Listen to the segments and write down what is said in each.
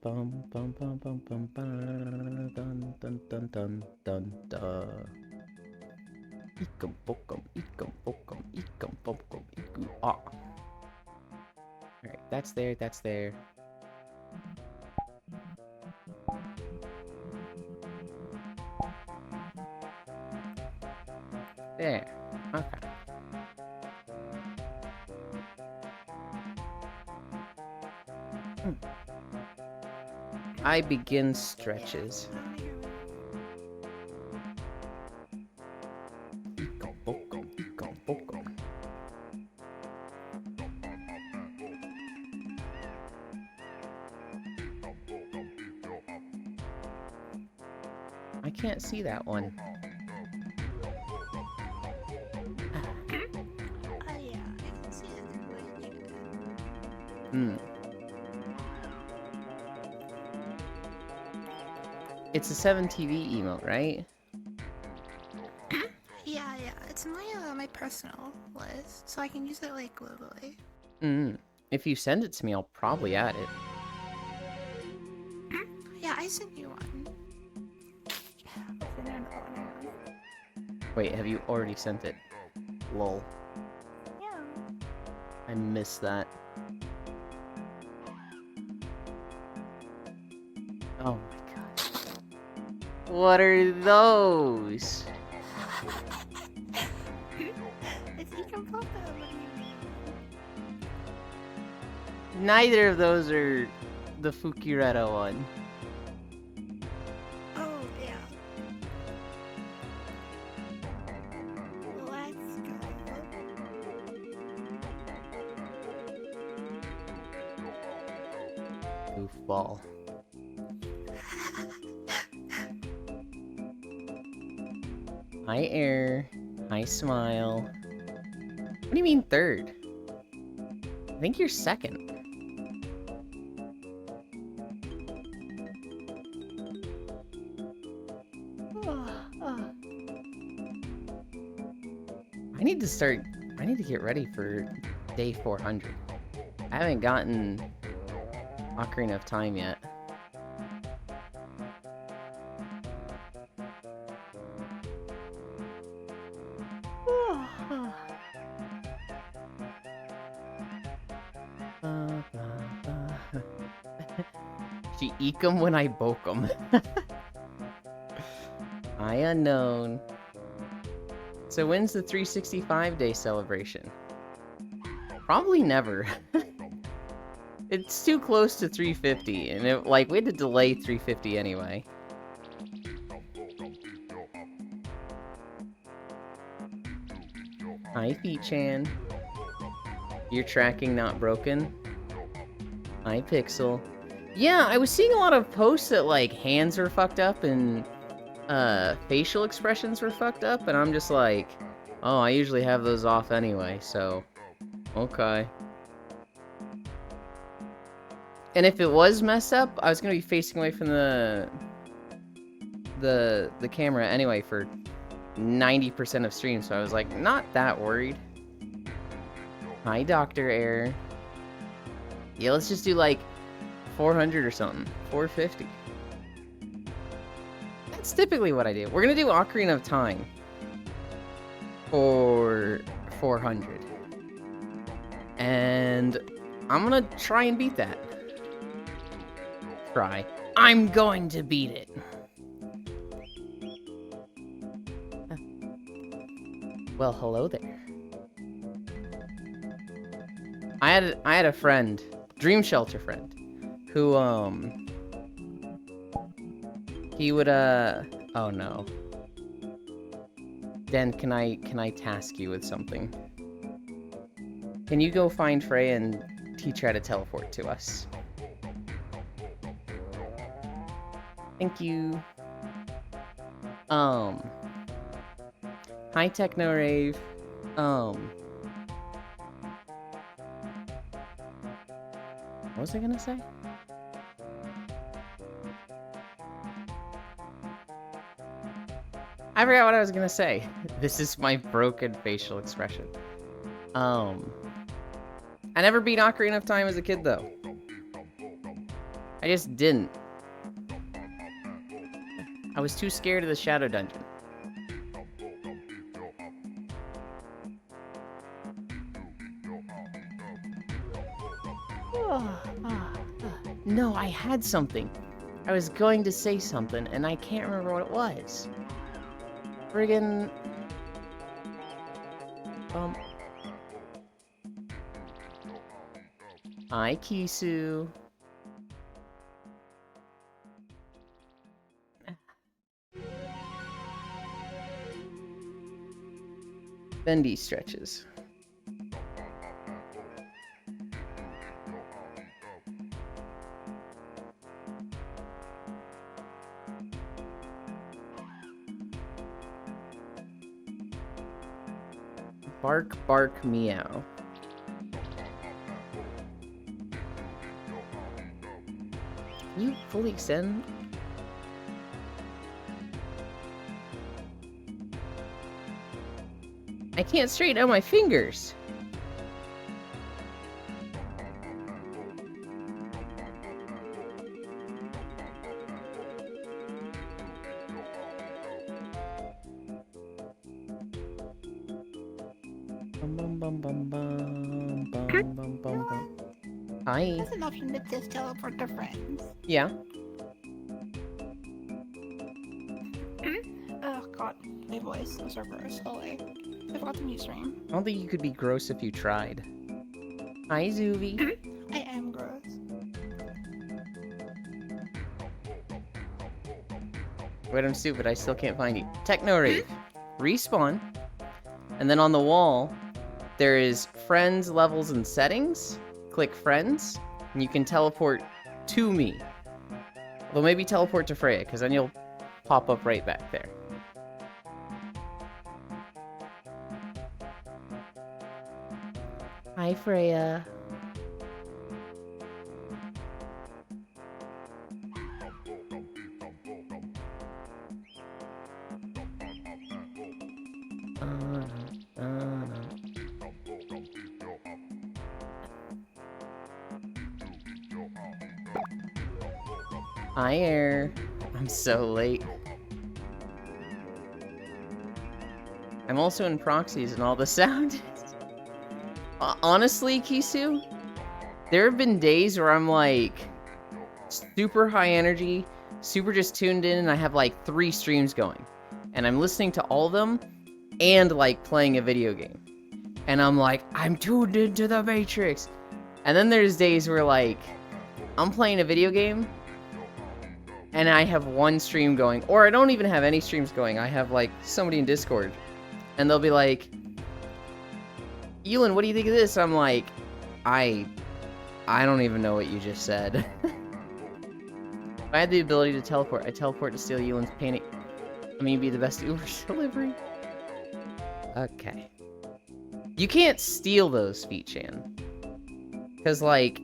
bum bum bum bum bum bum dun dun dun dun dun dun. Ikum bokum ikum bokum ikum bokum iku ah. Alright, that's there, that's there. There. Okay. I begin stretches. Ikum bokum ikum bokum. I can't see that one. Yeah, I can see it. It's a 7TV emote, right? Yeah, it's my personal list, so I can use it like globally. If you send it to me, I'll probably add it. Yeah, I sent you one. Wait, have you already sent it? Lol. Yeah. I missed that. Oh my god. What are those? It's Econ Pop. What do you mean? Neither of those are the Fukireta one. Oh, yeah. Let's go. Goofball. Hi, Air. Hi, Smile. What do you mean third? I think you're second. I need to get ready for day 400. I haven't gotten Ocarina of Time yet. She eek 'em when I boke 'em. I unknown. So when's the 365-day celebration? Probably never. It's too close to 350, and we had to delay 350 anyway. Hi, Feet-chan. Your tracking not broken. Hi, Pixel. Yeah, I was seeing a lot of posts that, like, hands are fucked up and facial expressions were fucked up, and I'm just like, oh, I usually have those off anyway, so okay. And if it was messed up, I was gonna be facing away from the camera anyway for 90% of streams, so I was like, not that worried. Hi, Dr. Air. Yeah, let's just do like 400 or something. 450. That's typically what I do. We're gonna do Ocarina of Time for 400. And I'm gonna try and beat that. Try. I'm going to beat it. Well, hello there. I had a friend, Dream Shelter friend, who he would oh no. Den, can I task you with something? Can you go find Freya and teach her how to teleport to us? Thank you. Hi, Techno Rave. What was I gonna say? I forgot what I was gonna say. This is my broken facial expression. I never beat Ocarina of Time as a kid, though. I just didn't. I was too scared of the shadow dungeon. No, I had something. I was going to say something, and I can't remember what it was. Friggin'... Hi, Kisu. Bendy stretches. Bark, bark, meow. Can you fully extend? I can't straighten out my fingers. Bum, bum, bum, bum, bum, bum, bum, bum, bum. Hi. That's an option to just teleport to friends. Yeah. Oh god, my voice. I'm so gross. Oh wait. I forgot the mute stream. I don't think you could be gross if you tried. Hi, Zuvi. I am gross. Wait, I'm stupid. I still can't find you. Techno Rave. Respawn. And then on the wall, there is friends, levels, and settings. Click friends, and you can teleport to me. Well, maybe teleport to Freya, because then you'll pop up right back there. Hi, Freya. Hi, Air. I'm so late. I'm also in proxies and all the sound. Honestly, Kisu, there have been days where I'm like super high energy, super just tuned in, and I have like 3 streams going. And I'm listening to all of them and like playing a video game. And I'm like, I'm tuned into the Matrix. And then there's days where like I'm playing a video game and I have 1 stream going, or I don't even have any streams going. I have like somebody in Discord and they'll be like, Elin, what do you think of this? I'm like, I don't even know what you just said. If I had the ability to teleport, I'd teleport to steal Elin's painting. I mean, be the best Uber delivery. Okay. You can't steal those feet, Chan. Because, like,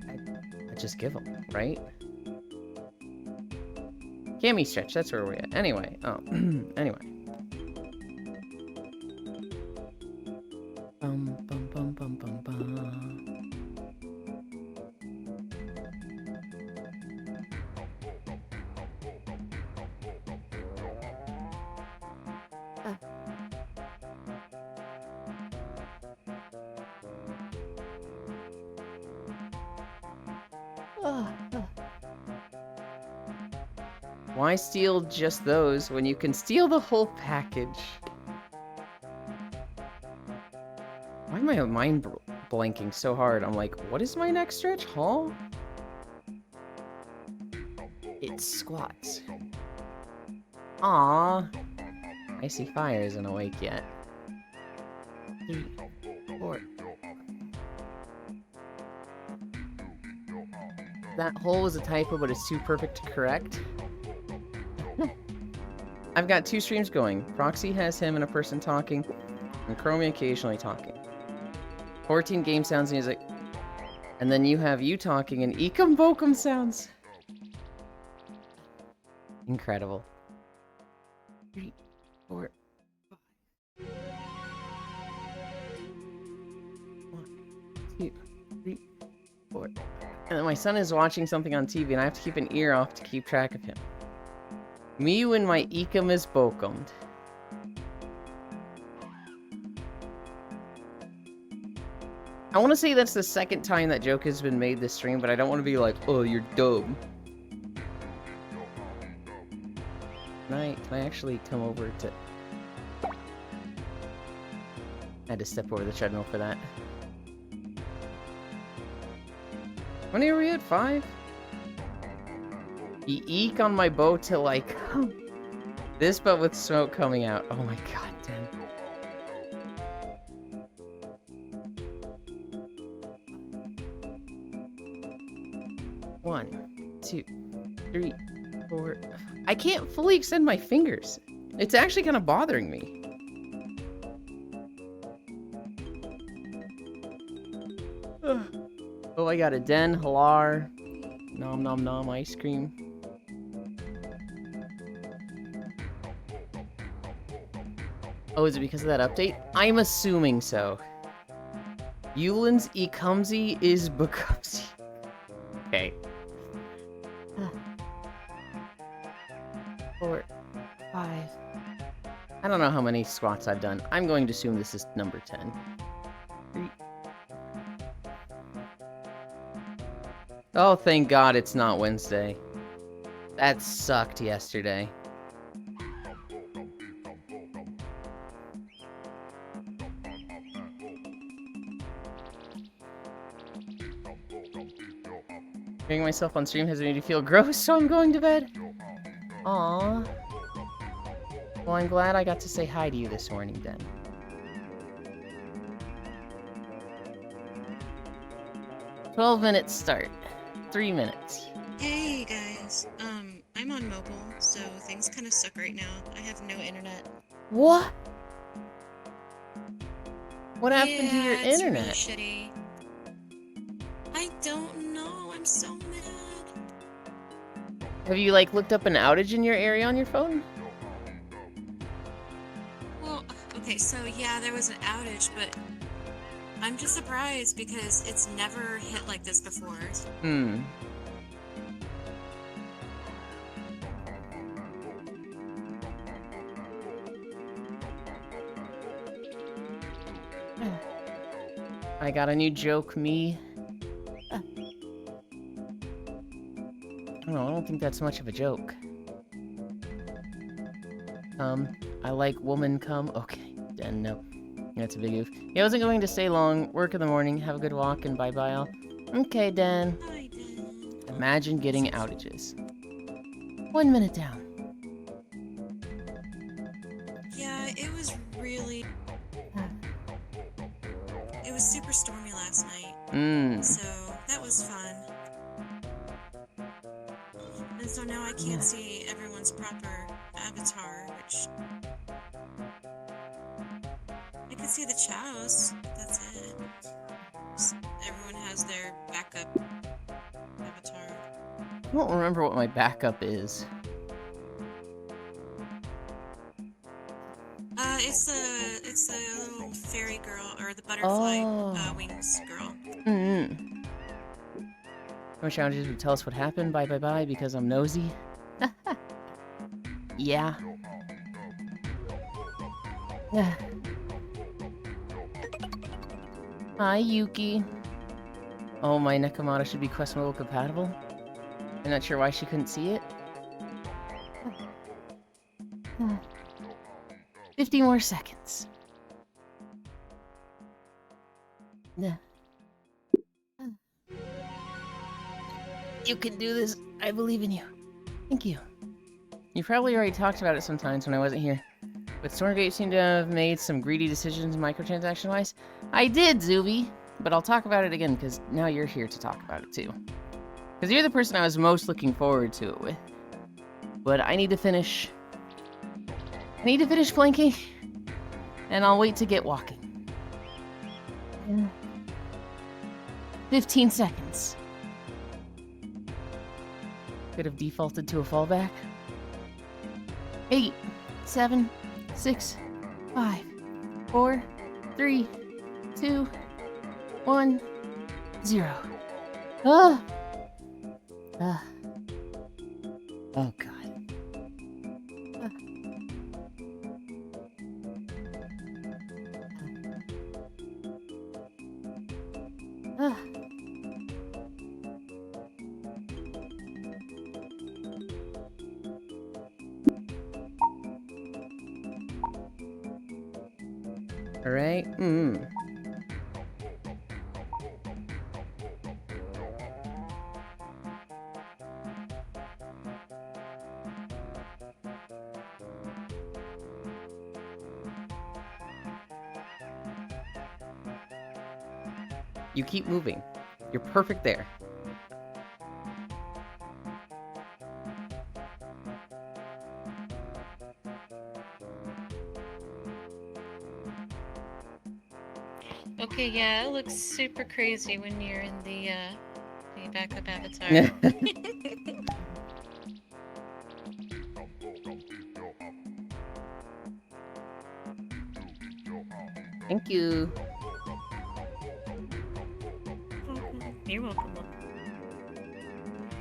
I just give them, right? Cami stretch, that's where we're at. Anyway, anyway. Bum, bum, bum, bum, bum, bum. Why steal just those when you can steal the whole package? Why am I mind blanking so hard? I'm like, what is my next stretch, huh? It's squats. Aww. Icy Fire isn't awake yet. 3, 4. That hole was a typo, but it's too perfect to correct. I've got 2 streams going. Proxy has him and a person talking, and Chromie occasionally talking. 14 game sounds music. And then you have you talking and Ecum Bokum sounds. Incredible. 3, 4, 5. 1, 2, 3, 4. And then my son is watching something on TV, and I have to keep an ear off to keep track of him. Me when my Ecom is bokomed. I want to say that's the second time that joke has been made this stream, but I don't want to be like, oh, you're dumb. Can I actually come over to... I had to step over the treadmill for that. When are we at? 5? You eek on my boat till like... this, but with smoke coming out. Oh my god, Dan. One, 2, 3, 4. I can't fully extend my fingers. It's actually kind of bothering me. Oh, I got a Den, Halar, nom nom nom ice cream. Oh, is it because of that update? I'm assuming so. Yulin's Ecumsy is Bacumsy. Okay. 4, 5. I don't know how many squats I've done. I'm going to assume this is number 10. 3. Oh, thank God it's not Wednesday. That sucked yesterday. Hearing myself on stream has made me feel gross, so I'm going to bed. Aww. Well, I'm glad I got to say hi to you this morning, then. "12 minutes start. 3 minutes. Hey guys, I'm on mobile, so things kind of suck right now. I have no internet. What? What happened to your it's internet? Really shitty. I don't know. I'm so mad. Have you, like, looked up an outage in your area on your phone? Well, okay, so yeah, there was an outage, but I'm just surprised because it's never hit like this before. Hmm. I got a new joke, me. I don't think that's much of a joke. I like woman come. Okay, then no. That's a big oof. Yeah, I wasn't going to stay long. Work in the morning. Have a good walk and bye-bye all. Okay, Dan. Hi, Dan. Imagine getting outages. 1 minute down. Yeah, it was really... It was super stormy last night, so that was fun. And so now I can't see everyone's proper avatar, which... I can see the chows, but that's it. Just everyone has their backup avatar. I don't remember what my backup is. It's the little fairy girl, or the butterfly wings girl. No challenges would tell us what happened. Bye bye bye because I'm nosy. Yeah. Hi, Yuki. Oh, my Nekomata should be Quest Mobile compatible. I'm not sure why she couldn't see it. 50 more seconds. You can do this. I believe in you. Thank you. You probably already talked about it sometimes when I wasn't here. But Stormgate seemed to have made some greedy decisions microtransaction-wise. I did, Zuby. But I'll talk about it again, because now you're here to talk about it, too. Because you're the person I was most looking forward to it with. But I need to finish... planking. And I'll wait to get walking. 15 seconds. Could have defaulted to a fallback. 8, 7, 6, 5, 4, 3, 2, 1, 0. Ah. Ah. Oh god. Ah. Ah. All right. You keep moving. You're perfect there. Okay, yeah, it looks super crazy when you're in the backup avatar. Thank you. You're welcome.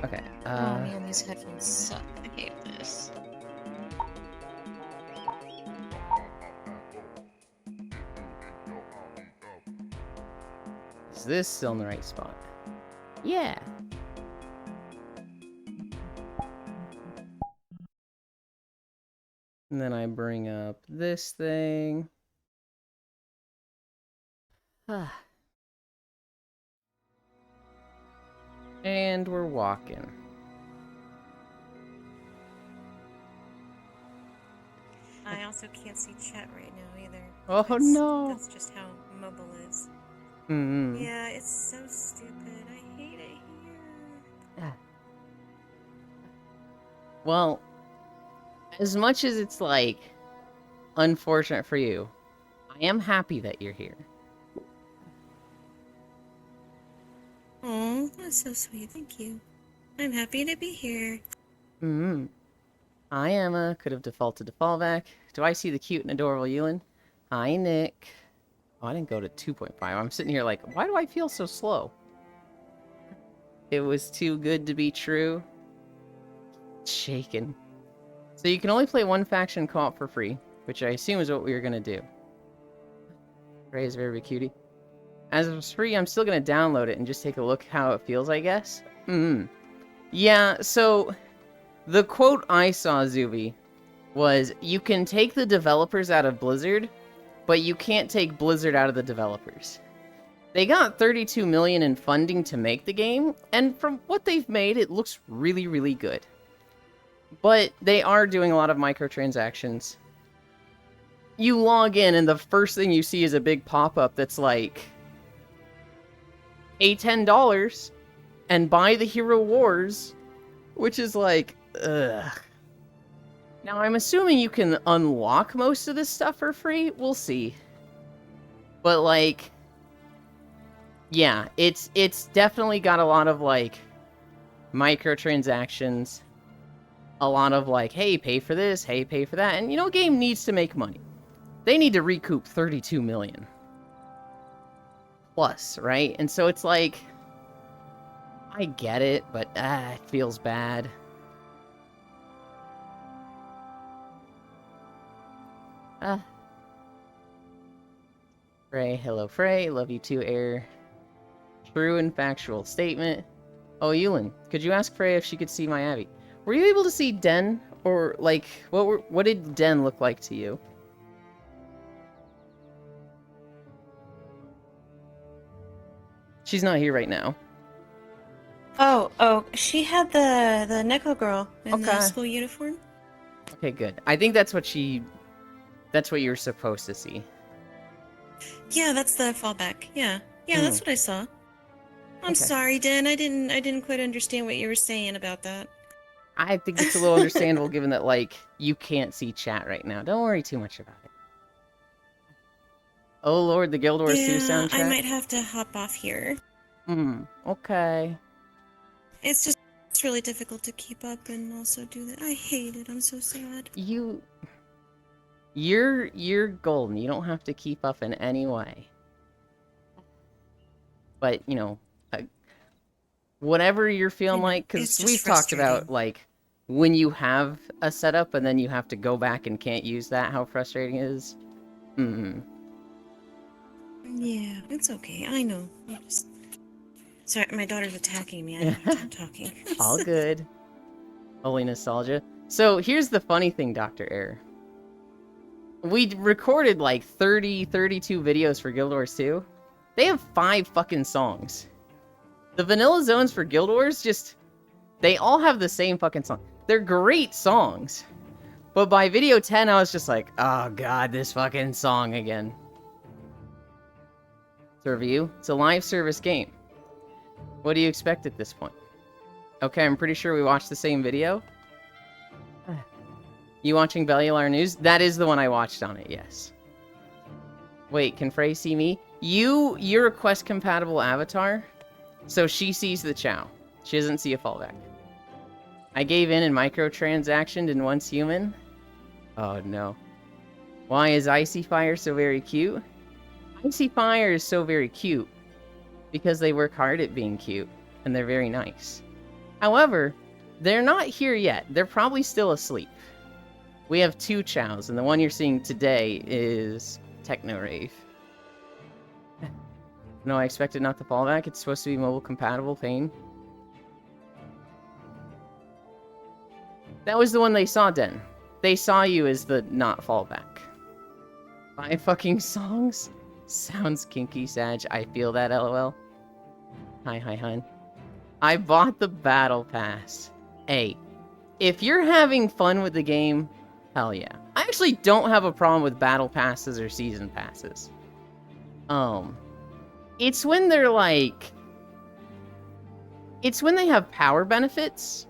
Okay. Oh man, these headphones suck. I hate this. Is this still in the right spot? Yeah. And then I bring up this thing. And we're walking. I also can't see chat right now either. Oh, no. That's just how mobile is. Mm-hmm. Yeah, it's so stupid. I hate it here. Well, as much as it's like unfortunate for you, I am happy that you're here. Oh, that's so sweet. Thank you. I'm happy to be here. Mm-hmm. Hi, Emma. Could have defaulted to fallback. Do I see the cute and adorable Ewan? Hi, Nick. Oh, I didn't go to 2.5. I'm sitting here like, why do I feel so slow? It was too good to be true. Shaken. So you can only play one faction co-op for free, which I assume is what we were going to do. Ray is very cutie. As it's free, I'm still going to download it and just take a look how it feels, I guess. Yeah, so the quote I saw, Zuby, was you can take the developers out of Blizzard, but you can't take Blizzard out of the developers. They got $32 million in funding to make the game, and from what they've made, it looks really, really good. But they are doing a lot of microtransactions. You log in, and the first thing you see is a big pop-up that's like, pay $10 and buy the Hero Wars, which is like, ugh. Now, I'm assuming you can unlock most of this stuff for free. We'll see. But, like, yeah, it's definitely got a lot of, like, microtransactions. A lot of, like, hey, pay for this, hey, pay for that. And, you know, a game needs to make money. They need to recoup $32 million. Plus, right? And so it's like, I get it, but, it feels bad. Frey, hello Frey, love you too, Air. True and factual statement. Oh, Yulin, could you ask Frey if she could see my Abby? Were you able to see Den? Or, like, what did Den look like to you? She's not here right now. Oh, she had the Neko girl in the Okay. school uniform. Okay, good. I think that's what you're supposed to see. Yeah, that's the fallback. Yeah, that's what I saw. I'm Okay. sorry, Den. I didn't quite understand what you were saying about that. I think it's a little understandable given that, like, you can't see chat right now. Don't worry too much about it. Oh lord, the Guild Wars 2 soundtrack? I might have to hop off here. Okay. It's really difficult to keep up and also do that. I hate it. I'm so sad. You're golden. You don't have to keep up in any way. But, you know, whatever you're feeling know, like, it's because just we've talked about, frustrating. like, when you have a setup and then you have to go back and can't use that, how frustrating it is. Mm-hmm. Yeah, it's okay. I know. Sorry, my daughter's attacking me. I don't have time talking. All good. Holy nostalgia. So here's the funny thing, Dr. Air. We recorded like 32 videos for Guild Wars 2. They have 5 fucking songs. The vanilla zones for Guild Wars they all have the same fucking song. They're great songs. But by video 10, I was just like, oh god, this fucking song again. To review, it's a live service game. What do you expect at this point? Okay, I'm pretty sure we watched the same video. You watching Bellular News? That is the one I watched on it, yes. Wait, can Frey see me? You're a quest compatible avatar, so she sees the Chow. She doesn't see a fallback. I gave in and microtransactioned in Once Human. Oh no. Why is Icy Fire so very cute? Icy Fire is so very cute because they work hard at being cute, and they're very nice. However, they're not here yet. They're probably still asleep. We have 2 Chows, and the one you're seeing today is Techno Rave. No, I expected not to fall back. It's supposed to be mobile compatible, Pain. That was the one they saw, Den. They saw you as the not fallback. 5 fucking songs? Sounds kinky, Sag. I feel that, LOL. Hi, hun. I bought the Battle Pass. Hey, if you're having fun with the game, hell yeah. I actually don't have a problem with Battle Passes or Season Passes. It's when they're like... It's when they have power benefits.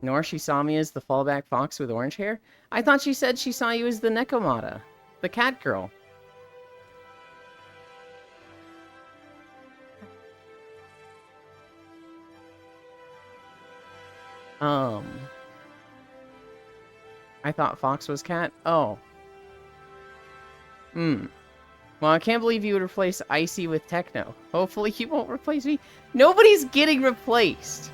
Nor she saw me as the fallback fox with orange hair. I thought she said she saw you as the Nekomata, the cat girl. I thought Fox was cat. Oh. Well, I can't believe you would replace Icy with Techno. Hopefully you won't replace me. Nobody's getting replaced.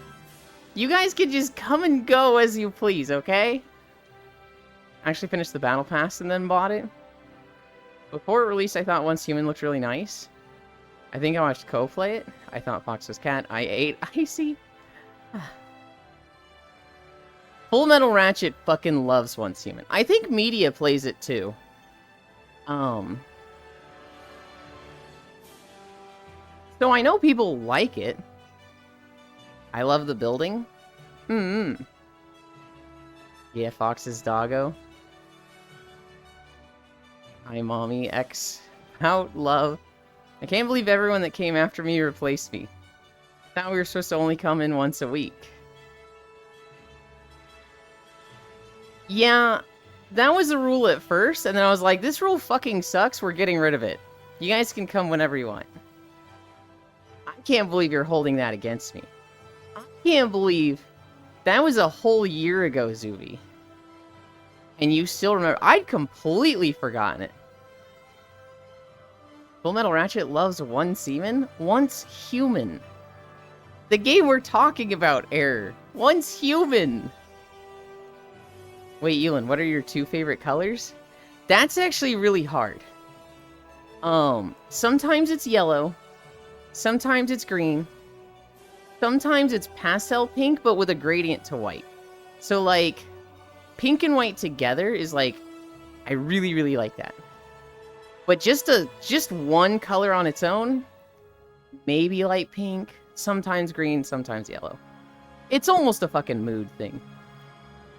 You guys can just come and go as you please, okay? I actually finished the Battle Pass and then bought it. Before it released, I thought Once Human looked really nice. I think I watched Ko play it. I thought Fox was cat. I ate Icy. Full Metal Ratchet fucking loves Once Human. I think Media plays it too. So I know people like it. I love the building. Yeah, Fox's doggo. Hi, mommy. X. Out, love. I can't believe everyone that came after me replaced me. Thought we were supposed to only come in once a week. Yeah, that was a rule at first, and then I was like, this rule fucking sucks, we're getting rid of it. You guys can come whenever you want. I can't believe you're holding that against me. I can't believe that was a whole year ago, Zuby. And you still remember. I'd completely forgotten it. Full Metal Ratchet loves one seaman, once human. The game we're talking about, Error. Once human. Wait, Ewan, what are your 2 favorite colors? That's actually really hard. Sometimes it's yellow. Sometimes it's green. Sometimes it's pastel pink, but with a gradient to white. So, like, pink and white together is, like, I really, really like that. But just one color on its own, maybe light pink, sometimes green, sometimes yellow. It's almost a fucking mood thing.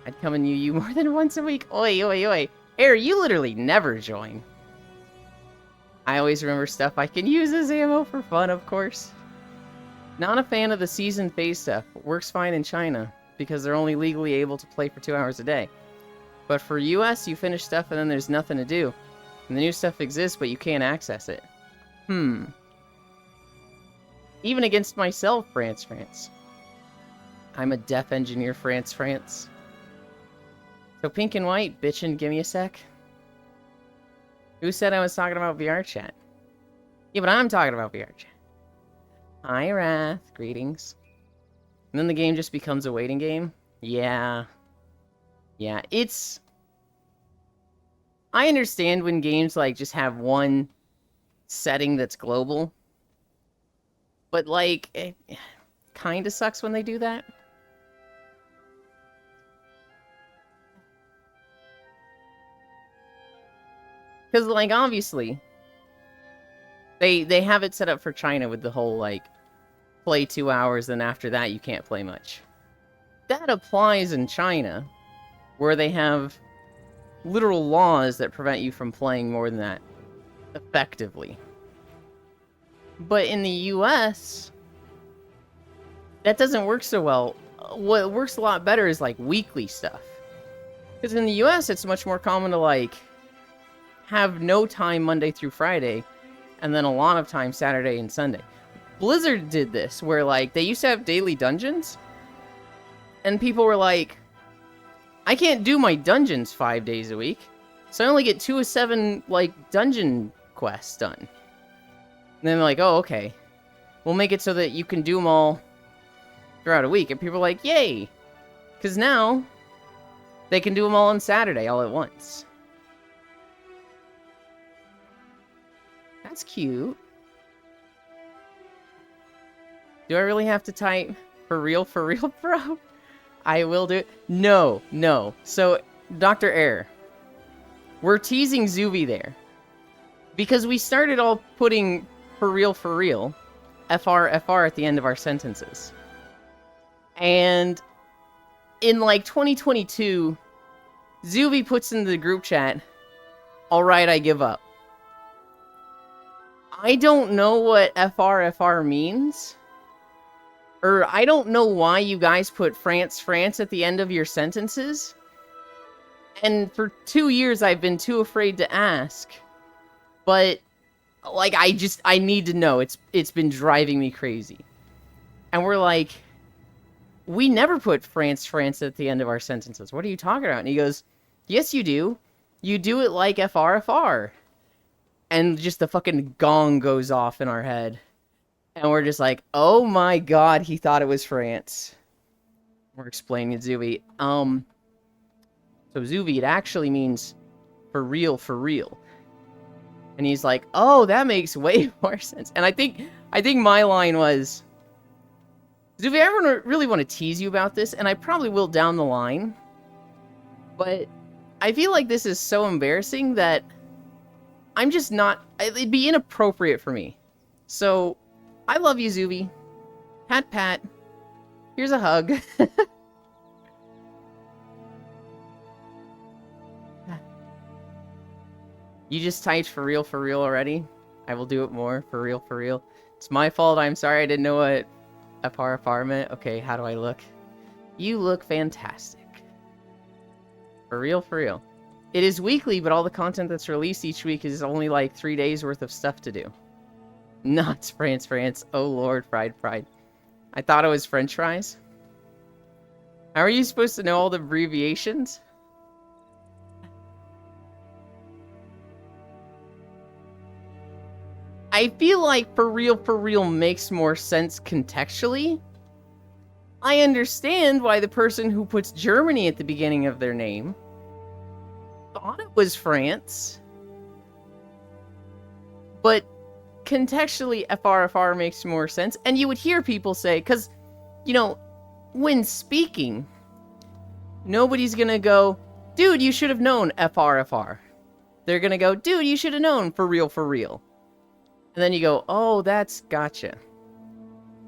I'd come and you more than once a week. Oi, oi, oi. Air, you literally never join. I always remember stuff I can use as ammo for fun, of course. Not a fan of the season phase stuff. Works fine in China, because they're only legally able to play for 2 hours a day. But for US, you finish stuff and then there's nothing to do. And the new stuff exists, but you can't access it. Even against myself, France. I'm a deaf engineer, France. So pink and white, bitchin', give me a sec. Who said I was talking about VR chat? Yeah, but I'm talking about VR chat. Hi, Wrath. Greetings. And then the game just becomes a waiting game? Yeah. Yeah, it's... I understand when games, like, just have one setting that's global. But, like, it kinda sucks when they do that. Because, like, obviously, they have it set up for China with the whole, like, play 2 hours, then after that you can't play much. That applies in China, where they have literal laws that prevent you from playing more than that, effectively. But in the US, that doesn't work so well. What works a lot better is, like, weekly stuff. Because in the US, it's much more common to, like, have no time Monday through Friday, and then a lot of time Saturday and Sunday. Blizzard did this, where, like, they used to have daily dungeons, and people were like, I can't do my dungeons 5 days a week, so I only get 2 of 7, like, dungeon quests done. And then they're like, oh, okay. We'll make it so that you can do them all throughout a week. And people are like, yay! Because now, they can do them all on Saturday, all at once. That's cute. Do I really have to type for real, bro? I will do it. No. So, Dr. Air, we're teasing Zuby there. Because we started all putting for real, FR at the end of our sentences. And in, like, 2022, Zuby puts into the group chat, alright, I give up. I don't know what FR means. Or, I don't know why you guys put France at the end of your sentences. And for 2 years, I've been too afraid to ask. But, like, I need to know. It's been driving me crazy. And we're like, we never put France at the end of our sentences. What are you talking about? And he goes, yes, you do. You do it like FR. And just the fucking gong goes off in our head. And we're just like, oh my god, he thought it was France. We're explaining to Zuby. So Zuby, it actually means for real. And he's like, oh, that makes way more sense. And I think my line was, Zuby, I really want to tease you about this, and I probably will down the line. But I feel like this is so embarrassing that I'm just not... It'd be inappropriate for me. So, I love you, Zuby. Pat. Here's a hug. You just typed for real already? I will do it more. For real. It's my fault. I'm sorry. I didn't know what FR meant. Okay, how do I look? You look fantastic. For real. It is weekly, but all the content that's released each week is only like 3 days worth of stuff to do. Nuts, France. Oh lord, fried. I thought it was French fries. How are you supposed to know all the abbreviations? I feel like for real makes more sense contextually. I understand why the person who puts Germany at the beginning of their name thought it was France. But contextually, FR makes more sense. And you would hear people say, because, you know, when speaking, nobody's gonna go, dude, you should have known FR. They're gonna go, dude, you should have known for real. And then you go, oh, that's gotcha.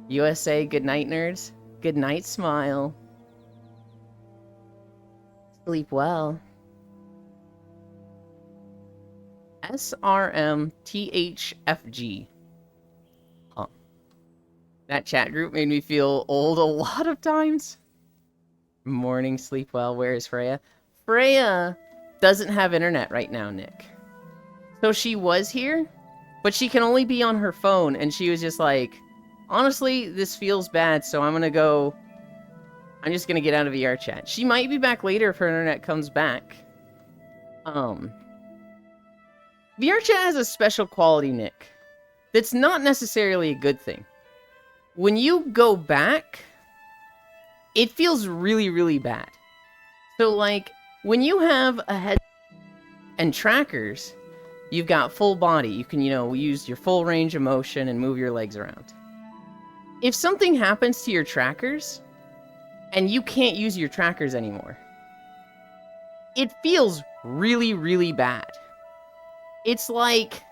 USA, good night, nerds. Good night, smile. Sleep well. SRMTHFG. Huh. That chat group made me feel old a lot of times. Morning, sleep well. Where is Freya? Freya doesn't have internet right now, Nick. So she was here, but she can only be on her phone, and she was just like, honestly, this feels bad, so I'm just gonna get out of VR chat. She might be back later if her internet comes back. VR chat has a special quality, Nick, that's not necessarily a good thing. when you go back, it feels really, really bad. So, like, when you have a head and trackers, you've got full body. You can, use your full range of motion and move your legs around. If something happens to your trackers, and you can't use your trackers anymore, it feels really, really bad. It's like,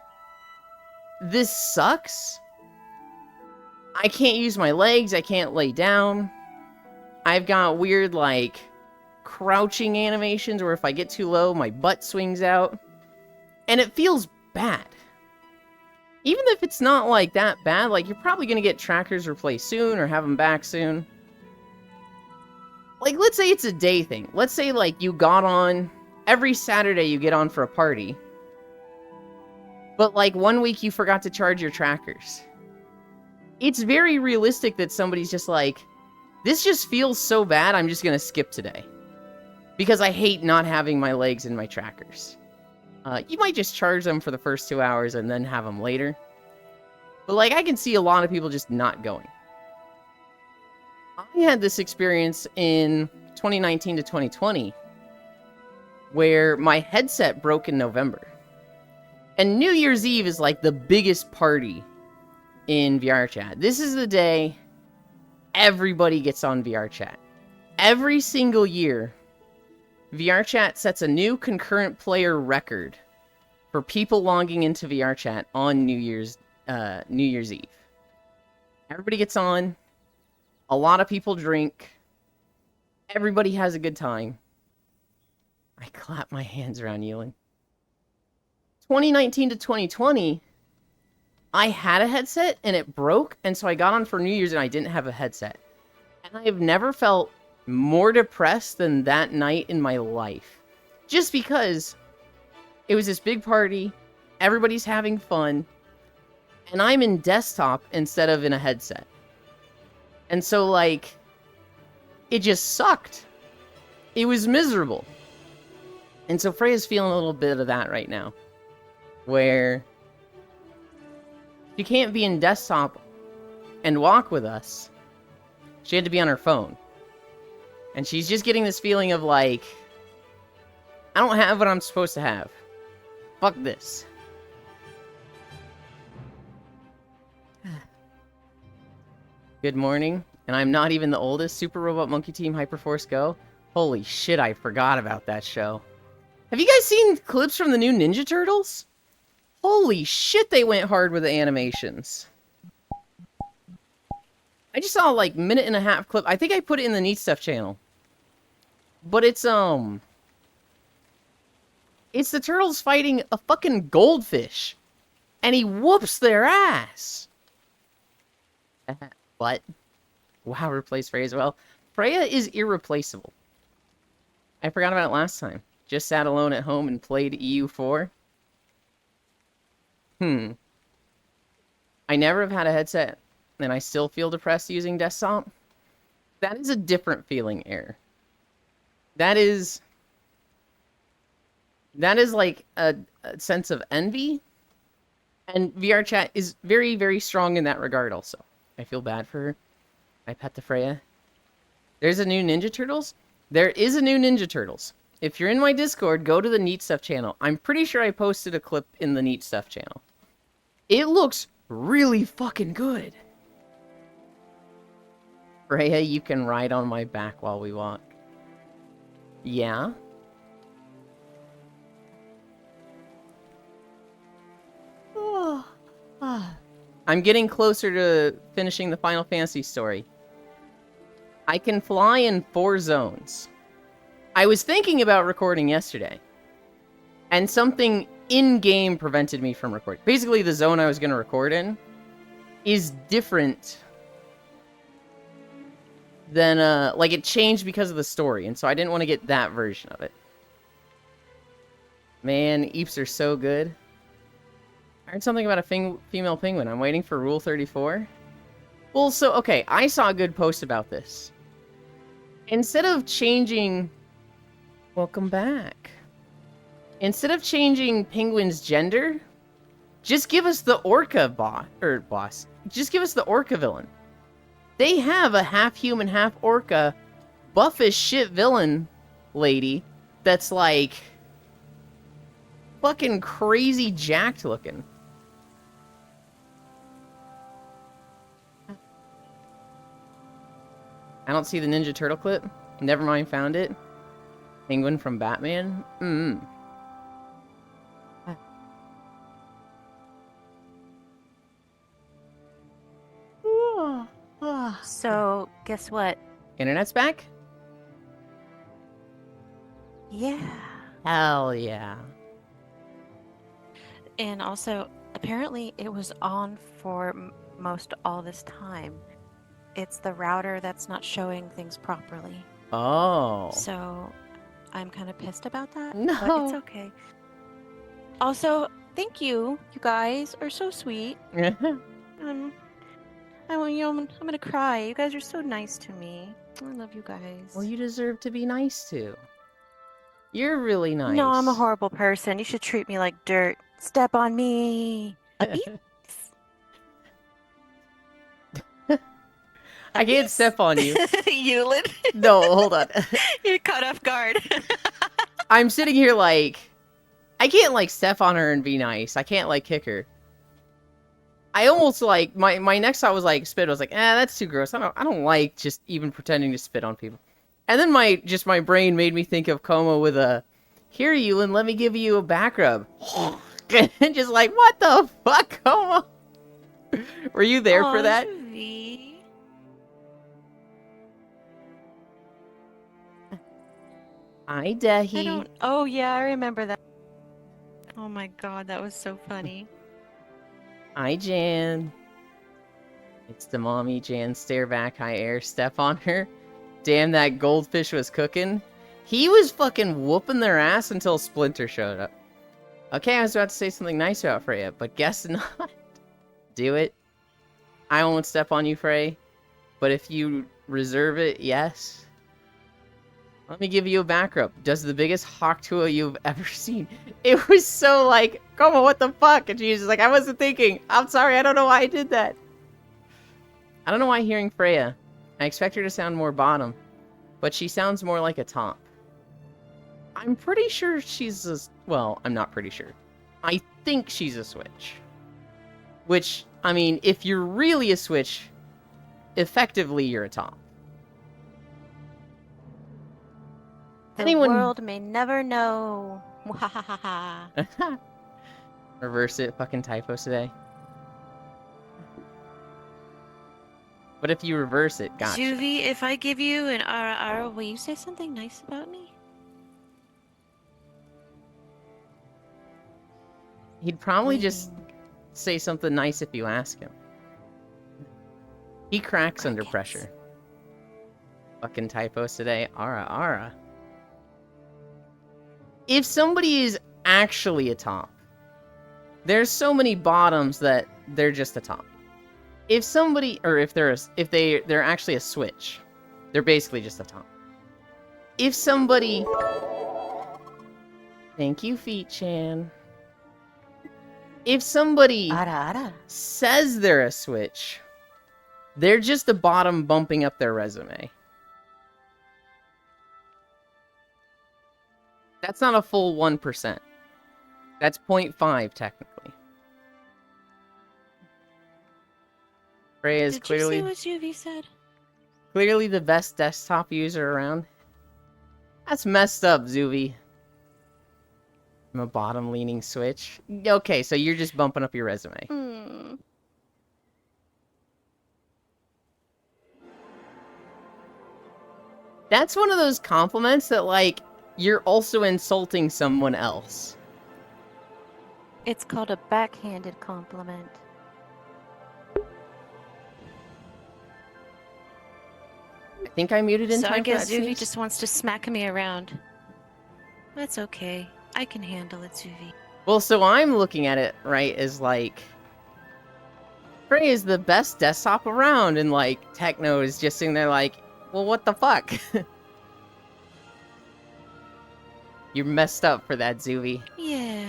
this sucks. I can't use my legs, I can't lay down. I've got weird, like, crouching animations where if I get too low, my butt swings out. And it feels bad. Even if it's not, like, that bad, like, you're probably gonna get trackers replaced soon or have them back soon. Like, let's say it's a day thing. Let's say, like, you got on... Every Saturday you get on for a party. But, like, 1 week you forgot to charge your trackers. It's very realistic that somebody's just like, this just feels so bad, I'm just gonna skip today. Because I hate not having my legs and my trackers. You might just charge them for the first 2 hours and then have them later. But, like, I can see a lot of people just not going. I had this experience in 2019 to 2020 where my headset broke in November. And New Year's Eve is like the biggest party in VRChat. This is the day everybody gets on VRChat. Every single year, VRChat sets a new concurrent player record for people logging into VRChat on New Year's Eve. Everybody gets on. A lot of people drink. Everybody has a good time. I clap my hands around Yulin. 2019 to 2020, I had a headset and it broke, and so I got on for New Year's and I didn't have a headset. And I have never felt more depressed than that night in my life. Just because it was this big party, everybody's having fun, and I'm in desktop instead of in a headset. And so, like, it just sucked. It was miserable. And so Freya's feeling a little bit of that right now. Where she can't be in desktop and walk with us. She had to be on her phone. And she's just getting this feeling of like, I don't have what I'm supposed to have. Fuck this. Good morning. And I'm not even the oldest. Super Robot Monkey Team Hyperforce Go. Holy shit, I forgot about that show. Have you guys seen clips from the new Ninja Turtles? Holy shit, they went hard with the animations. I just saw like minute and a half clip. I think I put it in the Neat Stuff channel. But it's the turtles fighting a fucking goldfish. And he whoops their ass. What? Wow, replace Freya as well. Freya is irreplaceable. I forgot about it last time. Just sat alone at home and played EU4. I never have had a headset, and I still feel depressed using desktop. That is a different feeling, Air. That is like a sense of envy. And VRChat is very, very strong in that regard also. I feel bad for her. I pet the Freya. There's a new Ninja Turtles? There is a new Ninja Turtles. If you're in my Discord, go to the Neat Stuff channel. I'm pretty sure I posted a clip in the Neat Stuff channel. It looks really fucking good. Freya, you can ride on my back while we walk. Yeah? I'm getting closer to finishing the Final Fantasy story. I can fly in 4 zones. I was thinking about recording yesterday, and something in-game prevented me from recording. Basically, the zone I was going to record in is different than, like, it changed because of the story, and so I didn't want to get that version of it. Man, Eeps are so good. I heard something about a female penguin. I'm waiting for Rule 34. Well, so, okay, I saw a good post about this. Instead of changing... Welcome back. Instead of changing Penguin's gender, just give us the orca boss. Just give us the orca villain. They have a half-human, half-orca, buff as shit villain lady that's like fucking crazy jacked looking. I don't see the Ninja Turtle clip. Never mind, found it. Penguin from Batman. So, guess what? Internet's back? Yeah. Hell yeah. And also, apparently it was on for most all this time. It's the router that's not showing things properly. Oh. So, I'm kind of pissed about that. But No. it's okay. Also, thank you. You guys are so sweet. I'm gonna cry. You guys are so nice to me. I love you guys. Well, you deserve to be nice to. You're really nice. No, I'm a horrible person. You should treat me like dirt. Step on me. I can't step on you. Yulin. No, hold on. You're caught off guard. I'm sitting here like, I can't like step on her and be nice. I can't like kick her. I almost like my next thought was like spit. I was like, that's too gross. I don't like just even pretending to spit on people. And then my brain made me think of Como with a, here, Yulin, let me give you a back rub. And just like, what the fuck, Como? Were you there for that? Juvi. Hi, Dehi. I don't. Oh yeah, I remember that. Oh my god, that was so funny. Hi, Jan. It's the mommy Jan stare back, high air, step on her. Damn, that goldfish was cooking. He was fucking whooping their ass until Splinter showed up. Okay, I was about to say something nice about Freya, but guess not. Do it. I won't step on you, Frey. But if you reserve it, yes. Let me give you a back rub. Does the biggest Hawktua you've ever seen. It was so like, come on, what the fuck? And she's just like, I wasn't thinking. I'm sorry, I don't know why I did that. I don't know why hearing Freya. I expect her to sound more bottom. But she sounds more like a top. I'm pretty sure she's a... Well, I'm not pretty sure. I think she's a switch. Which, I mean, if you're really a switch, effectively you're a top. The world may never know. Reverse it, fucking typos today. But if you reverse it, gotcha. Juvi, if I give you an RR, will you say something nice about me? He'd probably just say something nice if you ask him. He cracks under pressure. Fucking typos today. Ara. If somebody is actually a top, there's so many bottoms that they're just a top. If somebody, or if they're actually a switch, they're basically just a top. If somebody, thank you, Feet Chan. If somebody says they're a switch, they're just a bottom bumping up their resume. That's not a full 1%. That's 0.5 technically. Freya is clearly... Did you see what Juvi said? Clearly the best desktop user around. That's messed up, Zuvi. I'm a bottom-leaning switch. Okay, so you're just bumping up your resume. That's one of those compliments that, like, you're also insulting someone else. It's called a backhanded compliment. I think I muted in So time I guess for that Zuvi sneeze. just wants to smack me around. That's okay. I can handle it, Zuvi. Well, so I'm looking at it, right, as like... Frey is the best desktop around, and like, Techno is just sitting there like, well, what the fuck? You're messed up for that, Zuvi. Yeah.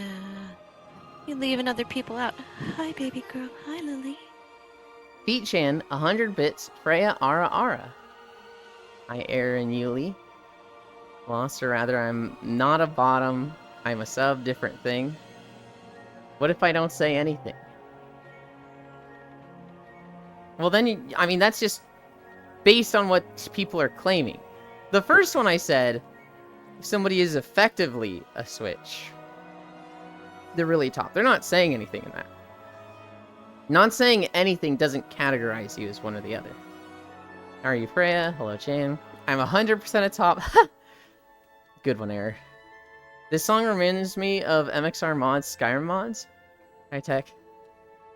You're leaving other people out. Hi, baby girl. Hi, Lily. Beat-chan, 100 bits. Freya, Ara Ara. Hi, Aaron Yuli. Lost, or rather, I'm not a bottom. I'm a sub, different thing. What if I don't say anything? Well, then, I mean, that's just based on what people are claiming. The first one I said, if somebody is effectively a switch, they're really top. They're not saying anything in that. Not saying anything doesn't categorize you as one or the other. How are you, Freya? Hello, Chan. I'm 100% a top. Good one, Error. This song reminds me of MXR mods, Skyrim mods. High tech.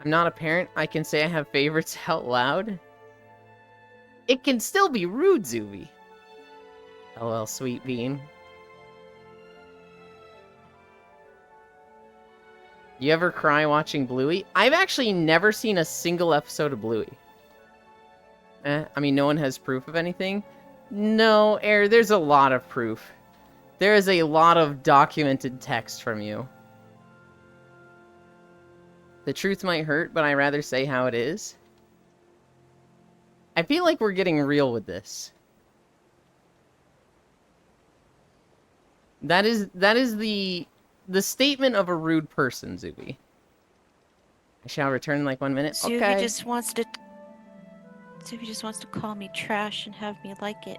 I'm not a parent. I can say I have favorites out loud. It can still be rude, Zuby. LL, sweet bean. You ever cry watching Bluey? I've actually never seen a single episode of Bluey. I mean, no one has proof of anything. No, Air, there's a lot of proof. There is a lot of documented text from you. The truth might hurt, but I'd rather say how it is. I feel like we're getting real with this. That is the statement of a rude person, Zuby. I shall return in like 1 minute. Zuby Okay. just wants to call me trash and have me like it.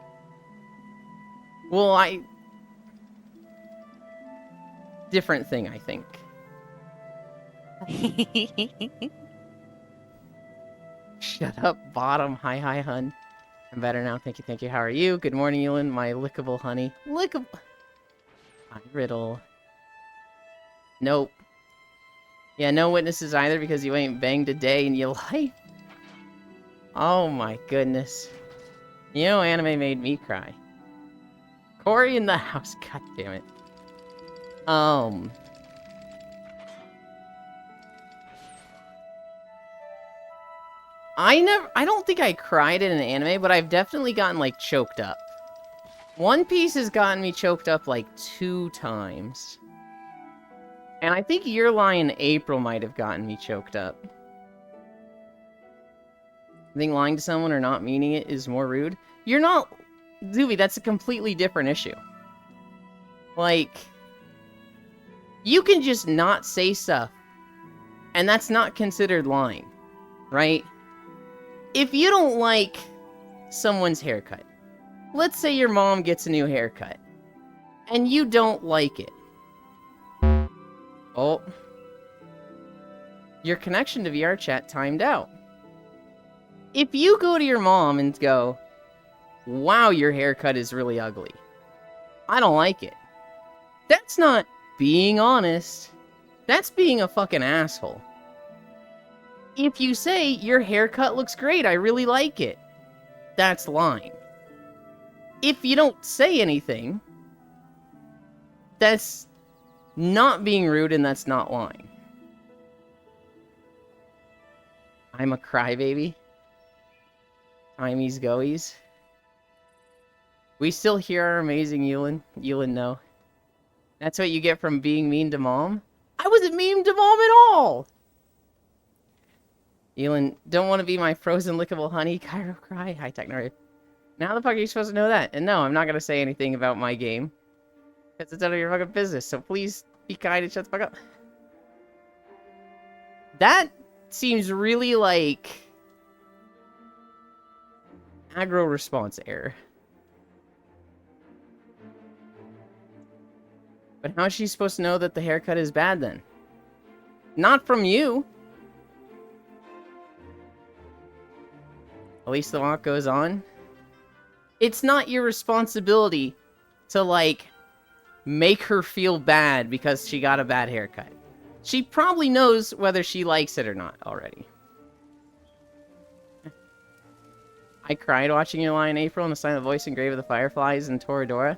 Well, different thing, I think. Shut up, bottom. Hi, hun. I'm better now. Thank you. How are you? Good morning, Ewan. My lickable honey. Lickable. Hi, Riddle. Nope. Yeah, no witnesses either because you ain't banged a day in your life. Oh my goodness. You know, anime made me cry. Corey in the house. God damn it. I don't think I cried in an anime, but I've definitely gotten, like, choked up. One Piece has gotten me choked up, like, 2 times. And I think Your Lie in April might have gotten me choked up. I think lying to someone or not meaning it is more rude. You're not... Zuby, that's a completely different issue. Like... You can just not say stuff. And that's not considered lying. Right? If you don't like someone's haircut, let's say your mom gets a new haircut, and you don't like it. Oh. Your connection to VRChat timed out. If you go to your mom and go, wow, your haircut is really ugly. I don't like it. That's not being honest. That's being a fucking asshole. If you say, your haircut looks great, I really like it, that's lying. If you don't say anything, that's not being rude and that's not lying. I'm a crybaby. Timies goies. We still hear our amazing Yulin. Yulin, no. That's what you get from being mean to mom? I wasn't mean to mom at all! Elin, don't want to be my frozen lickable honey. Cairo cry. Hi, Techno. Now the fuck are you supposed to know that? And no, I'm not going to say anything about my game. Because it's none of your fucking business. So please be kind and shut the fuck up. That seems really like... aggro response error. But how is she supposed to know that the haircut is bad then? Not from you. At least the walk goes on. It's not your responsibility to, like, make her feel bad because she got a bad haircut. She probably knows whether she likes it or not already. I cried watching Your Lie in April and The Silent Voice and Grave of the Fireflies and Toradora.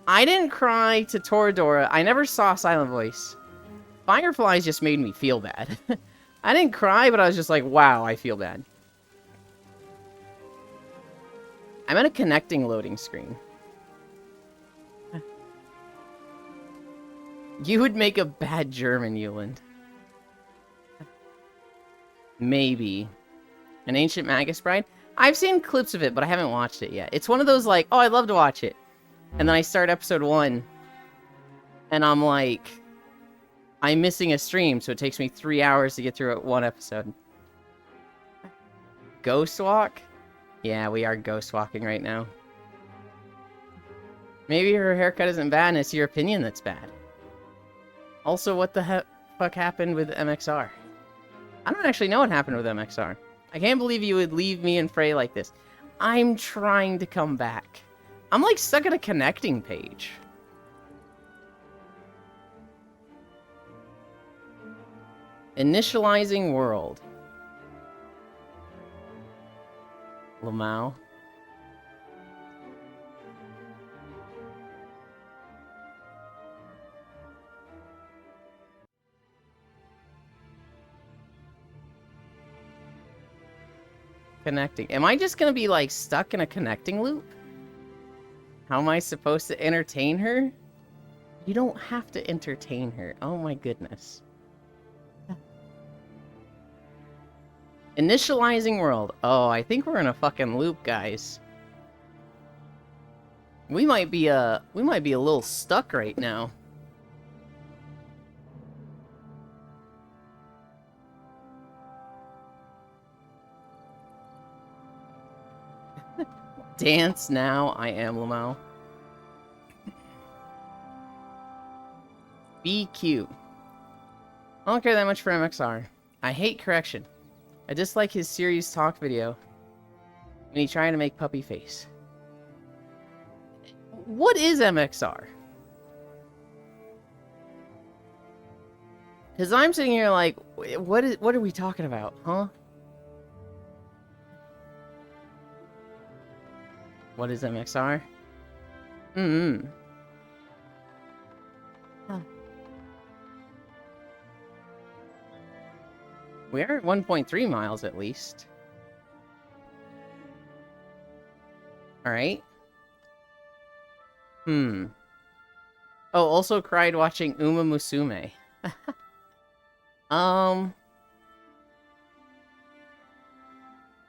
I didn't cry to Toradora. I never saw Silent Voice. Fireflies just made me feel bad. I didn't cry, but I was just like, wow, I feel bad. I'm at a connecting loading screen. You would make a bad German, Yuland. Maybe. An Ancient Magus Bride? I've seen clips of it, but I haven't watched it yet. It's one of those like, oh, I'd love to watch it. And then I start episode 1, and I'm like, I'm missing a stream, so it takes me 3 hours to get through one episode. Ghost walk? Yeah, we are ghost walking right now. Maybe her haircut isn't bad, and it's your opinion that's bad. Also, what the fuck happened with MXR? I don't actually know what happened with MXR. I can't believe you would leave me and Frey like this. I'm trying to come back. I'm like stuck at a connecting page. Initializing world. Lamau. Connecting. Am I just gonna be like stuck in a connecting loop? How am I supposed to entertain her? You don't have to entertain her. Oh my goodness. Initializing world. Oh, I think we're in a fucking loop, guys. We might be a little stuck right now. Dance now, I am Lamau. BQ. I don't care that much for MXR. I hate correction. I dislike his serious talk video when he trying to make puppy face. What is MXR? Because I'm sitting here like, what are we talking about, huh? What is MXR? Huh. We are at 1.3 miles at least. Alright. Oh, also cried watching Uma Musume. Is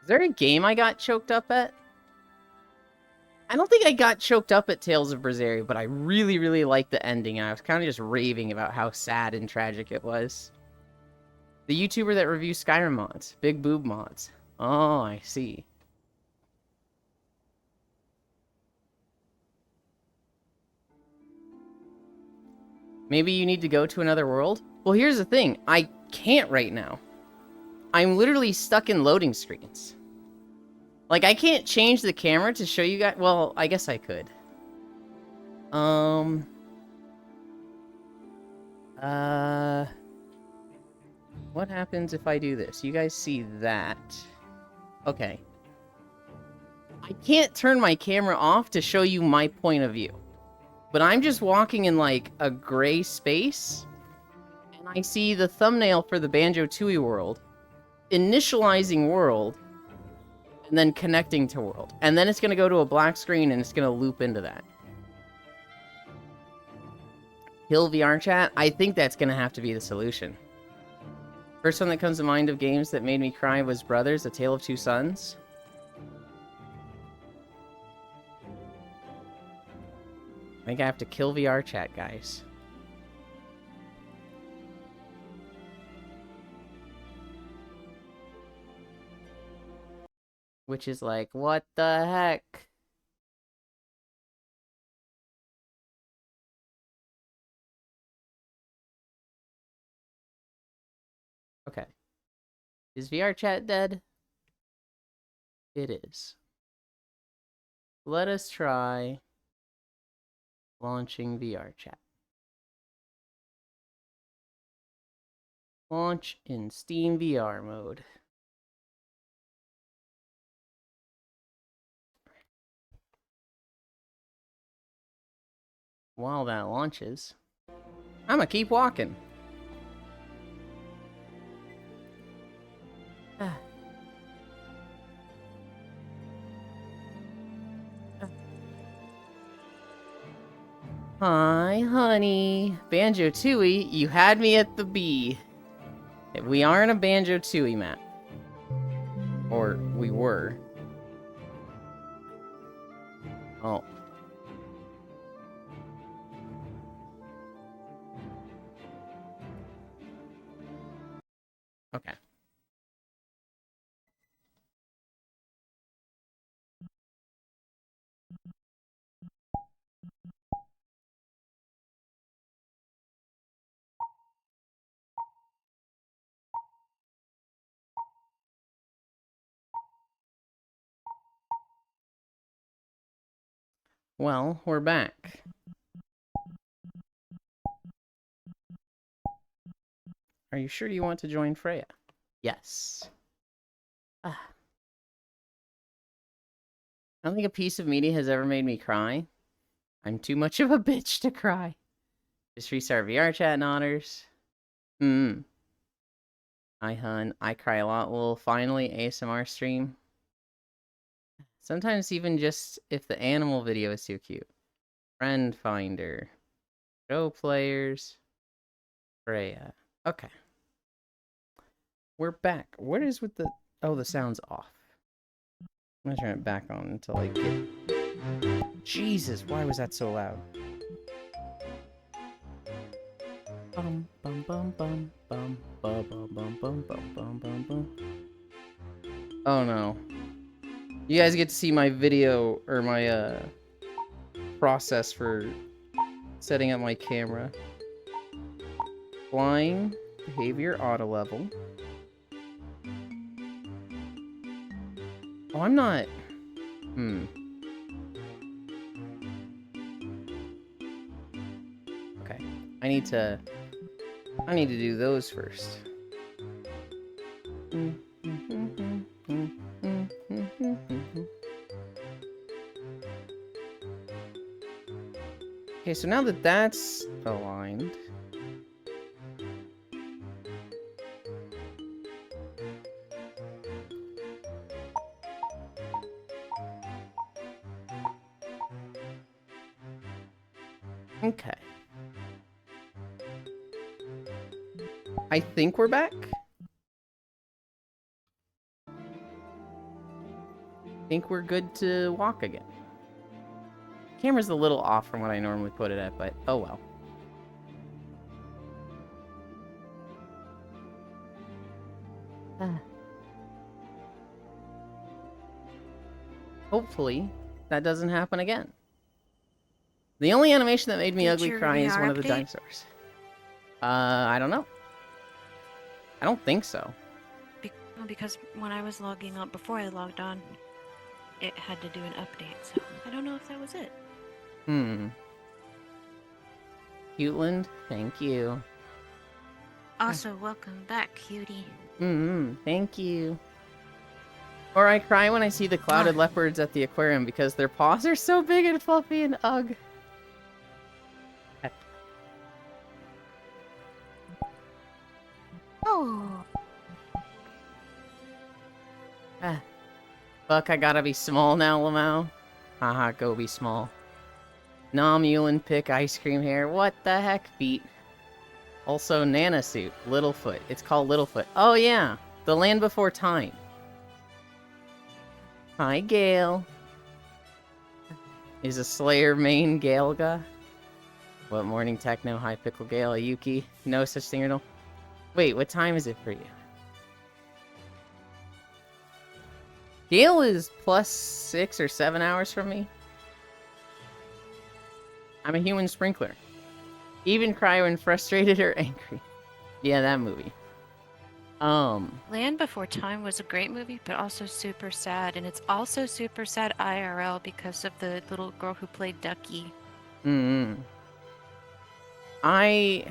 there a game I got choked up at? I don't think I got choked up at Tales of Berseria, but I really, really liked the ending. I was kind of just raving about how sad and tragic it was. The YouTuber that reviews Skyrim mods. Big Boob Mods. Oh, I see. Maybe you need to go to another world? Well, here's the thing. I can't right now. I'm literally stuck in loading screens. Like, I can't change the camera to show you guys... Well, I guess I could. What happens if I do this? You guys see that? Okay. I can't turn my camera off to show you my point of view. But I'm just walking in, like, a gray space. And I see the thumbnail for the Banjo-Tooie world. Initializing world. And then connecting to world. And then it's going to go to a black screen and it's going to loop into that. Kill VR chat? I think that's going to have to be the solution. First one that comes to mind of games that made me cry was Brothers, A Tale of Two Sons. I think I have to kill VR chat, guys. Which is like, what the heck? Okay. Is VR chat dead? It is. Let us try launching VR chat. Launch in Steam VR mode. While that launches, I'm gonna keep walking. Hi, honey. Banjo-Tooie, you had me at the B. We are in a Banjo-Tooie map. Or we were. Oh. Okay. Well, we're back. Are you sure you want to join Freya? Yes. Ah. I don't think a piece of media has ever made me cry. I'm too much of a bitch to cry. Just restart VR chat and honors. Hi, hun. I cry a lot. Well, finally, ASMR stream. Sometimes even just if the animal video is too cute. Friend finder. Show players. Freya. Okay. We're back. What is with the... Oh, the sound's off. I'm gonna turn it back on until I get... Jesus, why was that so loud? Bum bum bum bum bum bum bum bum bum bum bum bum. Oh no. You guys get to see my video or my process for setting up my camera. Flying behavior auto level. Oh, I'm not. Okay. I need to do those first. Okay, so now that that's aligned. Okay. I think we're back. I think we're good to walk again. Camera's a little off from what I normally put it at, but oh well. Hopefully, that doesn't happen again. The only animation that made me ugly cry is one of the dinosaurs. I don't know. I don't think so. Because when I was logging on, before I logged on, it had to do an update, so I don't know if that was it. Cuteland, thank you. Also, welcome back, cutie. Thank you. Or I cry when I see the clouded leopards at the aquarium because their paws are so big and fluffy and ugh. Oh. Fuck, I gotta be small now, Lamau. Haha, go be small. Nom, Yulin, pick, ice cream hair. What the heck, feet? Also, Nana suit, Littlefoot. It's called Littlefoot. Oh yeah, the Land Before Time. Hi, Gale. Is a Slayer main Galga? What morning techno? Hi, Pickle Gale. Yuki. No such thing or no. Wait, what time is it for you? Gale is plus 6 or 7 hours from me. I'm a human sprinkler. Even cry when frustrated or angry. Yeah, that movie. Land Before Time was a great movie, but also super sad. And it's also super sad IRL because of the little girl who played Ducky. I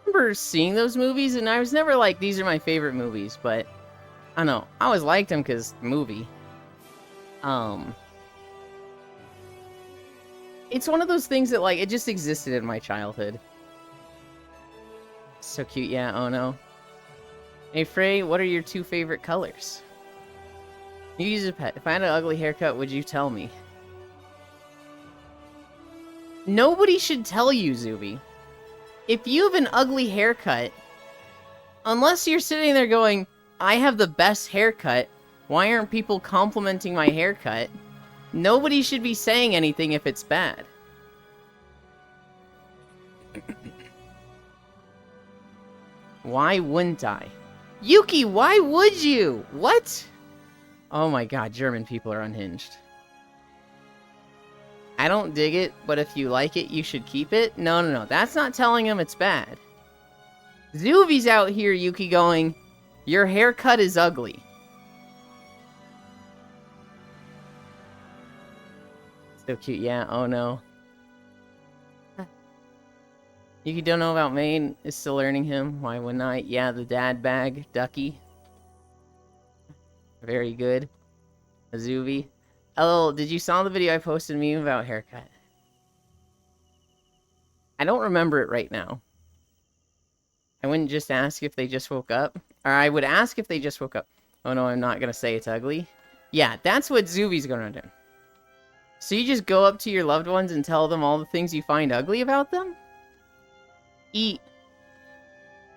remember seeing those movies, and I was never like, these are my favorite movies, but I don't know. I always liked them because movie. It's one of those things that, like, it just existed in my childhood. So cute, yeah, oh no. Hey, Frey, what are your 2 favorite colors? You use a pet. If I had an ugly haircut, would you tell me? Nobody should tell you, Zuby. If you have an ugly haircut, unless you're sitting there going, I have the best haircut. Why aren't people complimenting my haircut? Nobody should be saying anything if it's bad. Why wouldn't I? Yuki, why would you? What? Oh my god, German people are unhinged. I don't dig it, but if you like it, you should keep it? No. That's not telling him it's bad. Zuvi's out here, Yuki, going, your haircut is ugly. So cute, yeah, oh no. Yuki don't know about Maine, is still learning him. Why wouldn't I? Yeah, the dad bag, Ducky. Very good. Azuvi. Oh, did you saw the video I posted meme about haircut? I don't remember it right now. I wouldn't just ask if they just woke up. Or I would ask if they just woke up. Oh no, I'm not gonna say it's ugly. Yeah, that's what Zuvi's gonna do. So you just go up to your loved ones and tell them all the things you find ugly about them? Eat.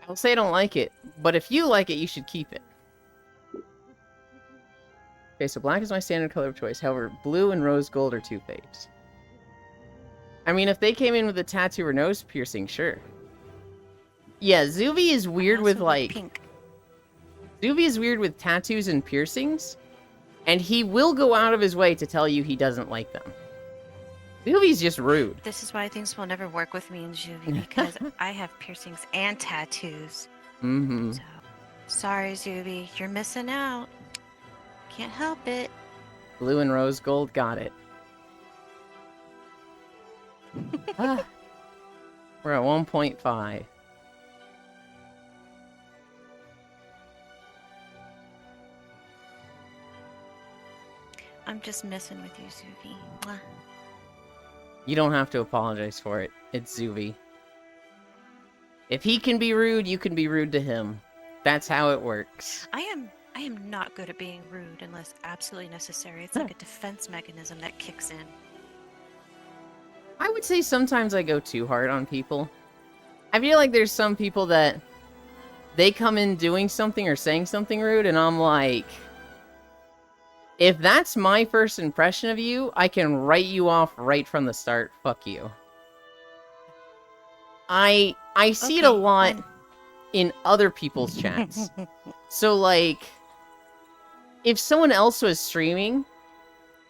I'll say I don't like it, but if you like it, you should keep it. Okay, so black is my standard color of choice. However, blue and rose gold are two faves. I mean, if they came in with a tattoo or nose piercing, sure. Yeah, Zuvi is weird with, like... Pink. Zuvi is weird with tattoos and piercings, and he will go out of his way to tell you he doesn't like them. Zuvi's just rude. This is why things will never work with me and Zuvi, because I have piercings and tattoos. Mm-hmm. So, sorry, Zuvi, you're missing out. Can't help it. Blue and rose gold, got it. Ah, we're at 1.5. I'm just messing with you, Zuvi. Mwah. You don't have to apologize for it. It's Zuvi. If he can be rude, you can be rude to him. That's how it works. I am not good at being rude unless absolutely necessary. It's like a defense mechanism that kicks in. I would say sometimes I go too hard on people. I feel like there's some people that they come in doing something or saying something rude, and I'm like, if that's my first impression of you, I can write you off right from the start. Fuck you. I see it a lot in other people's chats. So, like, if someone else was streaming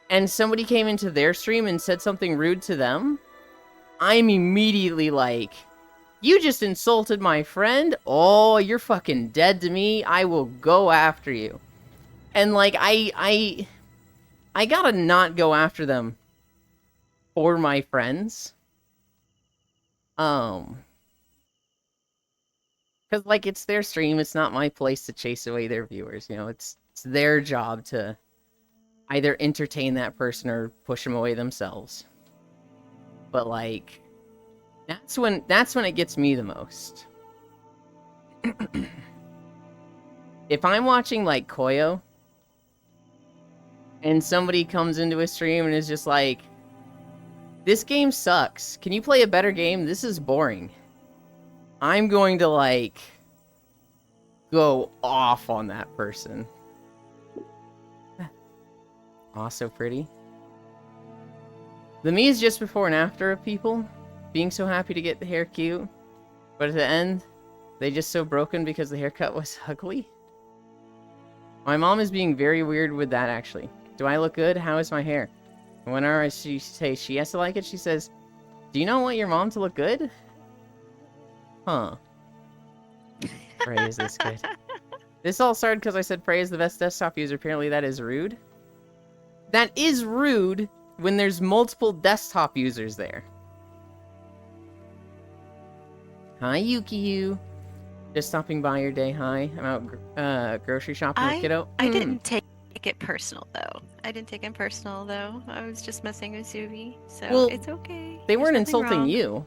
and somebody came into their stream and said something rude to them, I'm immediately like, you just insulted my friend? Oh, you're fucking dead to me. I will go after you. And, like, I gotta not go after them for my friends. Because, like, it's their stream. It's not my place to chase away their viewers. You know, it's their job to either entertain that person or push them away themselves. But, like, that's when it gets me the most. If I'm watching, like, Koyo, and somebody comes into a stream and is just like, this game sucks. Can you play a better game? This is boring. I'm going to, like, go off on that person. Aw, so pretty. The me is just before and after of people being so happy to get the hair cute, but at the end, they just so broken because the haircut was ugly. My mom is being very weird with that, actually. Do I look good? How is my hair? Whenever she says she has to like it, she says, do you not want your mom to look good? Huh. Prey is this good. This all started because I said Prey is the best desktop user. Apparently that is rude. That is rude when there's multiple desktop users there. Hi, Yuki-Yu. Just stopping by your day. Hi. I'm out grocery shopping with kiddo. I didn't take it personal, though. I was just messing with Zuvi, so Well, it's okay. They There's weren't nothing insulting wrong. you.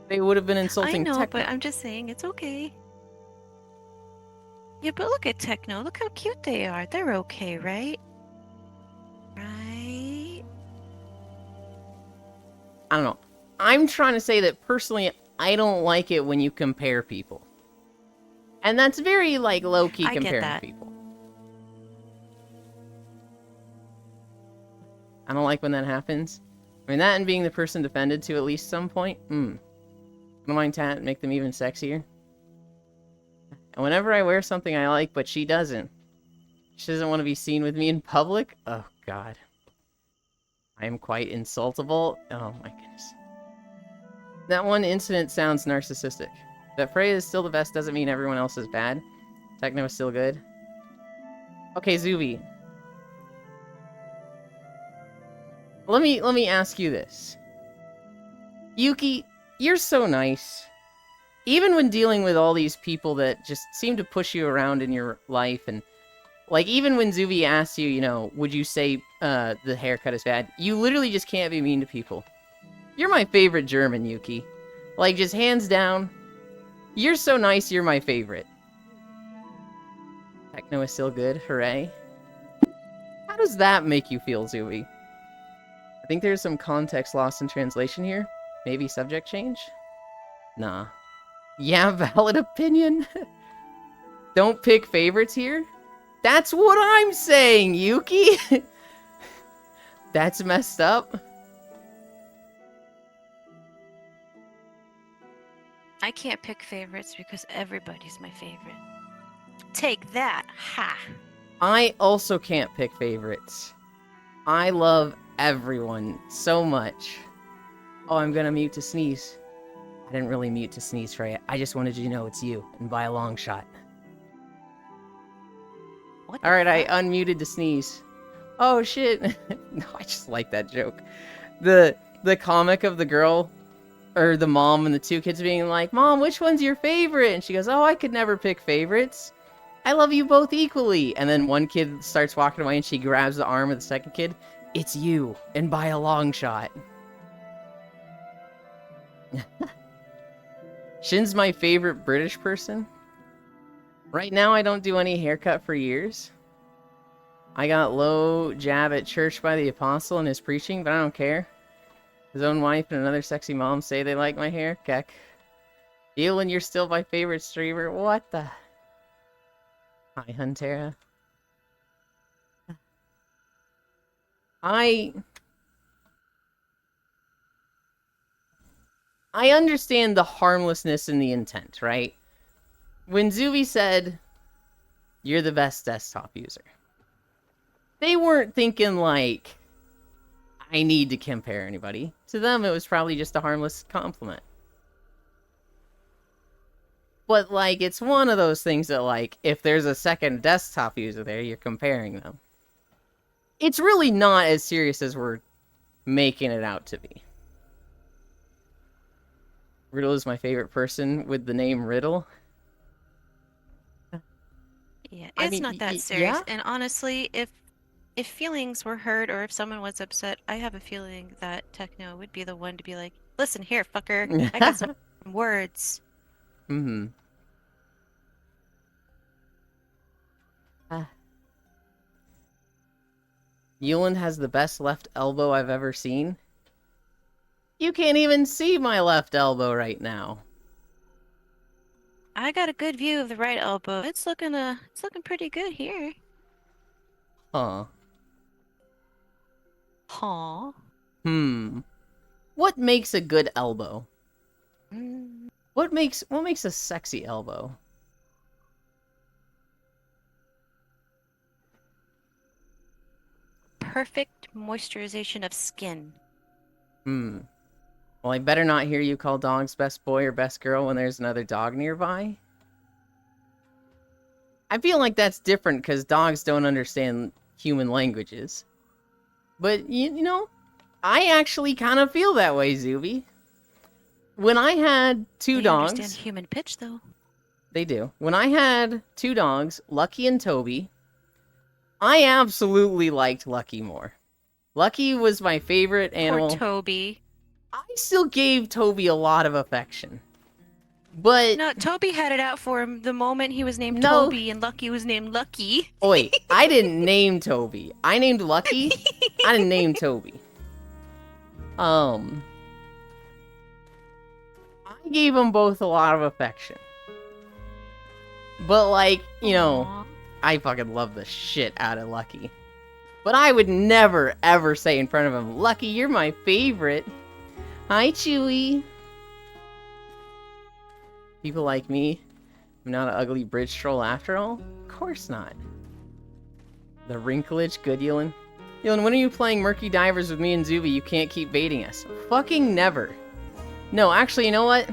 They would have been insulting I know, Techno. but I'm just saying it's okay. Yeah, but look at Techno. Look how cute they are. They're okay, right? Right? I don't know. I'm trying to say that personally, I don't like it when you compare people. And that's very, like, low-key I get comparing that. people. I don't like when that happens. I mean, that and being the person defended to at least some point. I don't mind make them even sexier. And whenever I wear something I like, but she doesn't. She doesn't want to be seen with me in public. Oh, God. I am quite insultable. Oh, my goodness. That one incident sounds narcissistic. That Freya is still the best doesn't mean everyone else is bad. Techno is still good. Okay, Zuby. Let me ask you this. Yuki, you're so nice. Even when dealing with all these people that just seem to push you around in your life, and like even when Zuby asks you, you know, would you say the haircut is bad? You literally just can't be mean to people. You're my favorite German, Yuki. Like, just hands down. You're so nice, you're my favorite. Techno is still good, hooray. How does that make you feel, Zuby? I think there's some context lost in translation here. Maybe subject change? Nah. Yeah, valid opinion. Don't pick favorites here? That's what I'm saying, Yuki! That's messed up. I can't pick favorites because everybody's my favorite. Take that, ha! I also can't pick favorites. I love everyone so much. Oh, I'm gonna mute to sneeze. I didn't really mute to sneeze, Freya. I just wanted you to know it's you, and by a long shot. Alright, I unmuted to sneeze. Oh, shit. No, I just like that joke. The comic of the girl, or the mom and the two kids being like, Mom, which one's your favorite? And she goes, oh, I could never pick favorites. I love you both equally. And then one kid starts walking away and she grabs the arm of the second kid. It's you, and by a long shot. Shin's my favorite British person. Right now, I don't do any haircut for years. I got low jab at church by the apostle and his preaching, but I don't care. His own wife and another sexy mom say they like my hair. Keck. Ewan, you're still my favorite streamer. What the... Hi, Huntera. I understand the harmlessness and the intent, right? When Zuby said, you're the best desktop user, they weren't thinking like, I need to compare anybody. To them, it was probably just a harmless compliment. But, like, it's one of those things that, like, if there's a second desktop user there, you're comparing them. It's really not as serious as we're making it out to be. Riddle is my favorite person with the name Riddle. Yeah, I it's mean, not that serious. yeah? And honestly, if feelings were hurt or if someone was upset, I have a feeling that Techno would be the one to be like, listen here, fucker, I got some words. Mm-hmm. Yuland has the best left elbow I've ever seen. You can't even see my left elbow right now. I got a good view of the right elbow. It's looking pretty good here. Huh. Huh. What makes a good elbow? Mm. What makes a sexy elbow? Perfect moisturization of skin. Well, I better not hear you call dogs best boy or best girl when there's another dog nearby. I feel like that's different because dogs don't understand human languages. But, you know, I actually kind of feel that way, Zuby. When I had two They dogs... understand human pitch, though. They do. When I had two dogs, Lucky and Toby, I absolutely liked Lucky more. Lucky was my favorite animal. Poor Toby. I still gave Toby a lot of affection. But... No, Toby had it out for him the moment he was named No. Toby and Lucky was named Lucky. Wait, I didn't name Toby. I named Lucky. I didn't name Toby. I gave them both a lot of affection. But like, you know, Aw. I fucking love the shit out of Lucky. But I would never, ever say in front of him, Lucky, you're my favorite. Hi, Chewy. People like me, I'm not an ugly bridge troll after all? Of course not. The wrinklage, good, Yulin. Yulin, when are you playing Murky Divers with me and Zuby? You can't keep baiting us. Fucking never. No, actually, you know what?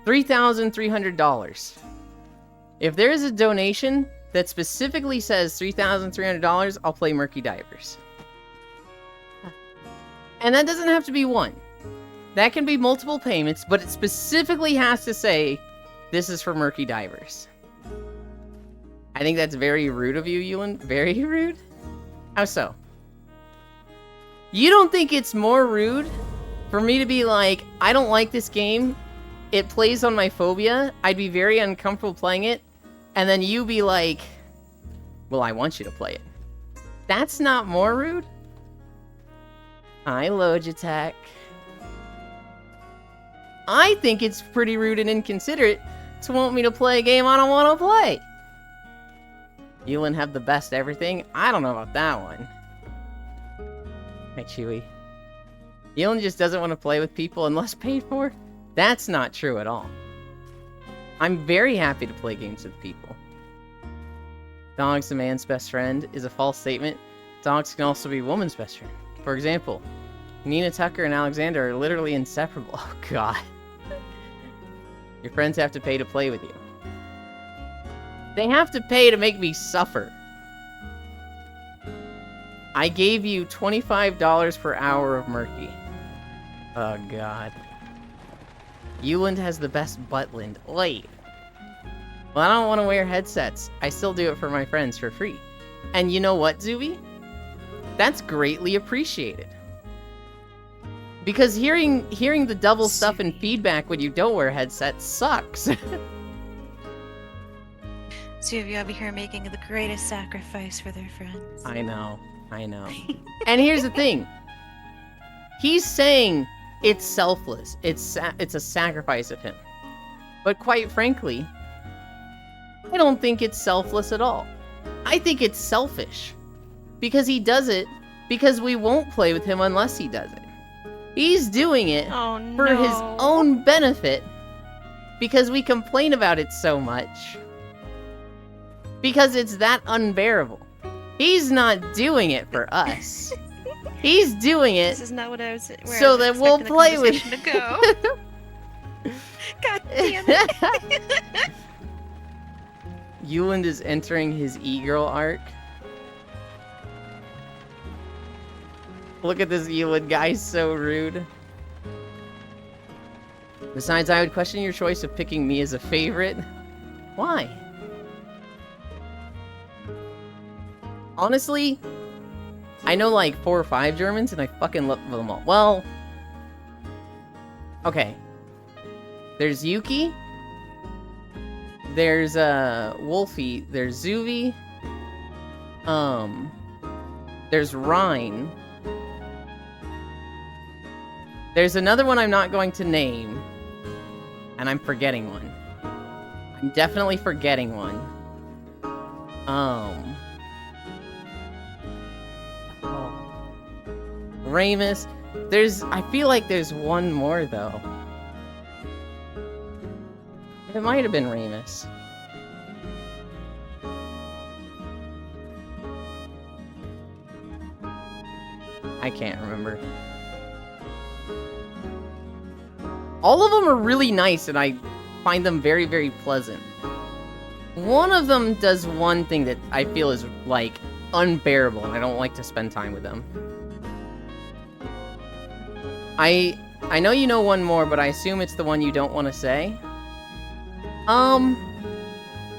$3,300. If there is a donation that specifically says $3,300, I'll play Murky Divers. And that doesn't have to be one. That can be multiple payments, but it specifically has to say, this is for Murky Divers. I think that's very rude of you, Ewan. Very rude? How so? You don't think it's more rude for me to be like, I don't like this game, it plays on my phobia, I'd be very uncomfortable playing it, and then you be like, well, I want you to play it. That's not more rude? Hi, Logitech. I think it's pretty rude and inconsiderate to want me to play a game I don't want to play. Ewan have the best everything? I don't know about that one. Hey, Chewy. Ewan just doesn't want to play with people unless paid for? That's not true at all. I'm very happy to play games with people. Dog's a man's best friend is a false statement. Dogs can also be a woman's best friend. For example, Nina Tucker and Alexander are literally inseparable. Oh, God. Your friends have to pay to play with you. They have to pay to make me suffer. I gave you $25 per hour of Murky. Oh, God. Euland has the best buttland. Wait. Well, I don't want to wear headsets. I still do it for my friends for free. And you know what, Zuby? That's greatly appreciated. Because hearing the double stuff and feedback when you don't wear headsets sucks. Zuby over here making the greatest sacrifice for their friends. I know. And here's the thing. He's saying it's selfless. It's a sacrifice of him. But quite frankly, I don't think it's selfless at all. I think it's selfish. Because he does it because we won't play with him unless he does it. He's doing it for his own benefit because we complain about it so much. Because it's that unbearable. He's not doing it for us. He's doing it This is not what I was so that we'll play with him. God damn it. Euland is entering his e-girl arc. Look at this Euland guy, so rude. Besides, I would question your choice of picking me as a favorite. Why? Honestly, I know like 4 or 5 Germans and I fucking love them all. Well, okay. There's Yuki. There's Wolfie. There's Zuvi. There's Rhine. There's another one I'm not going to name. And I'm forgetting one. I'm definitely forgetting one. Ramus. I feel like there's one more though. It might have been Ramus. I can't remember. All of them are really nice and I find them very, very pleasant. One of them does one thing that I feel is like unbearable and I don't like to spend time with them. I know you know one more, but I assume it's the one you don't want to say.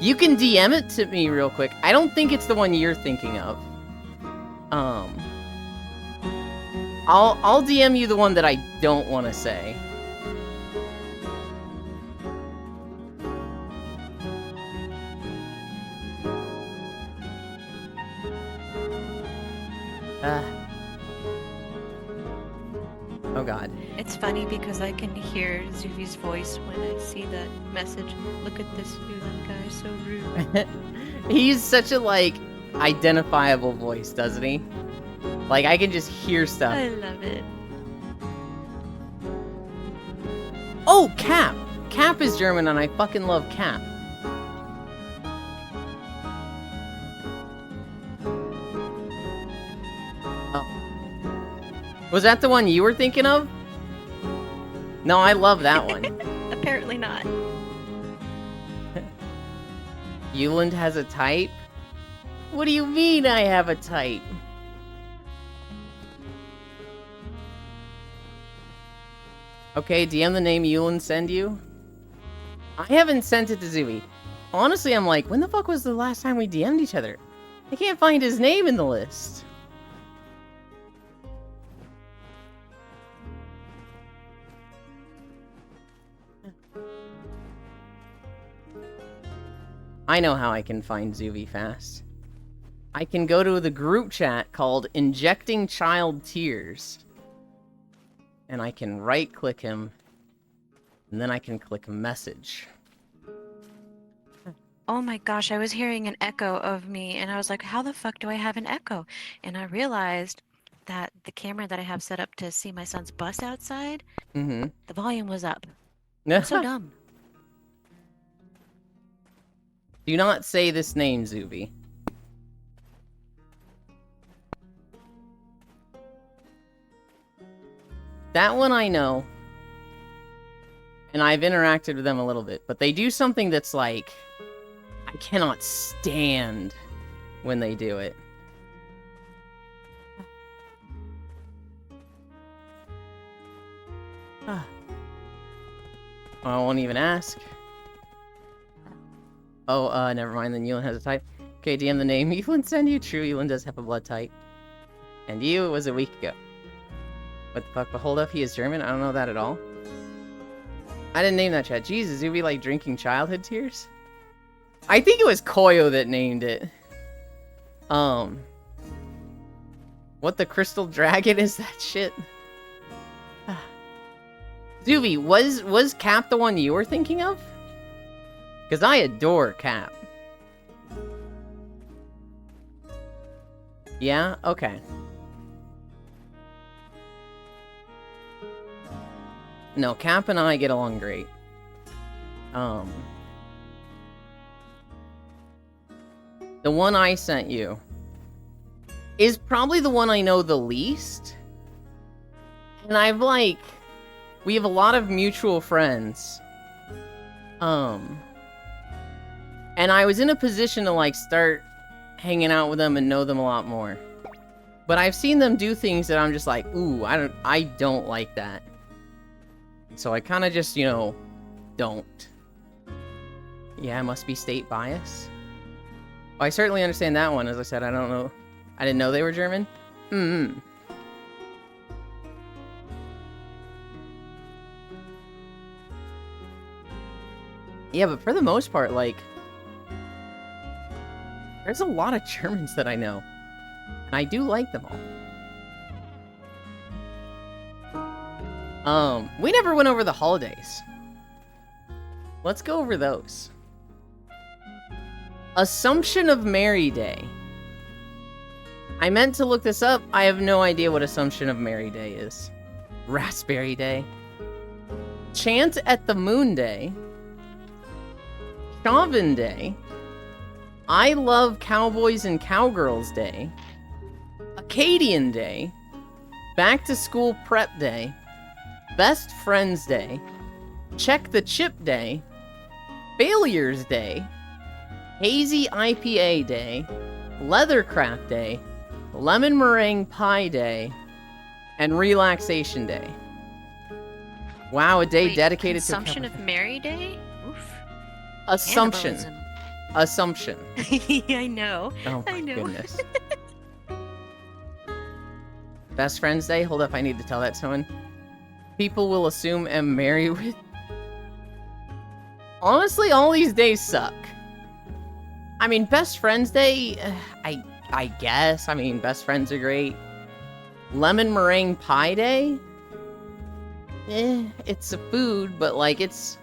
You can DM it to me real quick. I don't think it's the one you're thinking of. I'll DM you the one that I don't want to say. Oh god. It's funny because I can hear Zuvi's voice when I see that message. Look at this Ulan guy, so rude. He's such a, like, identifiable voice, doesn't he? Like, I can just hear stuff. I love it. Oh, Cap! Cap is German, and I fucking love Cap. Oh. Was that the one you were thinking of? No, I love that one. Apparently not. Euland has a type? What do you mean I have a type? Okay, DM the name Euland send you? I haven't sent it to Zuvi. Honestly, I'm like, when the fuck was the last time we DM'd each other? I can't find his name in the list. I know how I can find Zuvi fast. I can go to the group chat called Injecting Child Tears. And I can right-click him. And then I can click message. Oh my gosh, I was hearing an echo of me, and I was like, how the fuck do I have an echo? And I realized that the camera that I have set up to see my son's bus outside, the volume was up. I'm so dumb. Do not say this name, Zuvi. That one I know. And I've interacted with them a little bit. But they do something that's like... I cannot stand when they do it. I won't even ask. Oh, never mind. Then Euland has a type. Okay, DM the name. Euland send you. True, Euland does have a blood type. And you, it was a week ago. What the fuck? But hold up, he is German? I don't know that at all. I didn't name that chat. Jesus, you'd be like drinking childhood tears? I think it was Koyo that named it. What the crystal dragon is that shit? Zuvi, was Cap the one you were thinking of? Because I adore Cap. Yeah? Okay. No, Cap and I get along great. The one I sent you is probably the one I know the least. And we have a lot of mutual friends. And I was in a position to, like, start hanging out with them and know them a lot more. But I've seen them do things that I'm just like, ooh, I don't like that. So I kind of just, you know, don't. Yeah, it must be state bias. Well, I certainly understand that one. As I said, I don't know. I didn't know they were German. Yeah, but for the most part, like, there's a lot of Germans that I know. And I do like them all. We never went over the holidays. Let's go over those. Assumption of Mary Day. I meant to look this up. I have no idea what Assumption of Mary Day is. Raspberry Day. Chant at the Moon Day. Chauvin Day. I Love Cowboys and Cowgirls Day. Acadian Day. Back to School Prep Day. Best Friends Day. Check the Chip Day. Failures Day. Hazy IPA Day. Leathercraft Day. Lemon Meringue Pie Day. And Relaxation Day. Wow, a day Wait, dedicated Consumption to... of Mary Day? Oof. Assumption. Assumption. I know. Oh my I know. goodness. Best Friends Day? Hold up, I need to tell that to someone. People will assume I'm married with... Honestly, all these days suck. I mean, Best Friends Day, I guess. I mean, best friends are great. Lemon Meringue Pie Day? it's a food, but like it's...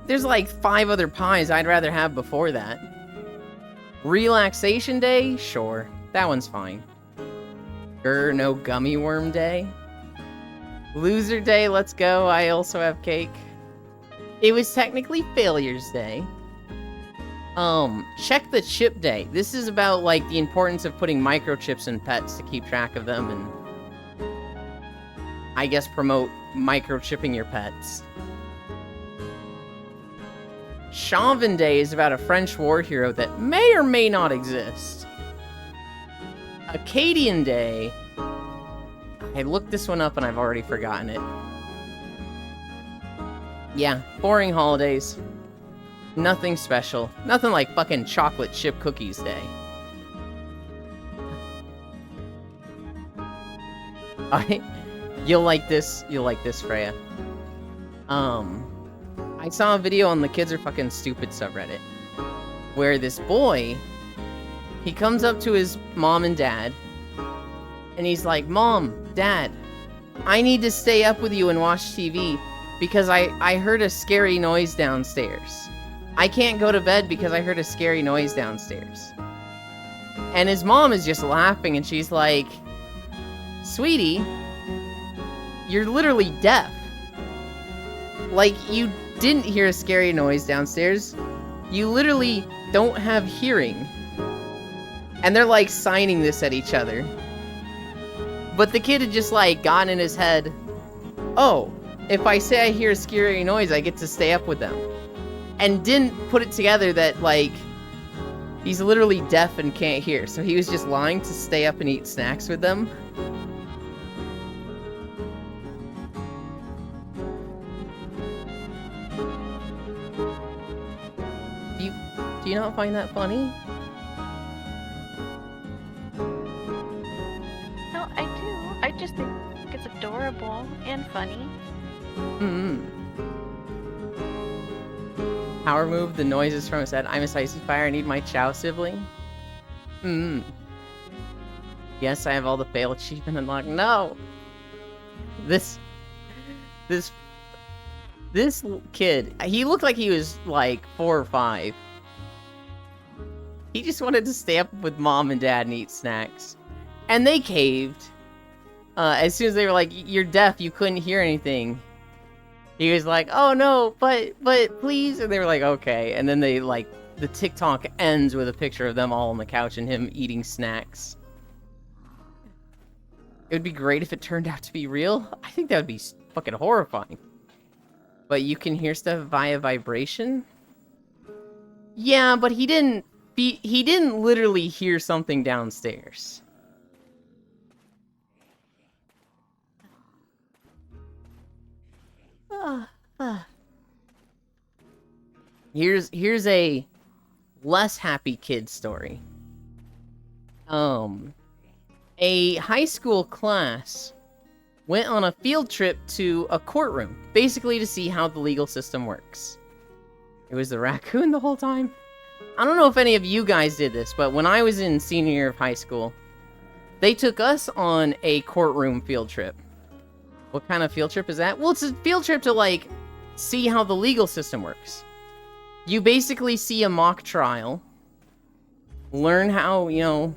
There's like 5 other pies I'd rather have before that. Relaxation day? Sure. That one's fine. No gummy worm day? Loser day, let's go. I also have cake. It was technically failures day. Check the chip day. This is about like the importance of putting microchips in pets to keep track of them and I guess promote microchipping your pets. Chauvin Day is about a French war hero that may or may not exist. Acadian Day... I looked this one up and I've already forgotten it. Yeah, boring holidays. Nothing special. Nothing like fucking chocolate chip cookies day. You'll like this, Freya. I saw a video on the Kids Are Fucking Stupid subreddit where this boy, he comes up to his mom and dad and he's like, Mom, Dad, I need to stay up with you and watch TV because I heard a scary noise downstairs. I can't go to bed because I heard a scary noise downstairs. And his mom is just laughing and she's like, Sweetie, you're literally deaf. Like, you didn't hear a scary noise downstairs. You literally don't have hearing. And they're like signing this at each other. But the kid had just like gotten in his head, oh, if I say I hear a scary noise, I get to stay up with them. And didn't put it together that like, he's literally deaf and can't hear. So he was just lying to stay up and eat snacks with them. Do you not find that funny? No, I do. I just think it's adorable and funny. Power move the noises from his head. I'm a spicy fire. I need my Chow sibling. Yes, I have all the fail achievement unlocked. No! This kid, he looked like he was like 4 or 5. He just wanted to stay up with mom and dad and eat snacks. And they caved. As soon as they were like, you're deaf, you couldn't hear anything. He was like, oh no, but please. And they were like, okay. And then they like, the TikTok ends with a picture of them all on the couch and him eating snacks. It would be great if it turned out to be real. I think that would be fucking horrifying. But you can hear stuff via vibration? Yeah, but he didn't literally hear something downstairs. Here's a less happy kid story. A high school class went on a field trip to a courtroom, basically to see how the legal system works. It was the raccoon the whole time. I don't know if any of you guys did this, but when I was in senior year of high school, they took us on a courtroom field trip. What kind of field trip is that? Well, it's a field trip to, like, see how the legal system works. You basically see a mock trial, learn how, you know,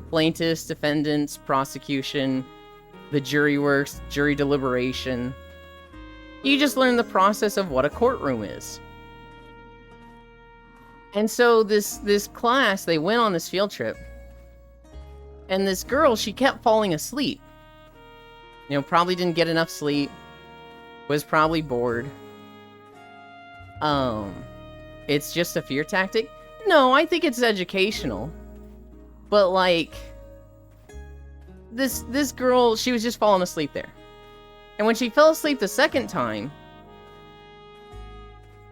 plaintiffs, defendants, prosecution, the jury works, jury deliberation. You just learn the process of what a courtroom is. And so this class, they went on this field trip, and this girl, she kept falling asleep. You know, probably didn't get enough sleep, was probably bored. It's just a fear tactic? No, I think it's educational. But like, this girl, she was just falling asleep there. And when she fell asleep the second time,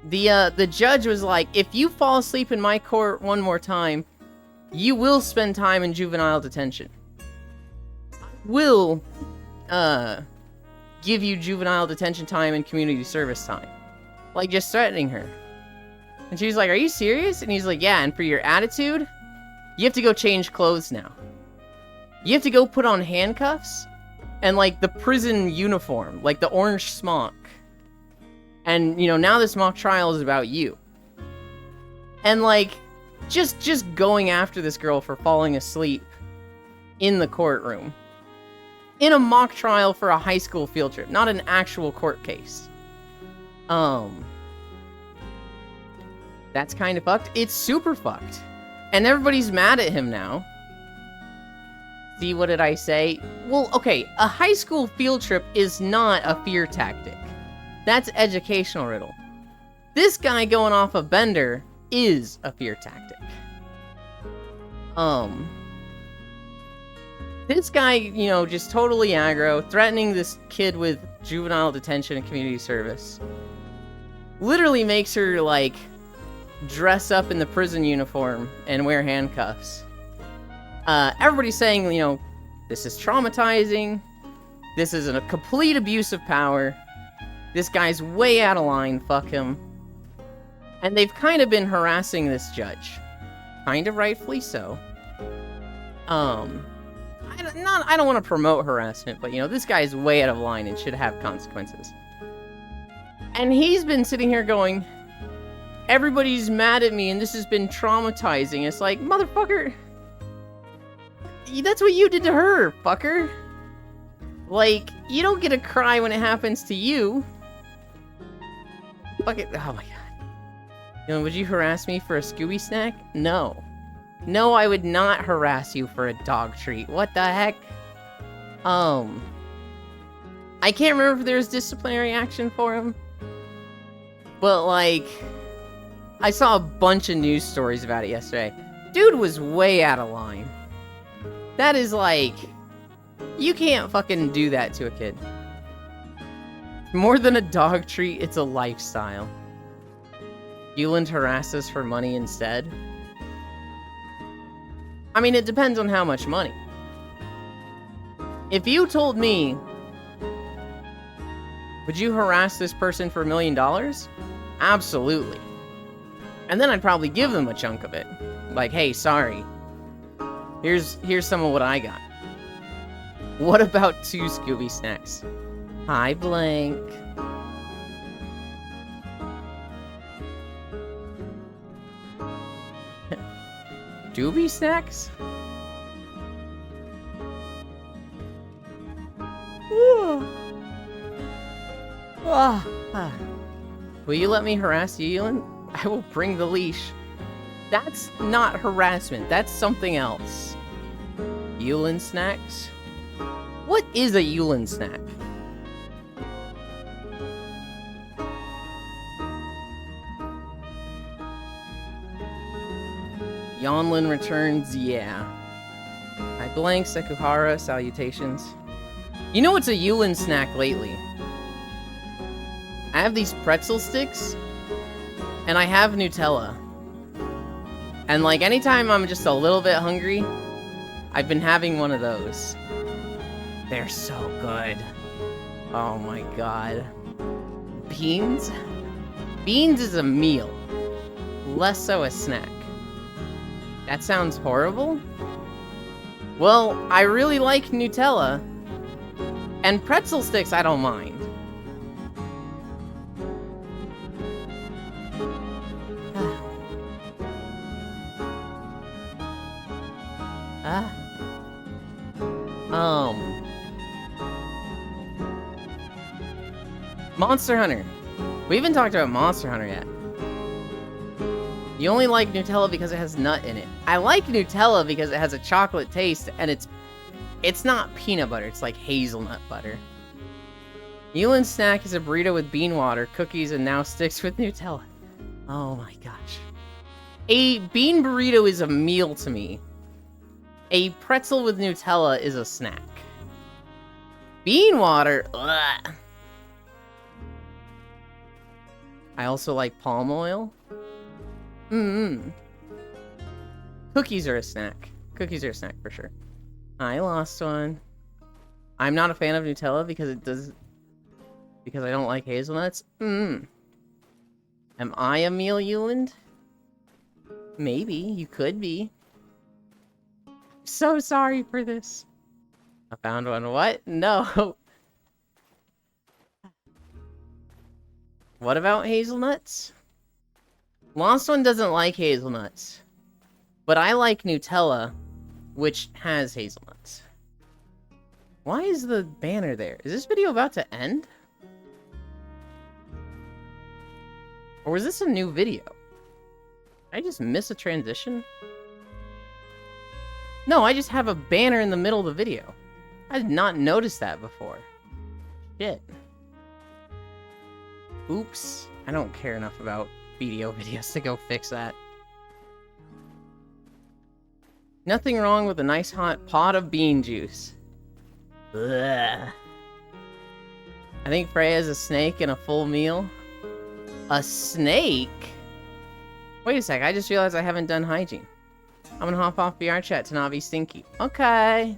the judge was like, if you fall asleep in my court one more time, you will spend time in juvenile detention. Will give you juvenile detention time and community service time. Like, just threatening her. And she's like, are you serious? And he's like, yeah, and for your attitude, you have to go change clothes now. You have to go put on handcuffs and like the prison uniform, like the orange smock. And, you know, now this mock trial is about you. And like, just going after this girl for falling asleep in the courtroom. In a mock trial for a high school field trip, not an actual court case. That's kind of fucked. It's super fucked. And everybody's mad at him now. See, what did I say? Well, okay, a high school field trip is not a fear tactic. That's educational riddle. This guy going off a bender is a fear tactic. This guy, you know, just totally aggro, threatening this kid with juvenile detention and community service. Literally makes her, like, dress up in the prison uniform and wear handcuffs. Everybody's saying, you know, this is traumatizing. This is a complete abuse of power. This guy's way out of line, fuck him. And they've kind of been harassing this judge. Kind of rightfully so. I don't want to promote harassment, but, you know, this guy's way out of line and should have consequences. And he's been sitting here going, everybody's mad at me and this has been traumatizing. It's like, motherfucker, that's what you did to her, fucker. Like, you don't get to cry when it happens to you. Fuck it. Oh my god. You know, would you harass me for a Scooby snack? No. No, I would not harass you for a dog treat. What the heck? I can't remember if there's disciplinary action for him. But, like, I saw a bunch of news stories about it yesterday. Dude was way out of line. That is like, you can't fucking do that to a kid. More than a dog treat, it's a lifestyle. Euland harasses for money instead. I mean, it depends on how much money. If you told me, would you harass this person for $1 million? Absolutely. And then I'd probably give them a chunk of it. Like, hey, sorry. Here's some of what I got. What about 2 Scooby snacks? Hi, Blank. Doobie snacks? Will you let me harass you, Euland? I will bring the leash. That's not harassment. That's something else. Euland snacks? What is a Euland snack? Yonlin returns, yeah. I blank Sekuhara, salutations. You know what's a Euland snack lately? I have these pretzel sticks, and I have Nutella. And like anytime I'm just a little bit hungry, I've been having one of those. They're so good. Oh my god. Beans? Beans is a meal, less so a snack. That sounds horrible? Well, I really like Nutella, and pretzel sticks I don't mind. Monster Hunter. We haven't talked about Monster Hunter yet. You only like Nutella because it has nut in it. I like Nutella because it has a chocolate taste, and it's not peanut butter, it's like hazelnut butter. Euland's snack is a burrito with bean water, cookies, and now sticks with Nutella. Oh my gosh. A bean burrito is a meal to me. A pretzel with Nutella is a snack. Bean water, ugh. I also like palm oil. Cookies are a snack. Cookies are a snack for sure. I lost one. I'm not a fan of Nutella because I don't like hazelnuts. Am I a meal, Euland? Maybe. You could be. So sorry for this. I found one. What? No. What about hazelnuts? Lost One doesn't like hazelnuts. But I like Nutella, which has hazelnuts. Why is the banner there? Is this video about to end? Or was this a new video? Did I just miss a transition? No, I just have a banner in the middle of the video. I did not notice that before. Shit. Oops. I don't care enough about videos to go fix that. Nothing wrong with a nice hot pot of bean juice. Ugh. I think Freya's a snake in a full meal. A snake? Wait a sec, I just realized I haven't done hygiene. I'm gonna hop off VR chat to not be stinky. Okay.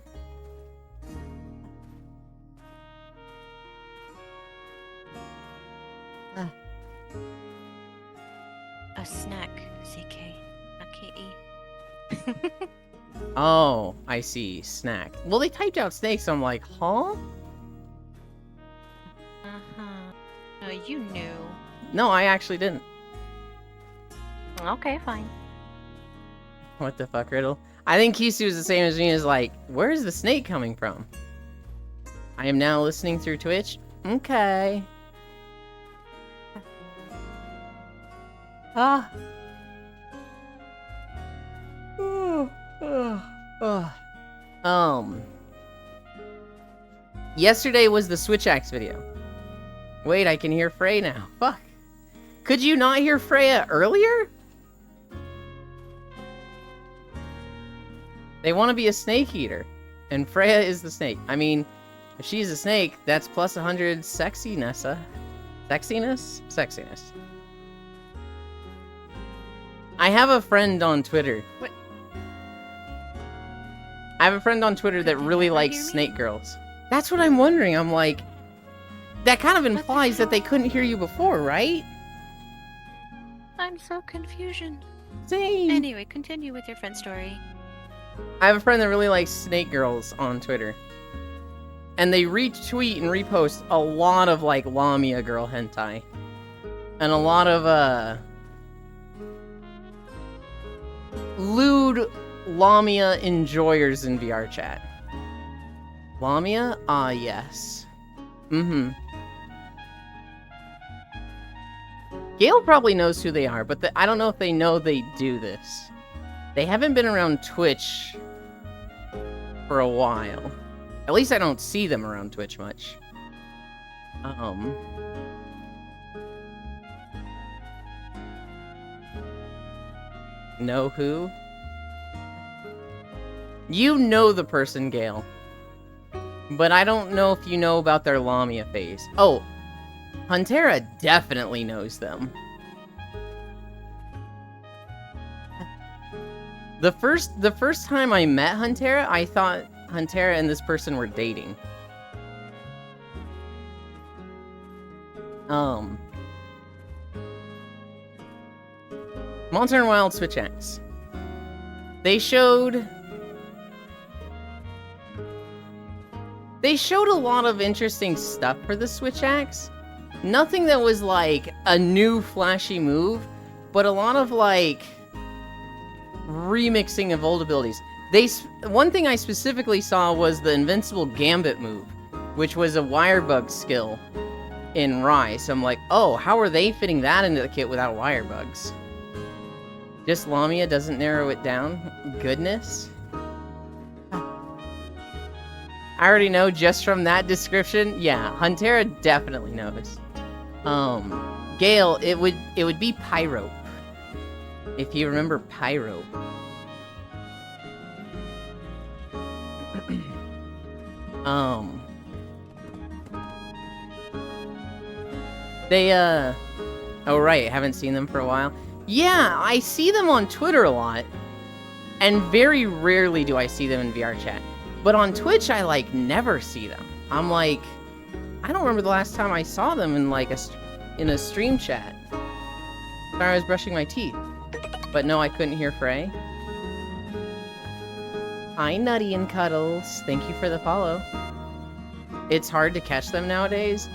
A snack. CK. Not KE. Oh, I see. Snack. Well, they typed out snake, so I'm like, huh? Uh-huh. Oh, you knew. No, I actually didn't. Okay, fine. What the fuck, Riddle? I think Kisu is the same as me, is like, where's the snake coming from? I am now listening through Twitch. Okay. Ah. Yesterday was the Switch Axe video. Wait, I can hear Frey now. Fuck. Could you not hear Freya earlier? They want to be a snake eater. And Freya is the snake. I mean, if she's a snake, that's plus 100 sexiness. Sexiness? Sexiness. I have a friend on Twitter. What? I have a friend on Twitter that Could you really never likes hear me? snake girls. That's what I'm wondering. I'm like, that kind of the implies that they hell? couldn't hear you before, right? I'm so confusion. Same. Anyway, continue with your friend story. I have a friend that really likes snake girls on Twitter. And they retweet and repost a lot of, like, Lamia girl hentai. And a lot of, lewd Lamia enjoyers in VR chat. Lamia? Ah, yes. Mm-hmm. Gale probably knows who they are, but I don't know if they know they do this. They haven't been around Twitch for a while. At least I don't see them around Twitch much. Know who? You know the person, Gale. But I don't know if you know about their Lamia phase. Oh, Huntera definitely knows them. The first time I met Huntera, I thought Huntera and this person were dating. Monster and Wild Switch Axe. They showed a lot of interesting stuff for the Switch Axe. Nothing that was like a new flashy move, but a lot of like remixing of old abilities. One thing I specifically saw was the Invincible Gambit move, which was a Wirebug skill in Rise. So I'm like, oh, how are they fitting that into the kit without Wirebugs? Just Lamia doesn't narrow it down? Goodness. I already know just from that description. Yeah, Huntera definitely knows. Gale, it would be Pyrope. If you remember Pyrope. Oh right, haven't seen them for a while. Yeah, I see them on Twitter a lot. And very rarely do I see them in VR chat. But on Twitch, I, like, never see them. I'm like, I don't remember the last time I saw them in, like, in a stream chat. Sorry, I was brushing my teeth. But no, I couldn't hear Frey. Hi, Nutty and Cuddles. Thank you for the follow. It's hard to catch them nowadays.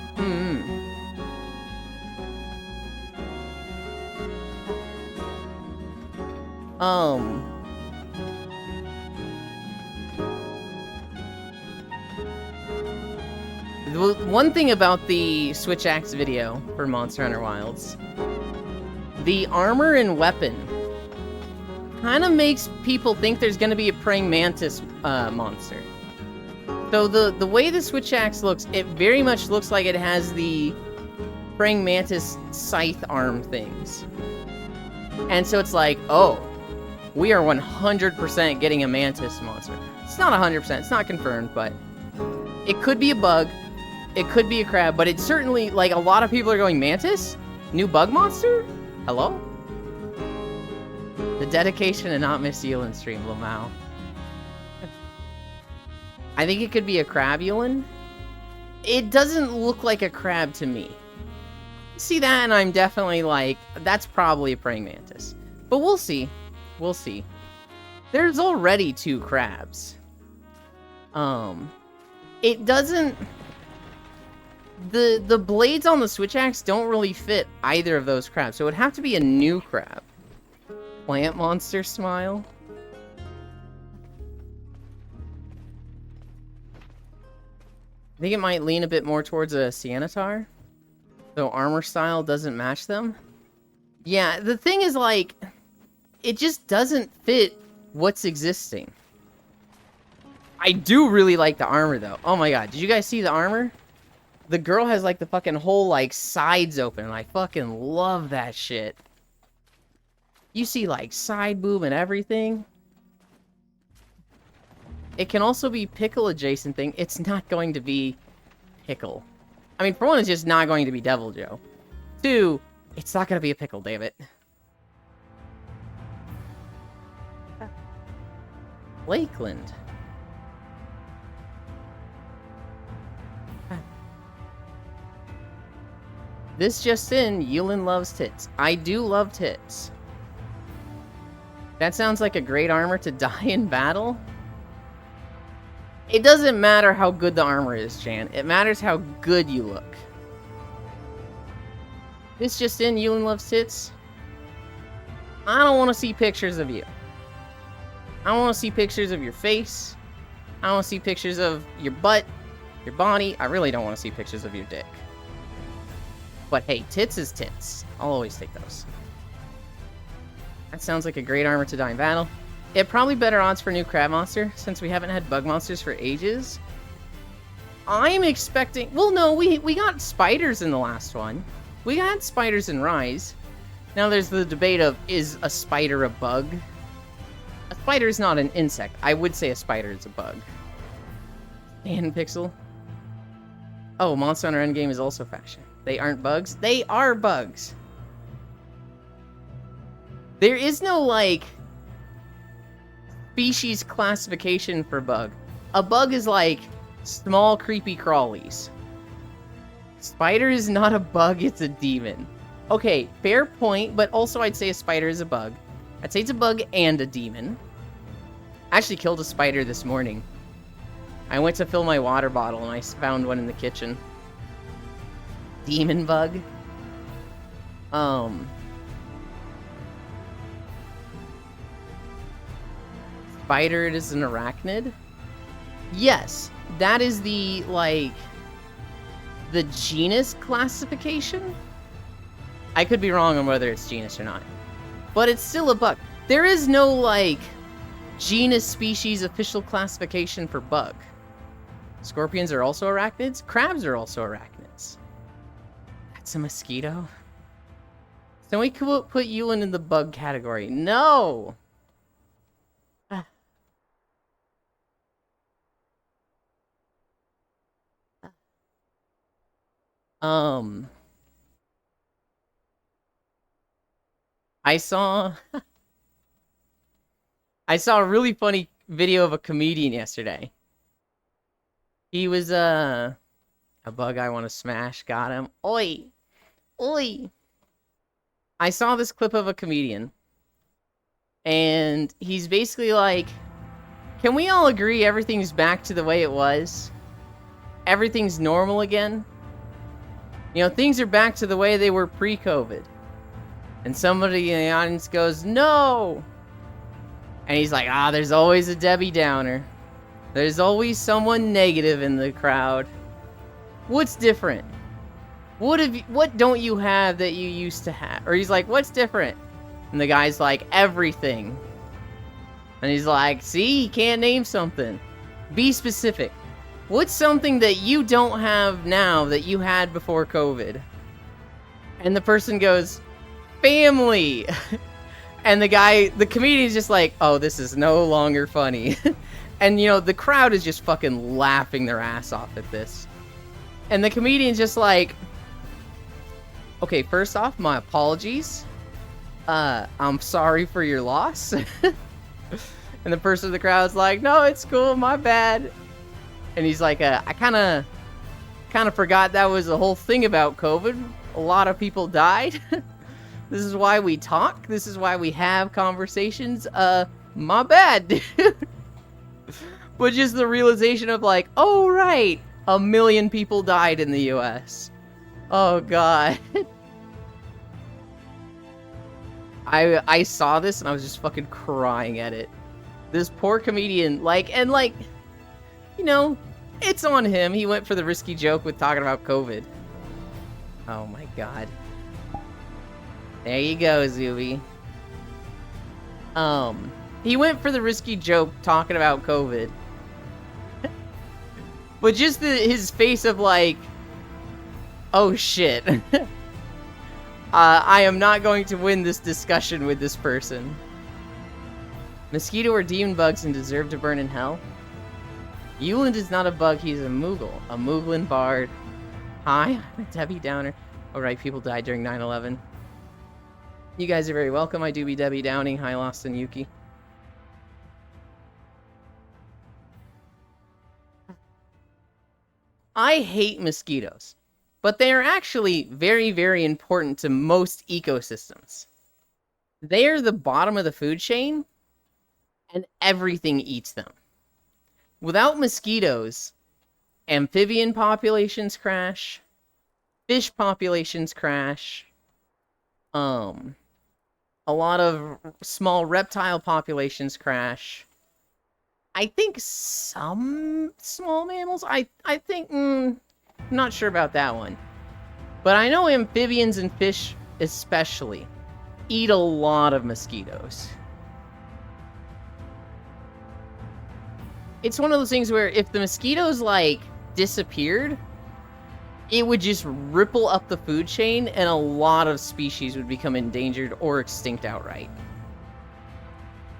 One thing about the Switch Axe video for Monster Hunter Wilds, the armor and weapon kind of makes people think there's going to be a praying mantis monster. So the way the Switch Axe looks, it very much looks like it has the praying mantis scythe arm things. And so it's like, oh, we are 100% getting a mantis monster. It's not 100%, it's not confirmed, but it could be a bug. It could be a crab, but it's certainly, like, a lot of people are going, mantis? New bug monster? Hello? The dedication to not miss Yulin stream, Lamau. I think it could be a crab Yulin. It doesn't look like a crab to me. See that, and I'm definitely like, that's probably a praying mantis. But we'll see. We'll see. There's already 2 crabs. It doesn't... The blades on the Switch Axe don't really fit either of those crabs, so it would have to be a new crab. Plant monster smile. I think it might lean a bit more towards a Siennatar. So armor style doesn't match them. Yeah, the thing is, like, it just doesn't fit what's existing. I do really like the armor, though. Oh my god, did you guys see the armor? The girl has, like, the fucking whole, like, sides open, and I fucking love that shit. You see, like, side boob and everything. It can also be Pickle adjacent thing. It's not going to be Pickle. I mean, for one, it's just not going to be Devil Joe. 2, it's not going to be a Pickle, damn it. Lakeland. This just in, Yulin loves tits. I do love tits. That sounds like a great armor to die in battle. It doesn't matter how good the armor is, Chan. It matters how good you look. This just in, Yulin loves tits. I don't want to see pictures of you. I want to see pictures of your face. I want to see pictures of your butt, your body. I really don't want to see pictures of your dick. But hey, tits is tits. I'll always take those. That sounds like a great armor to die in battle. It probably better odds for new crab monster, since we haven't had bug monsters for ages. I'm expecting... Well, no, we got spiders in the last one. We had spiders in Rise. Now there's the debate of, is a spider a bug? A spider is not an insect. I would say a spider is a bug. And Pixel. Oh, Monster Hunter Endgame is also fashion. They aren't bugs? They are bugs. There is no, like, species classification for bug. A bug is like small, creepy crawlies. Spider is not a bug, it's a demon. Okay, fair point, but also I'd say a spider is a bug. I'd say it's a bug and a demon. I actually killed a spider this morning. I went to fill my water bottle and I found one in the kitchen. Demon bug. Spider is an arachnid? Yes, that is the, like, the genus classification? I could be wrong on whether it's genus or not. But it's still a bug. There is no, like, genus species official classification for bug. Scorpions are also arachnids. Crabs are also arachnids. That's a mosquito. So we could put Yulin in the bug category. No! I saw a really funny video of a comedian yesterday. He was, a bug I want to smash, got him. Oi! Oi! I saw this clip of a comedian, and he's basically like, Can we all agree everything's back to the way it was? Everything's normal again? You know, things are back to the way they were pre-COVID. And somebody in the audience goes, no! And he's like, there's always a Debbie Downer. There's always someone negative in the crowd. What's different? What don't you have that you used to have? Or he's like, what's different? And the guy's like, everything. And he's like, see, he can't name something. Be specific. What's something that you don't have now that you had before COVID? And the person goes, family. And the comedian's just like, oh, this is no longer funny. And, you know, the crowd is just fucking laughing their ass off at this. And the comedian's just like, okay, first off, my apologies. I'm sorry for your loss. And the person in the crowd's like, no, it's cool, my bad. And he's like, I kind of forgot that was the whole thing about COVID. A lot of people died. This is why we talk. This is why we have conversations. My bad, dude. But just the realization of like, oh, right. 1 million people died in the US. Oh, God. I saw this and I was just fucking crying at it. This poor comedian, you know, it's on him. He went for the risky joke with talking about COVID. Oh my God. There you go, Zuby. He went for the risky joke talking about COVID. But just his face of like, oh shit. I am not going to win this discussion with this person. Mosquito are demon bugs and deserve to burn in hell? Euland is not a bug, he's a Moogle. A Mooglin bard. Hi, I'm a Debbie Downer. Alright, people died during 9/11. You guys are very welcome. I do be Debbie Downing. Hi, Lost and Yuki. I hate mosquitoes, but they are actually very, very important to most ecosystems. They are the bottom of the food chain, and everything eats them. Without mosquitoes, amphibian populations crash, fish populations crash, a lot of small reptile populations crash. I think some small mammals, I think, I'm not sure about that one. But I know amphibians and fish especially eat a lot of mosquitoes. It's one of those things where if the mosquitoes, like, disappeared, it would just ripple up the food chain and a lot of species would become endangered or extinct outright.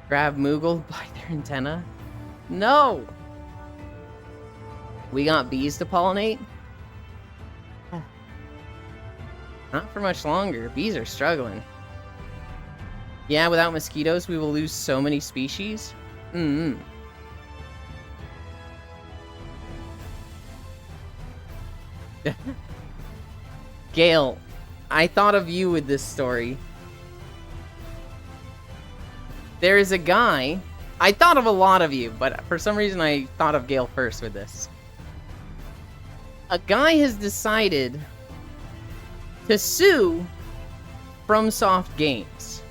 Grab Moogle by their antenna? No! We got bees to pollinate? Not for much longer. Bees are struggling. Yeah, without mosquitoes, we will lose so many species. Gale, I thought of you with this story. There is a guy... I thought of a lot of you, but for some reason I thought of Gale first with this. A guy has decided to sue FromSoft Games.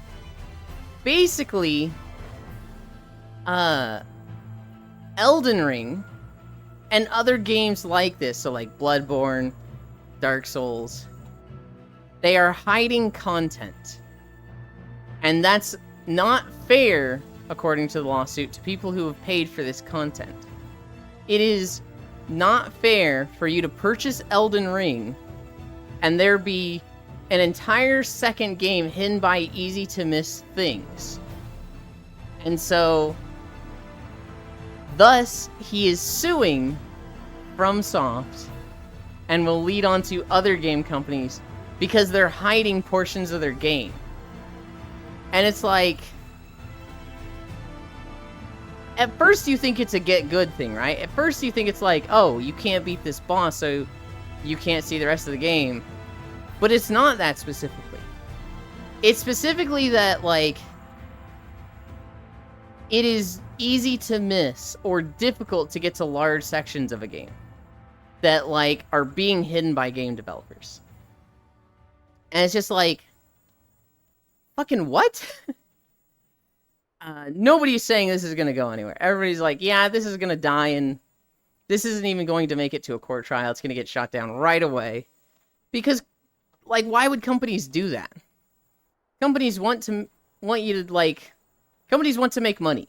Basically, Elden Ring and other games like this, so like Bloodborne, Dark Souls, they are hiding content. And that's not fair, according to the lawsuit, to people who have paid for this content. It is not fair for you to purchase Elden Ring and there be an entire second game hidden by easy-to-miss things. And so, thus, he is suing FromSoft and will lead on to other game companies because they're hiding portions of their game. And it's like... At first you think it's a get good thing, right? At first you think it's like, oh, you can't beat this boss, so you can't see the rest of the game. But it's not that specifically. It's specifically that, like, it is easy to miss or difficult to get to large sections of a game that, like, are being hidden by game developers. And it's just like, fucking what? Nobody's saying this is going to go anywhere. Everybody's like, yeah, this is going to die, and this isn't even going to make it to a court trial. It's going to get shot down right away. Because, like, why would companies do that? Companies want to make money.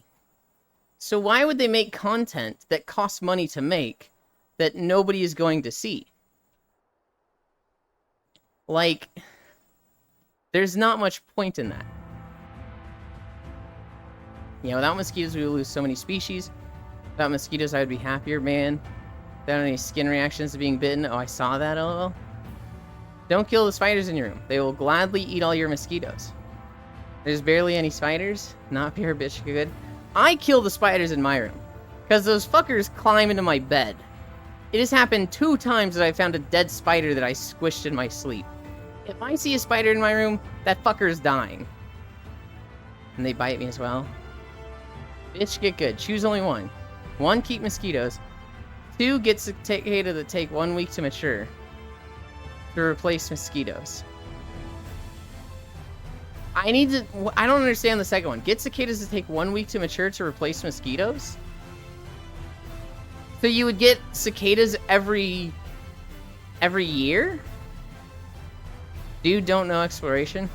So why would they make content that costs money to make that nobody is going to see? Like, there's not much point in that. You know, without mosquitoes, we would lose so many species. Without mosquitoes, I would be happier, man. Without any skin reactions to being bitten. Oh, I saw that, lol. Don't kill the spiders in your room. They will gladly eat all your mosquitoes. There's barely any spiders. Not pure bitch good. I kill the spiders in my room. Because those fuckers climb into my bed. It has happened 2 times that I found a dead spider that I squished in my sleep. If I see a spider in my room, that fucker is dying. And they bite me as well. Bitch, get good. Choose only one. 1, keep mosquitoes. 2, get cicadas that take 1 week to mature. To replace mosquitoes. I don't understand the second one. Get cicadas that take 1 week to mature to replace mosquitoes? So you would get cicadas every year? Dude, don't know exploration.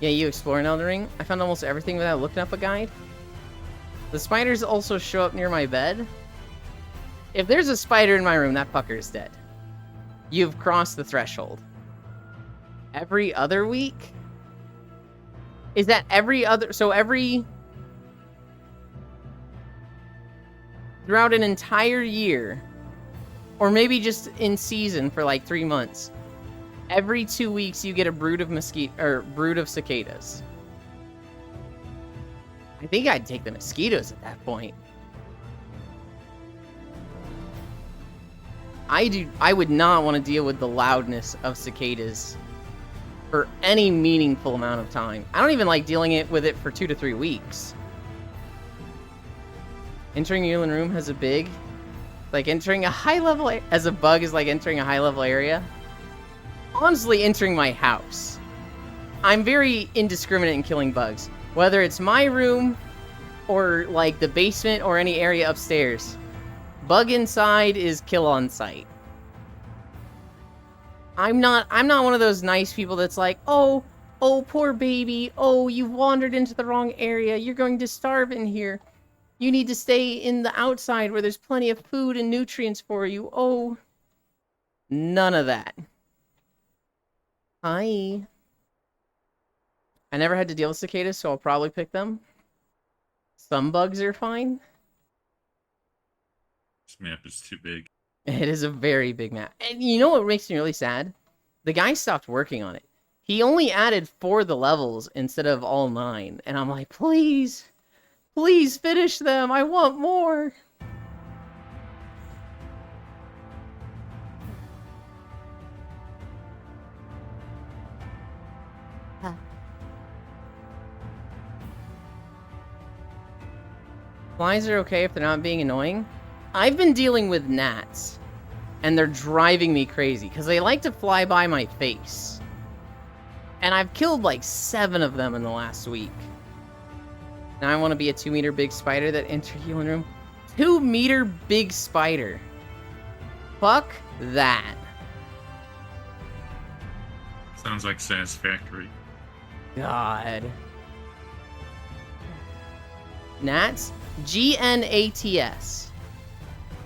Yeah, you explore in Elden Ring. I found almost everything without looking up a guide. The spiders also show up near my bed. If there's a spider in my room, that fucker is dead. You've crossed the threshold. Every other week? Is that every other... So throughout an entire year, or maybe just in season for like 3 months, every 2 weeks you get a brood of cicadas. I think I'd take the mosquitoes at that point. I would not want to deal with the loudness of cicadas for any meaningful amount of time. I don't even like dealing with it for 2 to 3 weeks. Entering a Yulin room has a big... Like, entering a high-level... As a bug is like entering a high-level area. Honestly, entering my house. I'm very indiscriminate in killing bugs. Whether it's my room, or, like, the basement, or any area upstairs. Bug inside is kill on sight. I'm not one of those nice people that's like, oh, poor baby, oh, you've wandered into the wrong area, you're going to starve in here. You need to stay in the outside where there's plenty of food and nutrients for you. Oh, none of that. Hi. I never had to deal with cicadas, so I'll probably pick them. Some bugs are fine. This map is too big. It is a very big map. And you know what makes me really sad? The guy stopped working on it. He only added 4 of the levels instead of all 9. And I'm like, please, please finish them. I want more. Flies are okay if they're not being annoying. I've been dealing with gnats, and they're driving me crazy, because they like to fly by my face. And I've killed like 7 of them in the last week. Now I want to be a 2-meter big spider that enters healing room. 2-meter big spider. Fuck that. Sounds like Satisfactory. God. Gnats? G-N-A-T-S.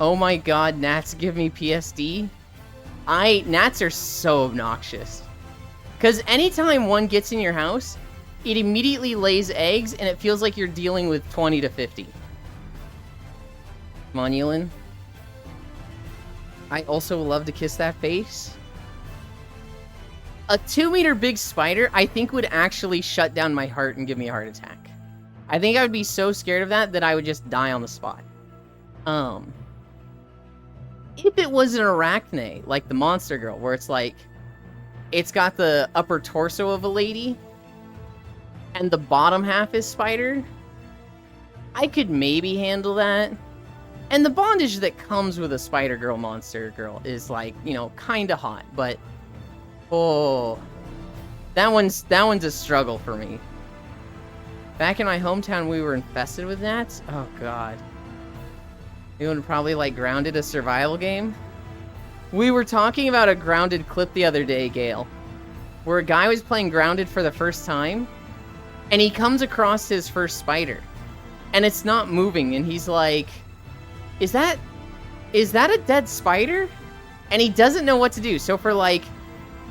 Oh my god, gnats give me PSD? Gnats are so obnoxious. Because anytime one gets in your house, it immediately lays eggs, and it feels like you're dealing with 20 to 50. Come on, Yulin. I also love to kiss that face. A 2-meter big spider, I think, would actually shut down my heart and give me a heart attack. I think I would be so scared of that I would just die on the spot. If it was an arachne, like the Monster Girl, where it's like, it's got the upper torso of a lady, and the bottom half is spider, I could maybe handle that. And the bondage that comes with a Spider-Girl Monster Girl is like, you know, kind of hot, but oh, that one's a struggle for me. Back in my hometown, we were infested with gnats. Oh god. You would probably like Grounded, a survival game. We were talking about a Grounded clip the other day, Gale, where a guy was playing Grounded for the first time, and he comes across his first spider, and it's not moving, and he's like, Is that a dead spider? And he doesn't know what to do. So for like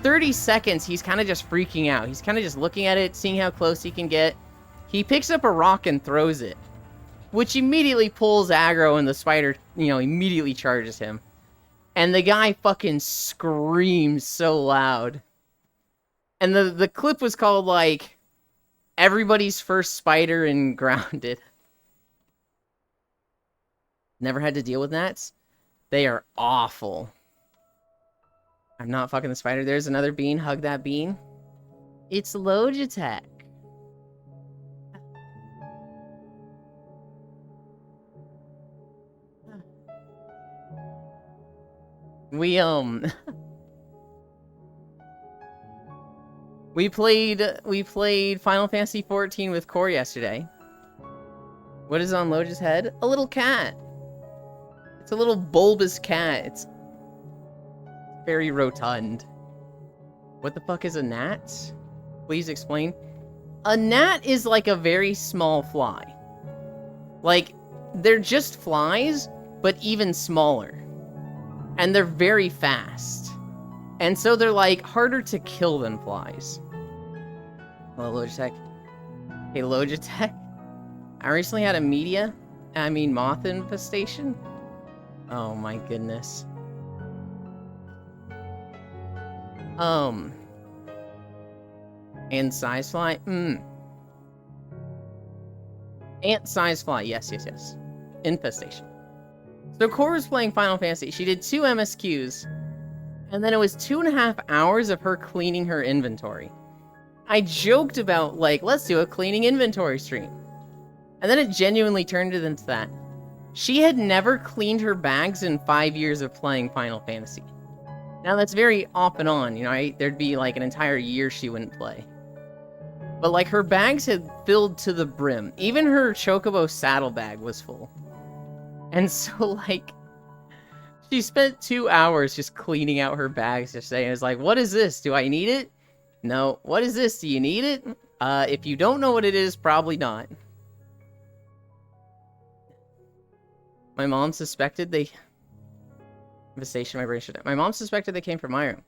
30 seconds, he's kind of just freaking out. He's kind of just looking at it, seeing how close he can get. He picks up a rock and throws it, which immediately pulls aggro, and the spider, you know, immediately charges him. And the guy fucking screams so loud. And the clip was called, like, everybody's first spider in Grounded. Never had to deal with gnats. They are awful. I'm not fucking the spider. There's another bean. Hug that bean. It's Logitech. We we played Final Fantasy XIV with Core yesterday. What is on Log's head? A little cat. It's a little bulbous cat. It's very rotund. What the fuck is a gnat? Please explain. A gnat is like a very small fly. Like, they're just flies, but even smaller. And they're very fast. And so they're like harder to kill than flies. Hello, Logitech. Hey, Logitech. I recently had a moth infestation. Oh my goodness. And size fly? Ant size fly, yes. Infestation. So Core was playing Final Fantasy. She did 2 MSQs, and then it was 2.5 hours of her cleaning her inventory. I joked about, like, let's do a cleaning inventory stream. And then it genuinely turned it into that. She had never cleaned her bags in 5 years of playing Final Fantasy. Now that's very off and on, you know, there'd be like an entire year she wouldn't play. But like her bags had filled to the brim. Even her Chocobo saddlebag was full. And so like, she spent 2 hours just cleaning out her bags, just saying, it's like, what is this? Do I need it? No. What is this? Do you need it? If you don't know what it is, probably not. My mom suspected Infestation, my brain shut down. My mom suspected they came from my room.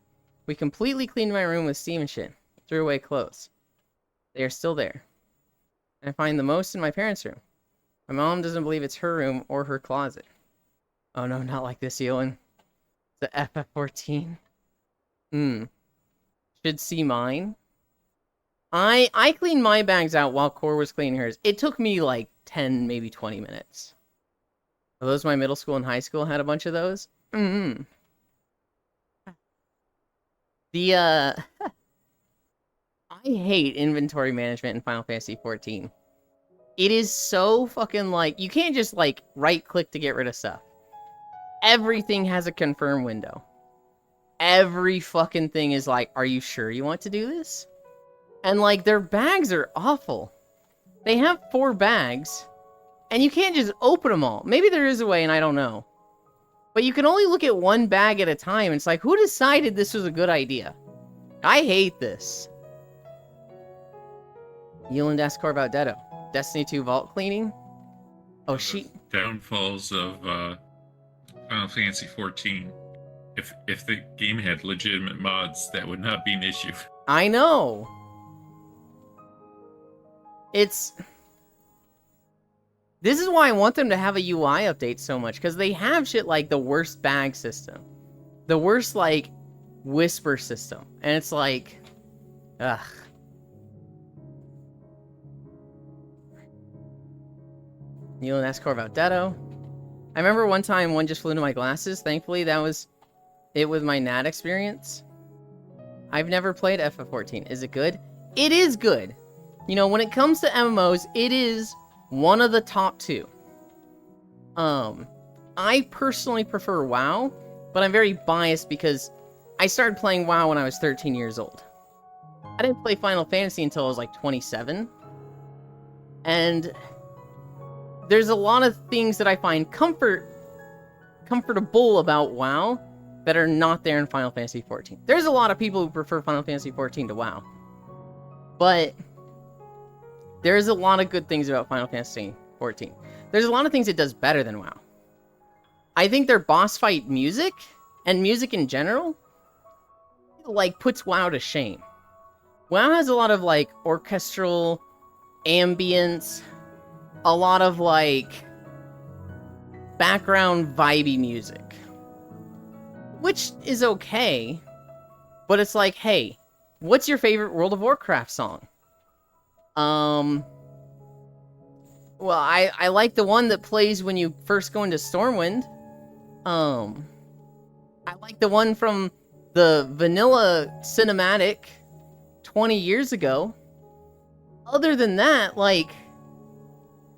We completely cleaned my room with steam and shit. Threw away clothes. They are still there. I find the most in my parents' room. My mom doesn't believe it's her room or her closet. Oh no, not like this, Ewan. The FF14. Should see mine. I cleaned my bags out while Core was cleaning hers. It took me like 10, maybe 20 minutes. Are those my middle school and high school had a bunch of those? I hate inventory management in Final Fantasy XIV. It is so fucking like, you can't just like right click to get rid of stuff. Everything has a confirm window. Every fucking thing is like, are you sure you want to do this? And like, their bags are awful. They have 4 bags, and you can't just open them all. Maybe there is a way and I don't know. But you can only look at 1 bag at a time. It's like, who decided this was a good idea? I hate this. Yulin asked Core about Dedo. Destiny 2 vault cleaning? Oh, she... Downfalls of Final Fantasy XIV. If the game had legitimate mods, that would not be an issue. I know. This is why I want them to have a UI update so much, because they have shit like the worst bag system. The worst, like, whisper system. And it's like... Ugh. Neil and asked Core about Dedo. I remember one time one just flew into my glasses. Thankfully, that was it with my NAT experience. I've never played FF14. Is it good? It is good. You know, when it comes to MMOs, it is one of the top two. I personally prefer WoW, but I'm very biased because I started playing WoW when I was 13 years old. I didn't play Final Fantasy until I was like 27. And there's a lot of things that I find comfortable about WoW that are not there in Final Fantasy XIV. There's a lot of people who prefer Final Fantasy XIV to WoW. But there's a lot of good things about Final Fantasy XIV. There's a lot of things it does better than WoW. I think their boss fight music, and music in general, like, puts WoW to shame. WoW has a lot of, like, orchestral ambience, a lot of, like, background vibey music. Which is okay, but it's like, hey, what's your favorite World of Warcraft song? Well, I like the one that plays when you first go into Stormwind. I like the one from the vanilla cinematic 20 years ago. Other than that, like,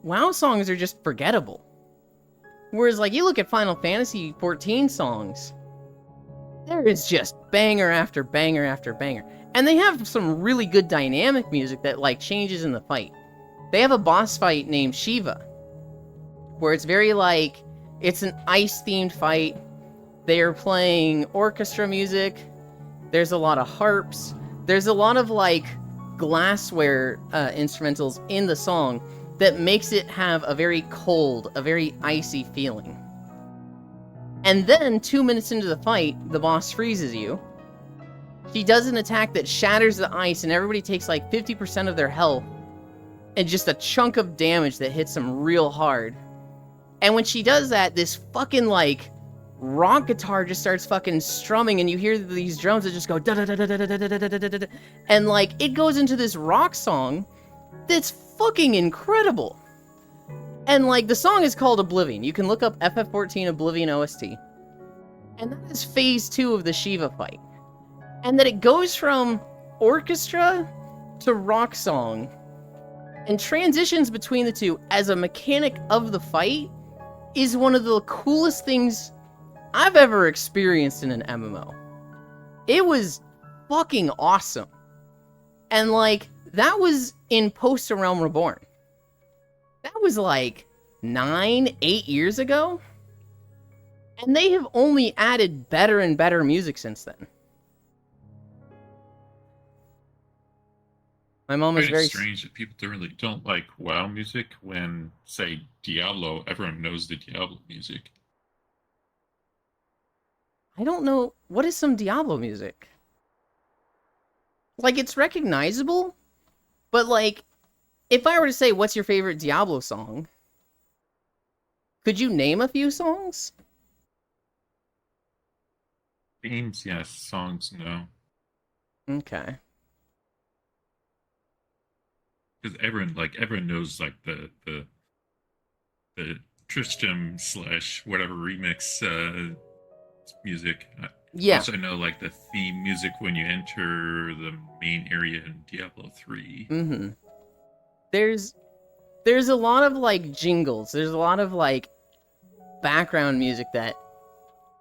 WoW songs are just forgettable. Whereas, like, you look at Final Fantasy XIV songs, there is just banger after banger after banger. And they have some really good dynamic music that, like, changes in the fight. They have a boss fight named Shiva, where it's very, like, it's an ice-themed fight. They are playing orchestra music. There's a lot of harps. There's a lot of, like, glassware instrumentals in the song that makes it have a very cold, a very icy feeling. And then, 2 minutes into the fight, the boss freezes you. She does an attack that shatters the ice, and everybody takes, like, 50% of their health, and just a chunk of damage that hits them real hard. And when she does that, this fucking, like, rock guitar just starts fucking strumming, and you hear these drums that just go da da da da da da da da da da da, and, like, it goes into this rock song that's fucking incredible. And, like, the song is called Oblivion. You can look up FF14 Oblivion OST. And that is phase 2 of the Shiva fight. And that it goes from orchestra to rock song and transitions between the two as a mechanic of the fight is one of the coolest things I've ever experienced in an MMO. It was fucking awesome. And, like, that was in Post Realm Reborn. That was like 9, 8 years ago. And they have only added better and better music since then. My mom is very strange that people don't like WoW music when, say, Diablo, everyone knows the Diablo music. I don't know. What is some Diablo music? Like, it's recognizable, but, like, if I were to say, what's your favorite Diablo song? Could you name a few songs? Games, yes. Songs, no. Okay. Because everyone knows, like, the Tristram / whatever remix music. Yeah. Also, I know, like, the theme music when you enter the main area in Diablo 3. Mm-hmm. There's a lot of, like, jingles. There's a lot of, like, background music that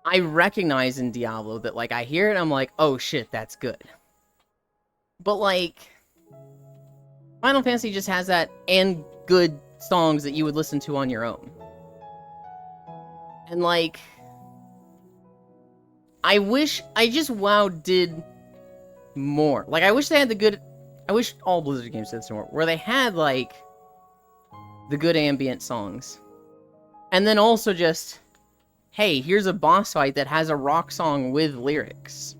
I recognize in Diablo that, like, I hear it and I'm like, oh shit, that's good. But, like, Final Fantasy just has that and good songs that you would listen to on your own. And, like, I just WoW did more. Like, I wish they had I wish all Blizzard games did some more, where they had, like, the good ambient songs. And then also just, hey, here's a boss fight that has a rock song with lyrics.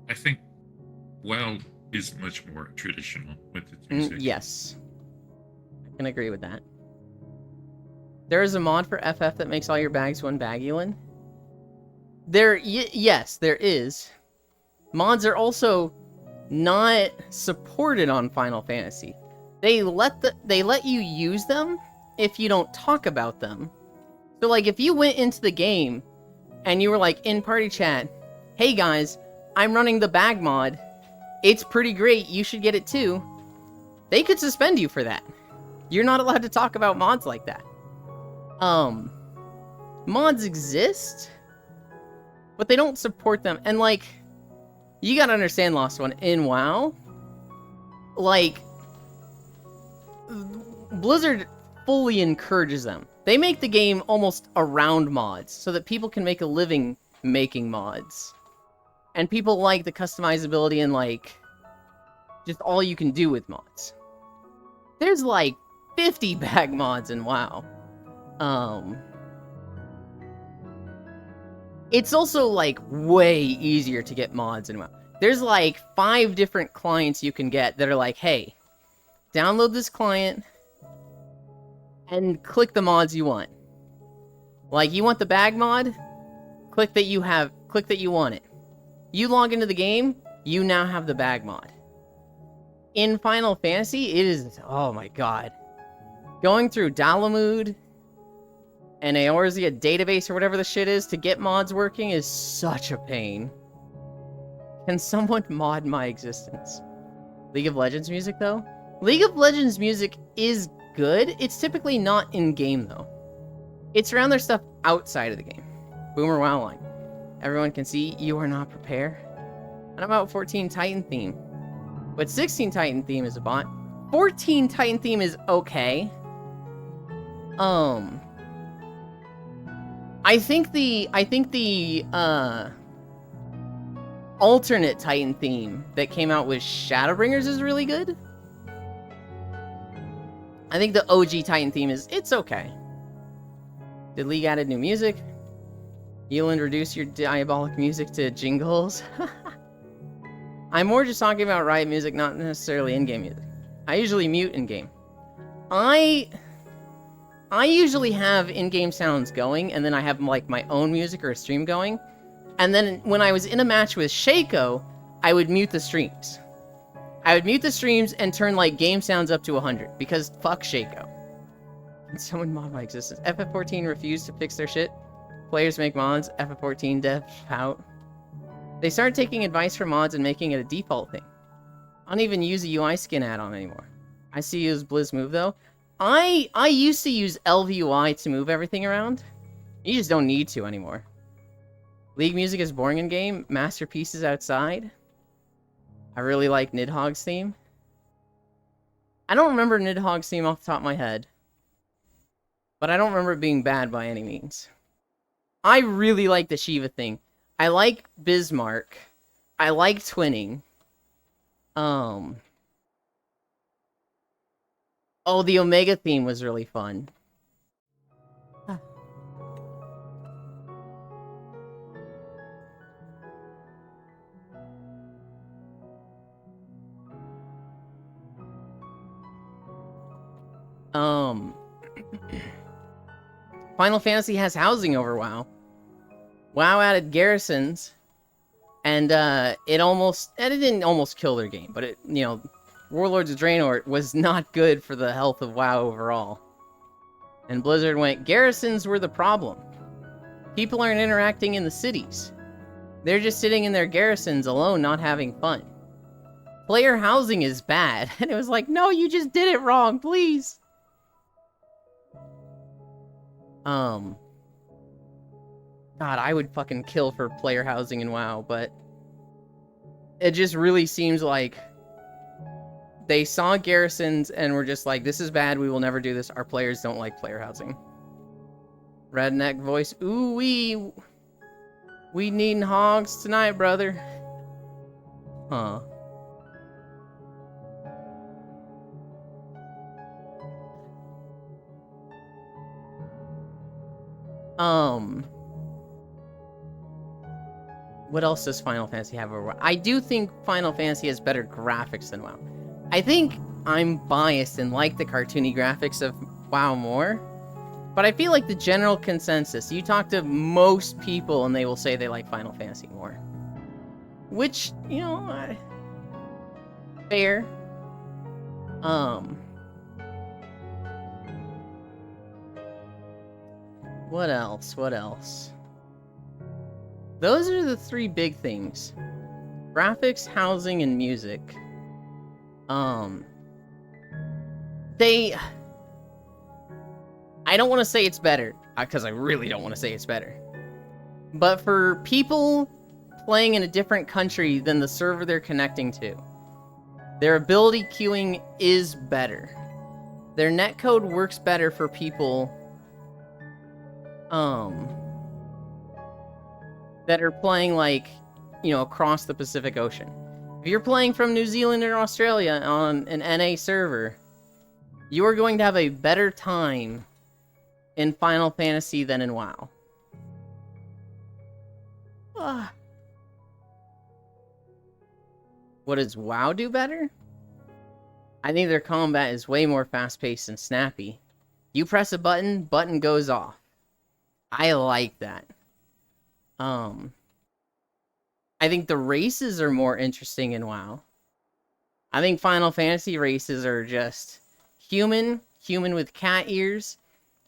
I think WoW is much more traditional with its music. Yes. I can agree with that. There is a mod for FF that makes all your bags one bagulin. Yes, there is. Mods are also not supported on Final Fantasy. They let you use them if you don't talk about them. So, like, if you went into the game and you were like in party chat, hey guys, I'm running the bag mod. It's pretty great. You should get it too. they could suspend you for that. You're not allowed to talk about mods like that. Mods exist, but they don't support them. And, like, you gotta understand, Lost One, in WoW, like, Blizzard fully encourages them. They make the game almost around mods, so that people can make a living making mods. And people like the customizability and, like, just all you can do with mods. There's, like, 50 bag mods in WoW. It's also, like, way easier to get mods in WoW. There's, like, 5 different clients you can get that are like, hey, download this client and click the mods you want. Like, you want the bag mod? Click that you want it. You log into the game, you now have the bag mod. In Final Fantasy, it is, oh my god. Going through Dalamud and Eorzea database or whatever the shit is to get mods working is such a pain. Can someone mod my existence? League of Legends music, though? League of Legends music is good. It's typically not in-game, though. It's around their stuff outside of the game. Boomer Wowline. Everyone can see you are not prepared. And about 14 Titan theme. But 16 Titan theme is a bot. 14 Titan theme is okay. I think the alternate Titan theme that came out with Shadowbringers is really good. I think the OG Titan theme it's okay. Did League added new music? You'll introduce your diabolic music to jingles? I'm more just talking about Riot music, not necessarily in-game music. I usually mute in-game. I usually have in-game sounds going, and then I have, like, my own music or a stream going. And then when I was in a match with Shaco, I would mute the streams. I would mute the streams and turn, like, game sounds up to 100, because fuck Shaco. Can someone mod my existence? FF14 refused to fix their shit. Players make mods. FF14 dev out. They started taking advice from mods and making it a default thing. I don't even use a UI skin add-on anymore. I still use Blizz Move, though. I used to use LVUI to move everything around. You just don't need to anymore. League music is boring in-game. Masterpieces outside. I really like Nidhogg's theme. I don't remember Nidhogg's theme off the top of my head. But I don't remember it being bad by any means. I really like the Shiva thing. I like Bismarck. I like twinning. Oh, the Omega theme was really fun. Final Fantasy has housing over WoW. WoW added garrisons, and it didn't almost kill their game, but it, you know, Warlords of Draenor was not good for the health of WoW overall. And Blizzard went, garrisons were the problem. People aren't interacting in the cities. They're just sitting in their garrisons alone, not having fun. Player housing is bad. And it was like, no, you just did it wrong, please. God, I would fucking kill for player housing in WoW, but it just really seems like they saw garrisons and were just like, this is bad, we will never do this. Our players don't like player housing. Redneck voice, ooh we needin' hogs tonight, brother. Huh. What else does Final Fantasy have over WoW? I do think Final Fantasy has better graphics than WoW. I think I'm biased and like the cartoony graphics of WoW more, but I feel like the general consensus, you talk to most people and they will say they like Final Fantasy more. Which, you know, fair. What else? What else? Those are the three big things. Graphics, housing, and music. I don't want to say it's better, because I really don't want to say it's better. But for people playing in a different country than the server they're connecting to, their ability queuing is better. Their netcode works better for people that are playing, like, you know, across the Pacific Ocean. If you're playing from New Zealand or Australia on an NA server, you are going to have a better time in Final Fantasy than in WoW. What does WoW do better? I think their combat is way more fast-paced and snappy. You press a button, button goes off. I like that. I think the races are more interesting in WoW. I think Final Fantasy races are just human, human with cat ears,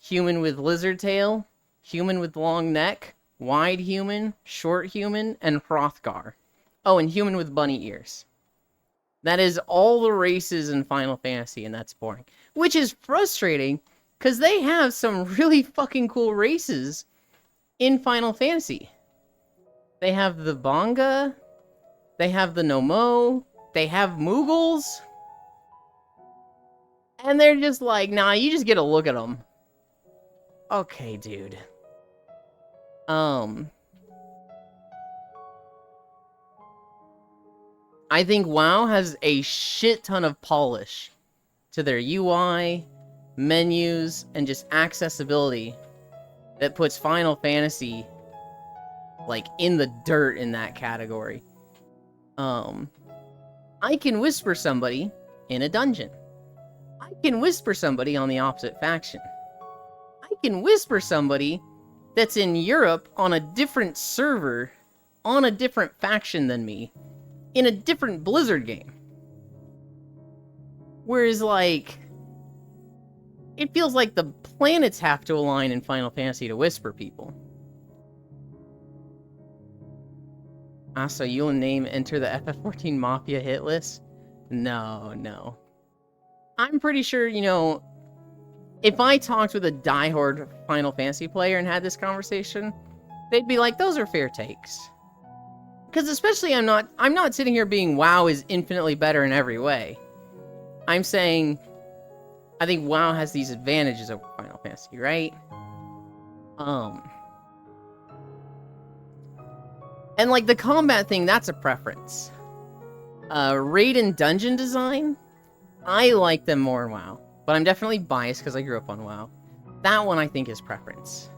human with lizard tail, human with long neck, wide human, short human, and Hrothgar. Oh, and human with bunny ears. That is all the races in Final Fantasy, and that's boring. Which is frustrating, because they have some really fucking cool races in Final Fantasy. They have the Bonga, they have the Nomo, they have Moogles, and they're just like, nah, you just get a look at them. Okay, dude. I think WoW has a shit ton of polish to their UI, menus, and just accessibility that puts Final Fantasy, like, in the dirt in that category. I can whisper somebody in a dungeon. I can whisper somebody on the opposite faction. I can whisper somebody that's in Europe on a different server, on a different faction than me, in a different Blizzard game. Whereas, like, it feels like the planets have to align in Final Fantasy to whisper people. So you'll name enter the FF14 Mafia hit list? No. I'm pretty sure, you know, if I talked with a diehard Final Fantasy player and had this conversation, they'd be like, those are fair takes. Because especially I'm not sitting here being WoW is infinitely better in every way. I'm saying I think WoW has these advantages over Final Fantasy, right? And like the combat thing, that's a preference. Raid and dungeon design, I like them more in WoW. But I'm definitely biased because I grew up on WoW. That one I think is preference.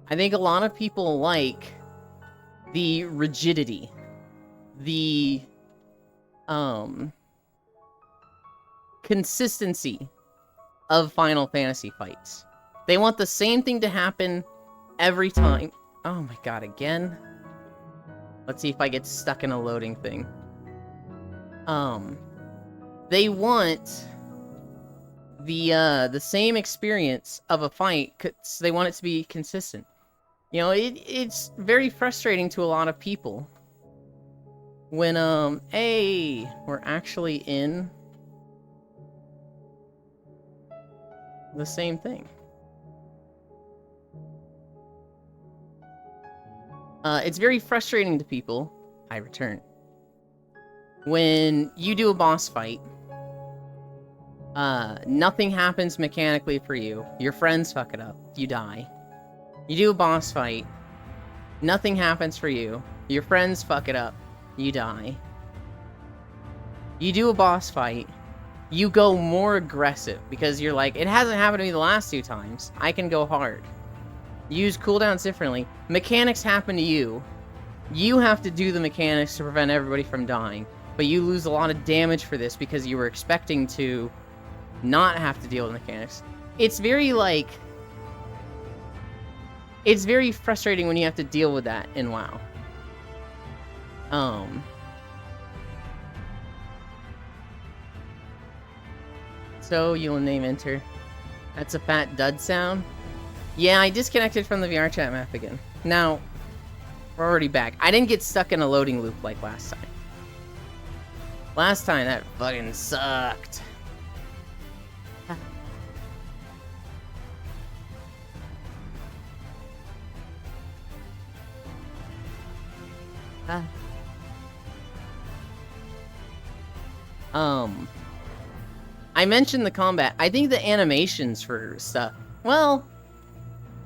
I think a lot of people like the rigidity, the consistency of Final Fantasy fights. They want the same thing to happen every time. Oh my god, again? Let's see if I get stuck in a loading thing. They want the same experience of a fight, 'cause they want it to be consistent. You know, it's very frustrating to a lot of people when, hey, we're actually in the same thing. It's very frustrating to people, I return, when you do a boss fight, nothing happens mechanically for you, your friends fuck it up, you die. You do a boss fight, nothing happens for you, your friends fuck it up, you die. You do a boss fight, you go more aggressive, because you're like, it hasn't happened to me the last 2 times, I can go hard. Use cooldowns differently. Mechanics happen to you. You have to do the mechanics to prevent everybody from dying. But you lose a lot of damage for this because you were expecting to not have to deal with mechanics. It's very, like... It's very frustrating when you have to deal with that in WoW. So, you'll name enter. That's a fat dud sound. Yeah, I disconnected from the VR chat map again. Now, we're already back. I didn't get stuck in a loading loop like last time. Last time, that fucking sucked. I mentioned the combat. I think the animations for stuff, well,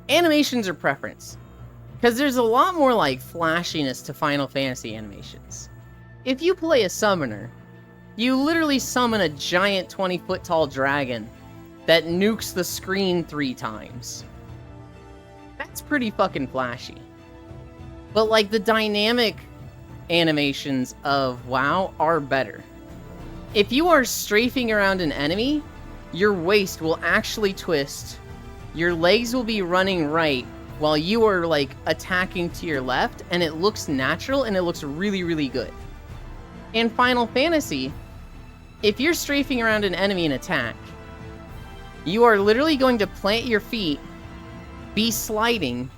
animations are preference. Because there's a lot more, like, flashiness to Final Fantasy animations. If you play a summoner, you literally summon a giant 20-foot tall dragon that nukes the screen 3 times. That's pretty fucking flashy. But, like, the dynamic animations of WoW are better. If you are strafing around an enemy, your waist will actually twist, your legs will be running right, while you are, like, attacking to your left, and it looks natural, and it looks really, really good. In Final Fantasy, if you're strafing around an enemy and attack, you are literally going to plant your feet, be sliding,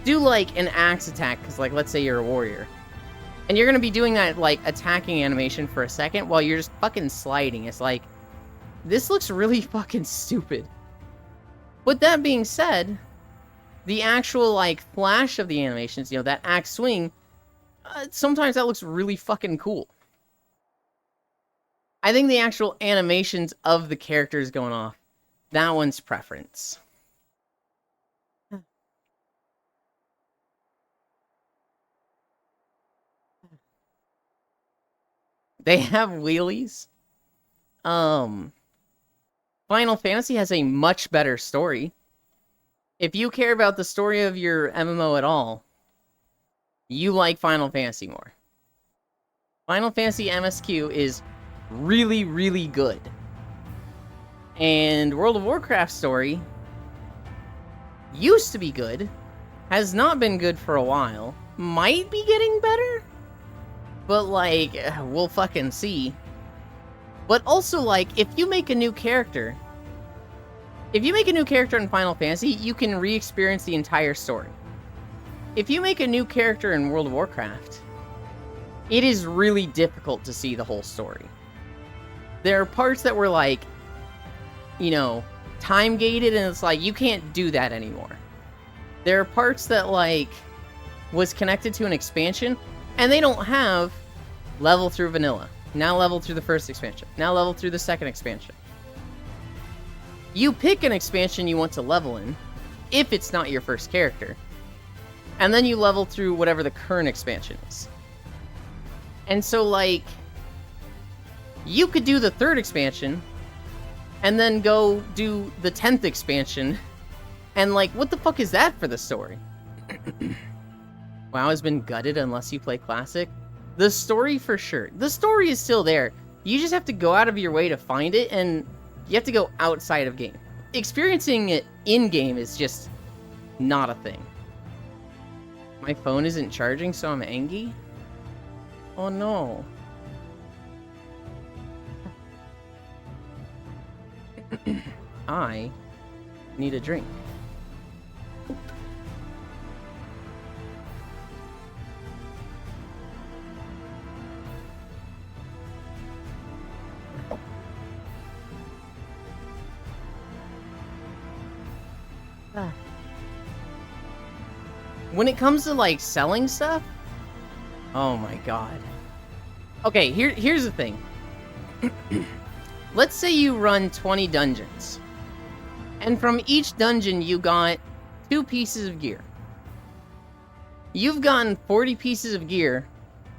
do, like, an axe attack, because, like, let's say you're a warrior. And you're going to be doing that, like, attacking animation for a second while you're just fucking sliding. It's like, this looks really fucking stupid. With that being said, the actual, like, flash of the animations, you know, that axe swing, sometimes that looks really fucking cool. I think the actual animations of the characters going off, that one's preference. They have wheelies. Final Fantasy has a much better story. If you care about the story of your MMO at all, you like Final Fantasy more. Final Fantasy MSQ is really, really good. And World of Warcraft story used to be good, has not been good for a while, might be getting better, but, like, we'll fucking see. But also, like, if you make a new character in Final Fantasy, you can re-experience the entire story. If you make a new character in World of Warcraft, it is really difficult to see the whole story. There are parts that were, like, you know, time-gated, and it's like, you can't do that anymore. There are parts that, like, was connected to an expansion, and they don't have level through vanilla. Now level through the first expansion. Now level through the second expansion. You pick an expansion you want to level in, if it's not your first character. And then you level through whatever the current expansion is. And so, like, you could do the third expansion, and then go do the 10th expansion, and, like, what the fuck is that for the story? WoW has been gutted unless you play Classic. The story, for sure. The story is still there. You just have to go out of your way to find it, and you have to go outside of game. Experiencing it in-game is just not a thing. My phone isn't charging, so I'm angry? Oh no. I need a drink. When it comes to, like, selling stuff, oh my god. Okay, here's the thing. Let's say you run 20 dungeons, and from each dungeon you got 2 pieces of gear. You've gotten 40 pieces of gear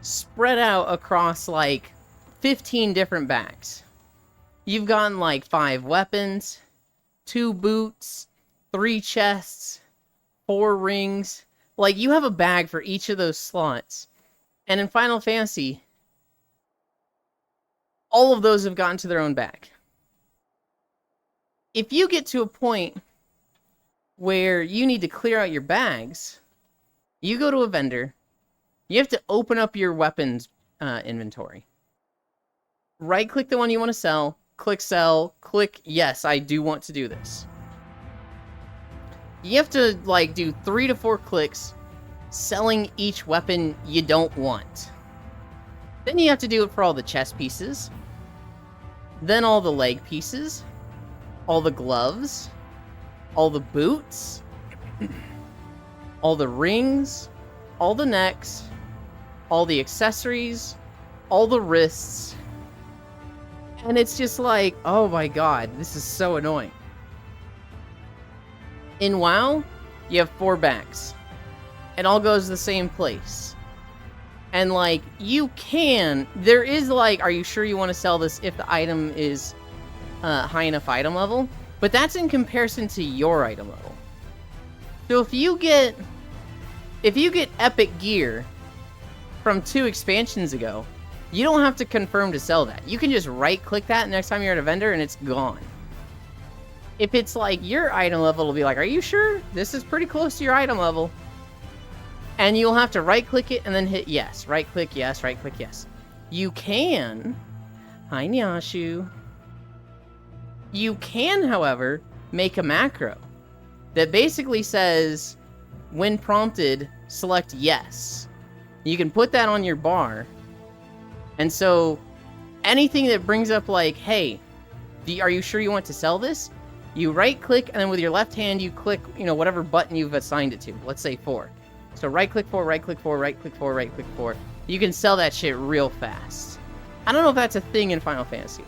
spread out across, like, 15 different bags. You've gotten, like, 5 weapons, 2 boots, 3 chests, 4 rings. Like, you have a bag for each of those slots. And in Final Fantasy, all of those have gotten to their own bag. If you get to a point where you need to clear out your bags, you go to a vendor, you have to open up your weapons inventory. Right-click the one you want to sell, click sell, click yes, I do want to do this. You have to, like, do 3 to 4 clicks selling each weapon you don't want. Then you have to do it for all the chest pieces, then all the leg pieces, all the gloves, all the boots, all the rings, all the necks, all the accessories, all the wrists, and it's just like, oh my god, this is so annoying. In WoW, you have 4 backs. It all goes to the same place. And like, there is like, are you sure you want to sell this if the item is high enough item level? But that's in comparison to your item level. So if you get epic gear from 2 expansions ago, you don't have to confirm to sell that. You can just right click that next time you're at a vendor and it's gone. If it's like your item level, it'll be like, are you sure? This is pretty close to your item level. And you'll have to right click it and then hit yes. Right click yes, right click yes. You can, hi Nyashu. You can, however, make a macro that basically says, when prompted, select yes. You can put that on your bar. And so anything that brings up like, hey, are you sure you want to sell this? You right click and then with your left hand you click, whatever button you've assigned it to. Let's say 4. So right click 4, right click 4, right click 4, right click 4. You can sell that shit real fast. I don't know if that's a thing in Final Fantasy.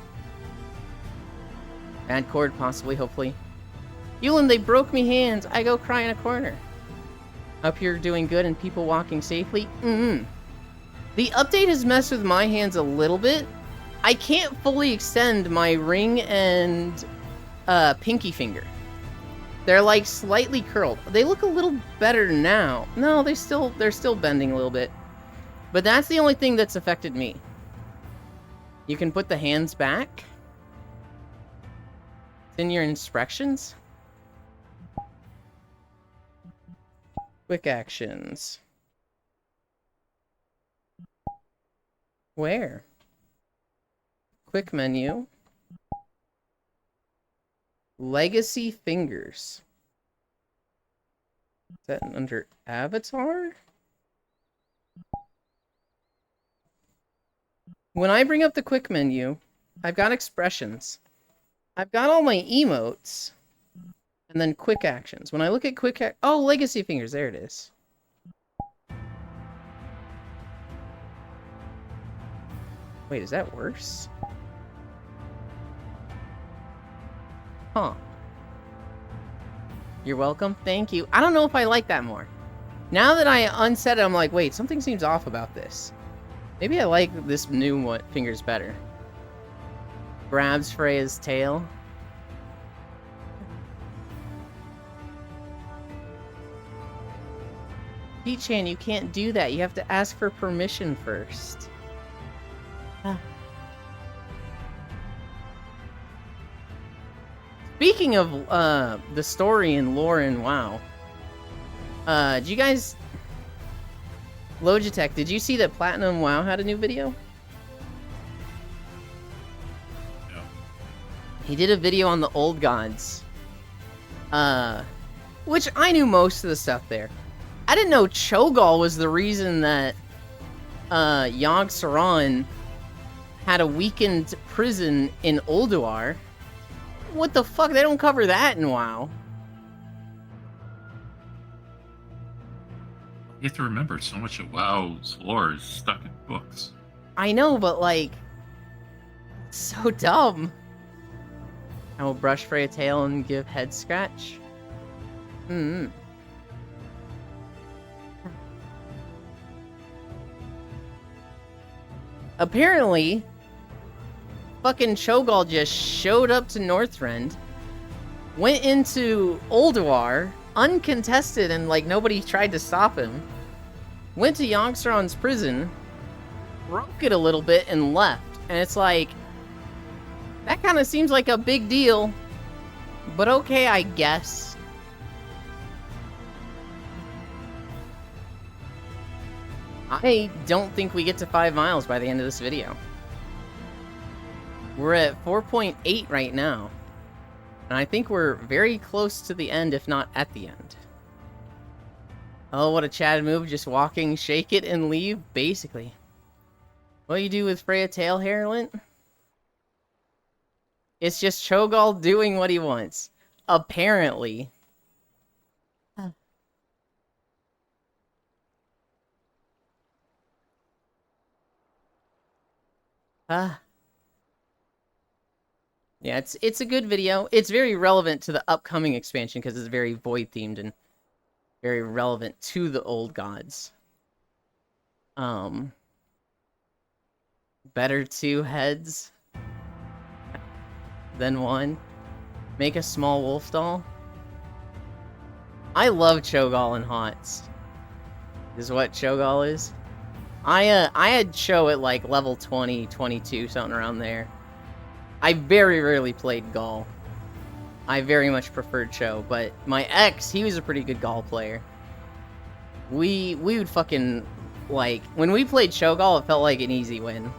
Bad chord, possibly, hopefully. Yulin, they broke me hands. I go cry in a corner. Hope you're doing good and people walking safely. The update has messed with my hands a little bit. I can't fully extend my ring and pinky finger. They're like slightly curled. They look a little better now. No, they're still bending a little bit. But that's the only thing that's affected me. You can put the hands back. It's in your instructions. Quick actions. Where? Quick menu. Legacy fingers. Is that under avatar? When I bring up the quick menu, I've got expressions. I've got all my emotes. And then quick actions. When I look at oh, legacy fingers, there it is. Wait, is that worse? Huh. You're welcome. Thank you. I don't know if I like that more. Now that I unset it, I'm like, wait, something seems off about this. Maybe I like this new one, fingers better. Grabs Freya's tail. P-chan, you can't do that. You have to ask for permission first. Speaking of the story and lore in WoW, did you guys... Logitech, did you see that Platinum WoW had a new video? No. He did a video on the old gods. Which I knew most of the stuff there. I didn't know Cho'Gall was the reason that Yogg-Saron had a weakened prison in Ulduar. What the fuck? They don't cover that in WoW. You have to remember, so much of WoW's lore is stuck in books. I know, but like... so dumb. I will brush Freya tail and give head scratch. Apparently, fucking Cho'Gall just showed up to Northrend, went into Ulduar, uncontested, and like nobody tried to stop him, went to Yogg-Saron's prison, broke it a little bit, and left. And it's like, that kind of seems like a big deal, but okay, I guess. I don't think we get to 5 miles by the end of this video. We're at 4.8 right now. And I think we're very close to the end, if not at the end. Oh, what a Chad move. Just walking, shake it, and leave, basically. What do you do with Freya tail hair, Lint? It's just Cho'Gall doing what he wants. Apparently. Yeah, it's a good video. It's very relevant to the upcoming expansion because it's very void themed and very relevant to the old gods. Better 2 heads than 1. Make a small wolf doll. I love Cho'Gall and Hots. Is what Cho'Gall is. I had Cho at like level 20, 22, something around there. I very rarely played Gall. I very much preferred Cho, but my ex, he was a pretty good Gall player. We would fucking, like, when we played Cho'Gall, it felt like an easy win.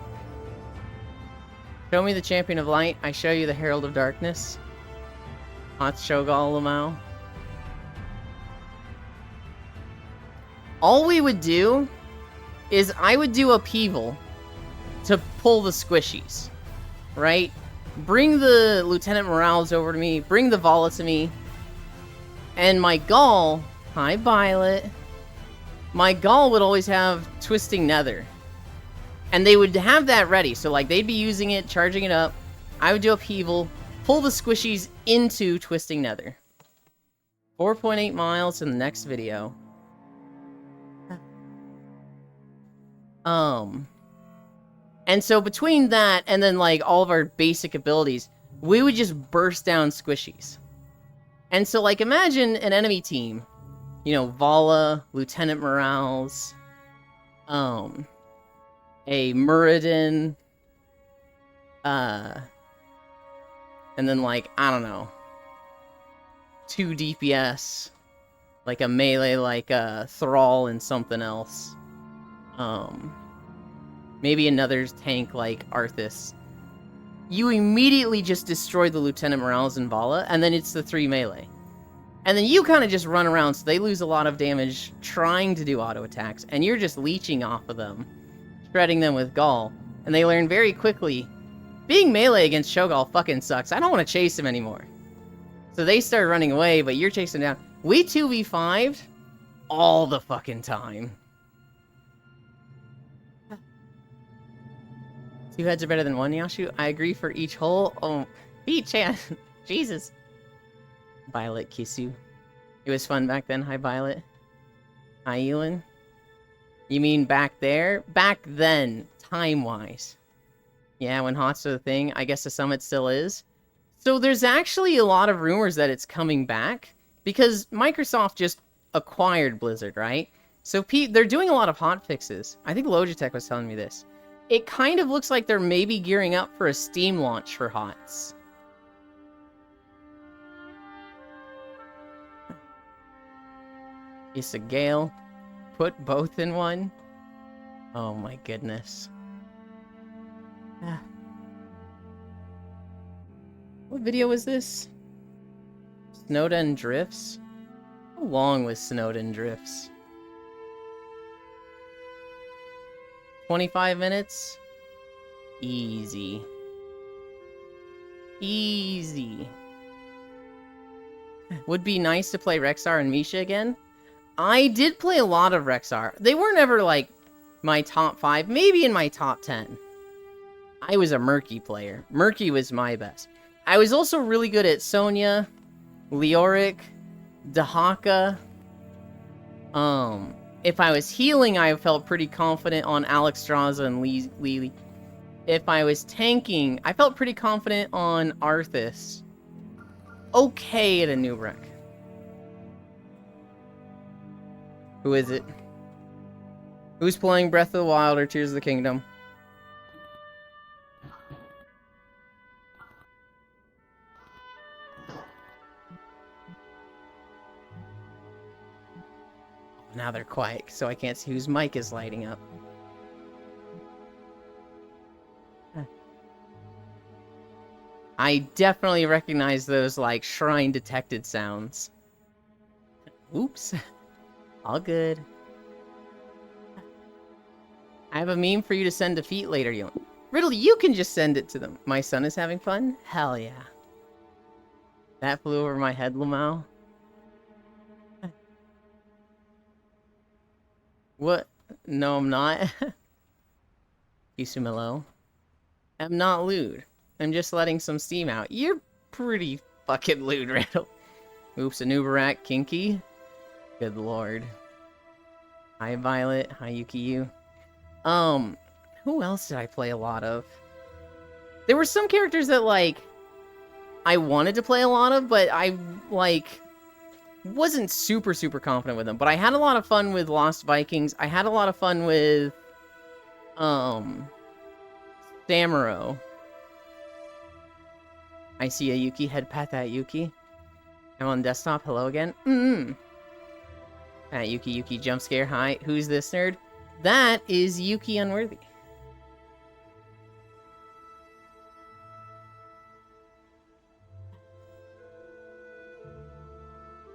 Show me the Champion of Light, I show you the Herald of Darkness. Hots Cho'Gall Lamau. All we would do is I would do upheaval to pull the squishies, right? Bring the Lieutenant Morales over to me, bring the Vala to me, and my Gall, hi Violet, my Gall would always have Twisting Nether. And they would have that ready, so like they'd be using it, charging it up, I would do upheaval, pull the squishies into Twisting Nether. 4.8 miles in the next video. And so between that and then like all of our basic abilities, we would just burst down squishies. And so like imagine an enemy team, you know, Vala, Lieutenant Morales, a Muradin, and then like, I don't know, 2 DPS, like a melee like Thrall and something else. Maybe another tank like Arthas. You immediately just destroy the Lieutenant Morales and Vala, and then it's the 3 melee. And then you kind of just run around, so they lose a lot of damage trying to do auto attacks, and you're just leeching off of them, shredding them with Gall. And they learn very quickly, being melee against Cho'Gall fucking sucks. I don't want to chase him anymore. So they start running away, but you're chasing them down. We 2v5'd all the fucking time. 2 heads are better than 1, Yashu. I agree for each hole. Oh, Chan. Jesus. Violet Kisu. It was fun back then. Hi, Violet. Hi, Ewan. You mean back there? Back then, time-wise. Yeah, when Hots are the thing, I guess the summit still is. So there's actually a lot of rumors that it's coming back, because Microsoft just acquired Blizzard, right? So they're doing a lot of hot fixes. I think Logitech was telling me this. It kind of looks like they're maybe gearing up for a Steam launch for Hots. Issa Gale. Put both in one. Oh my goodness. What video was this? Snowden Drifts? How long was Snowden Drifts? 25 minutes? Easy. Easy. Would be nice to play Rexar and Misha again. I did play a lot of Rexar. They were never, like, my top 5. Maybe in my top 10. I was a Murky player. Murky was my best. I was also really good at Sonya, Leoric, Dahaka. If I was healing, I felt pretty confident on Alexstrasza and Lily. If I was tanking, I felt pretty confident on Arthas. Okay at a Nubrek. Who is it? Who's playing Breath of the Wild or Tears of the Kingdom? Now they're quiet, so I can't see whose mic is lighting up. I definitely recognize those, like, shrine detected sounds. Oops. All good. I have a meme for you to send to Feet later, Riddle, you can just send it to them. My son is having fun? Hell yeah. That flew over my head, Lamau. What? No, I'm not. Kisumelo. am not lewd. I'm just letting some steam out. You're pretty fucking lewd, Randall. Oops, an Uberak, kinky. Good lord. Hi, Violet. Hi, Yuki-Yu. Who else did I play a lot of? There were some characters that, like, I wanted to play a lot of, but I, like, wasn't super confident with them. But I had a lot of fun with Lost Vikings. I had a lot of fun with, Samuro. I see a Yuki. Head pat that Yuki. I'm on desktop. Hello again. Pat Yuki jump scare. Hi. Who's this nerd? That is Yuki Unworthy.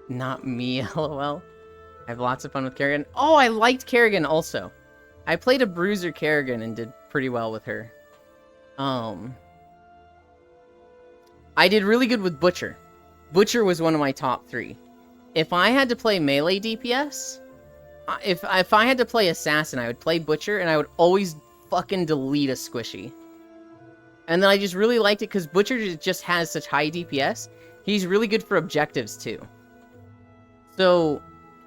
Not me, lol. I have lots of fun with Kerrigan. Oh, I liked Kerrigan also. I played a Bruiser Kerrigan and did pretty well with her. I did really good with Butcher. Butcher was one of my top 3. If I had to play melee DPS, if I had to play Assassin, I would play Butcher, and I would always fucking delete a Squishy. And then I just really liked it because Butcher just has such high DPS. He's really good for objectives, too. So,